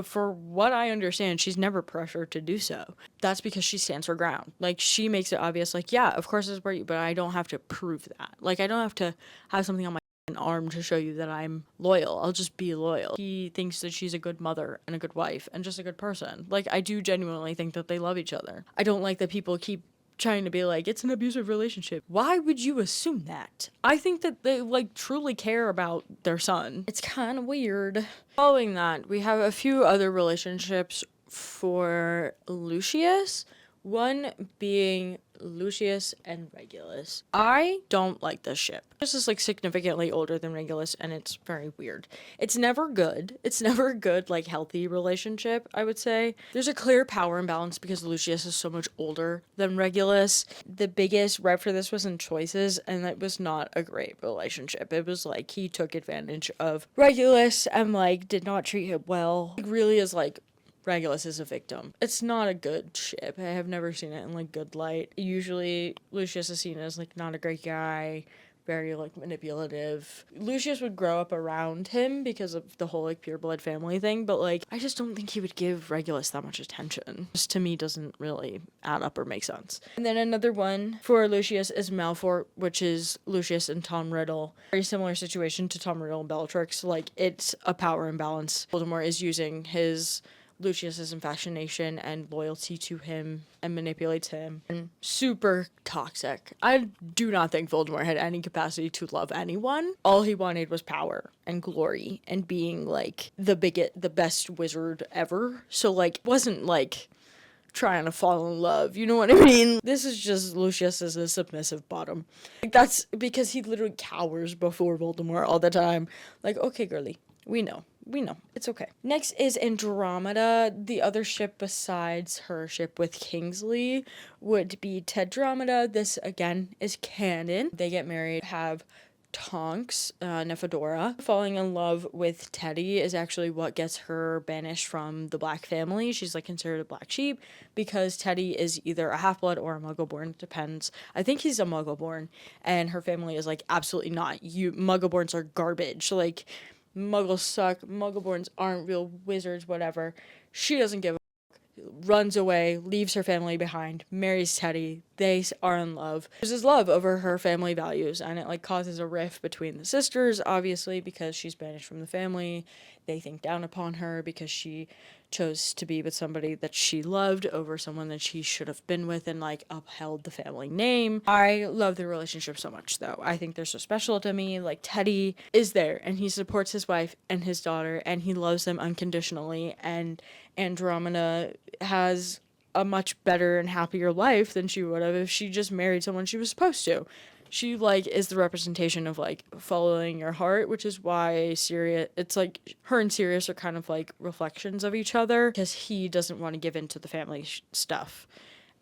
for what I understand, she's never pressured to do so. That's because she stands her ground. Like, she makes it obvious, like, yeah, of course I support you, but I don't have to prove that. Like, I don't have to have something on my arm to show you that I'm loyal. I'll just be loyal. He thinks that she's a good mother and a good wife and just a good person. Like, I do genuinely think that they love each other. I don't like that people keep trying to be like, it's an abusive relationship. Why would you assume that? I think that they like truly care about their son. It's kind of weird. Following that, we have a few other relationships for Lucius. One being Lucius and Regulus. I don't like this ship. This is like significantly older than Regulus, and it's very weird. It's never good. It's never a good, like, healthy relationship, I would say. There's a clear power imbalance because Lucius is so much older than Regulus. The biggest rep for this was in choices, and it was not a great relationship. It was like he took advantage of Regulus and like did not treat him well. It really is like Regulus is a victim. It's not a good ship. I have never seen it in like good light. Usually Lucius is seen as like not a great guy, very like manipulative. Lucius would grow up around him because of the whole like pureblood family thing, but like I just don't think he would give Regulus that much attention. Just to me doesn't really add up or make sense. And then another one for Lucius is Malfoy, which is Lucius and Tom Riddle. Very similar situation to Tom Riddle and Bellatrix. Like, it's a power imbalance. Voldemort is using his Lucius's fascination and loyalty to him and manipulates him, and super toxic. I do not think Voldemort had any capacity to love anyone. All he wanted was power and glory and being like the best wizard ever. So like, wasn't like trying to fall in love, you know what I mean? This is just Lucius as a submissive bottom. Like, that's because he literally cowers before Voldemort all the time. Like, okay, girly, we know. It's okay. Next is Andromeda. The other ship besides her ship with Kingsley would be Tedromeda. This, again, is canon. They get married, have Tonks, Nephedora. Falling in love with Teddy is actually what gets her banished from the Black family. She's like considered a black sheep because Teddy is either a half-blood or a muggle-born. It depends. I think he's a muggle-born, and her family is like, absolutely not. You muggle-borns are garbage. Like, Muggles suck, Muggleborns aren't real wizards, whatever. She doesn't give a fuck, runs away, leaves her family behind, marries Teddy. They are in love. There's this love over her family values, and it like causes a rift between the sisters, obviously, because she's banished from the family. They think down upon her because she chose to be with somebody that she loved over someone that she should have been with and like upheld the family name. I love their relationship so much, though. I think they're so special to me. Like, Teddy is there and he supports his wife and his daughter and he loves them unconditionally, and Andromeda has a much better and happier life than she would have if she just married someone she was supposed to. She, like, is the representation of, like, following your heart, which is why Sirius, it's, like, her and Sirius are kind of, like, reflections of each other, because he doesn't want to give in to the family stuff.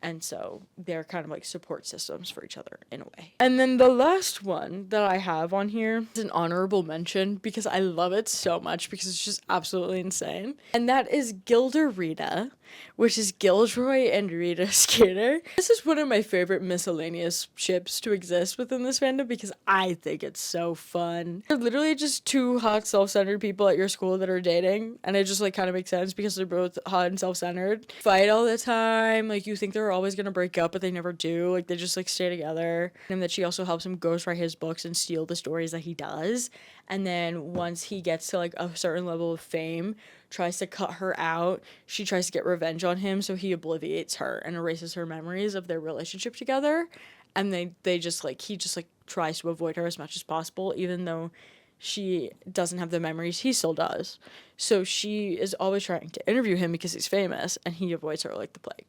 And so they're kind of like support systems for each other in a way. And then the last one that I have on here is an honorable mention because I love it so much because it's just absolutely insane. And that is Gilda Rita, which is Gilderoy and Rita Skeeter. This is one of my favorite miscellaneous ships to exist within this fandom because I think it's so fun. They're literally just two hot, self-centered people at your school that are dating, and it just like kind of makes sense because they're both hot and self-centered. Fight all the time, like you think they're always gonna break up, but they never do. Like, they just like stay together. And that she also helps him ghostwrite his books and steal the stories that he does. And then once he gets to like a certain level of fame, tries to cut her out. She tries to get revenge on him, so he obliviates her and erases her memories of their relationship together. And they just like, he just like tries to avoid her as much as possible, even though she doesn't have the memories he still does. So she is always trying to interview him because he's famous, and he avoids her like the plague.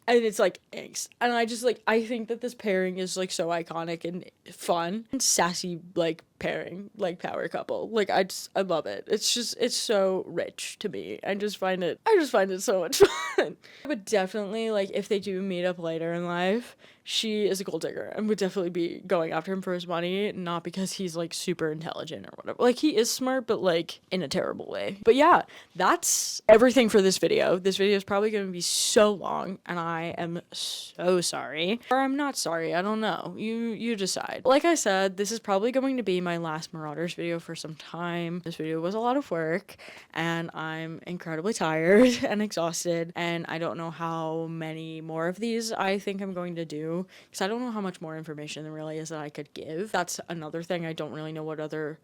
And it's like angst. And I just like, I think that this pairing is like so iconic and fun and sassy, like pairing, like power couple. Like I love it. It's so rich to me. I just find it so much fun. But definitely, like, if they do meet up later in life, she is a gold digger and would definitely be going after him for his money, not because he's like super intelligent or whatever. Like, he is smart, but like in a terrible way. But yeah, that's everything for this video. This video is probably going to be so long, and I am so sorry. Or I'm not sorry, I don't know. You decide. Like I said, this is probably going to be my last Marauders video for some time. This video was a lot of work, and I'm incredibly tired and exhausted, and I don't know how many more of these I think I'm going to do, because I don't know how much more information there really is that I could give. That's another thing. I don't really know what other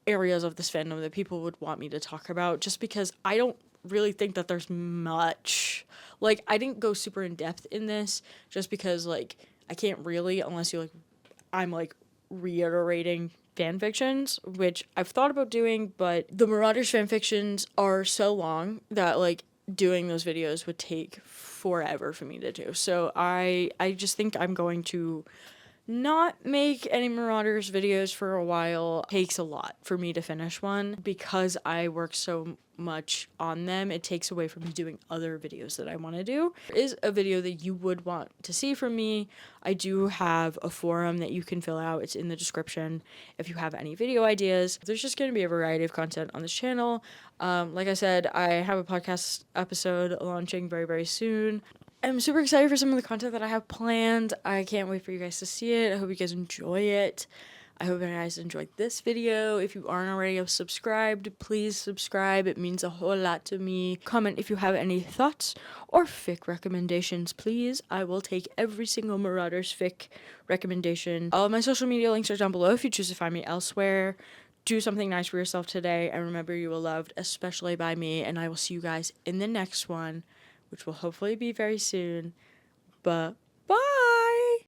areas of this fandom that people would want me to talk about, just because I don't really think that there's much. Like, I didn't go super in depth in this just because, like, I can't really, unless you, like, I'm, like, reiterating fan fictions, which I've thought about doing, but the Marauders fan fictions are so long that, like, doing those videos would take forever for me to do. So I just think I'm going to not make any Marauders videos for a while. It takes a lot for me to finish one because I work so much on them. It takes away from me doing other videos that I want to do. There is a video that you would want to see from me. I do have a forum that you can fill out. It's in the description if you have any video ideas. There's just going to be a variety of content on this channel. Like I said, I have a podcast episode launching very, very soon. I'm super excited for some of the content that I have planned. I can't wait for you guys to see it. I hope you guys enjoy it. I hope you guys enjoyed this video. If you aren't already subscribed, please subscribe. It means a whole lot to me. Comment if you have any thoughts or fic recommendations, please. I will take every single Marauders fic recommendation. All of my social media links are down below if you choose to find me elsewhere. Do something nice for yourself today, and remember you are loved, especially by me, and I will see you guys in the next one, which will hopefully be very soon. Bye.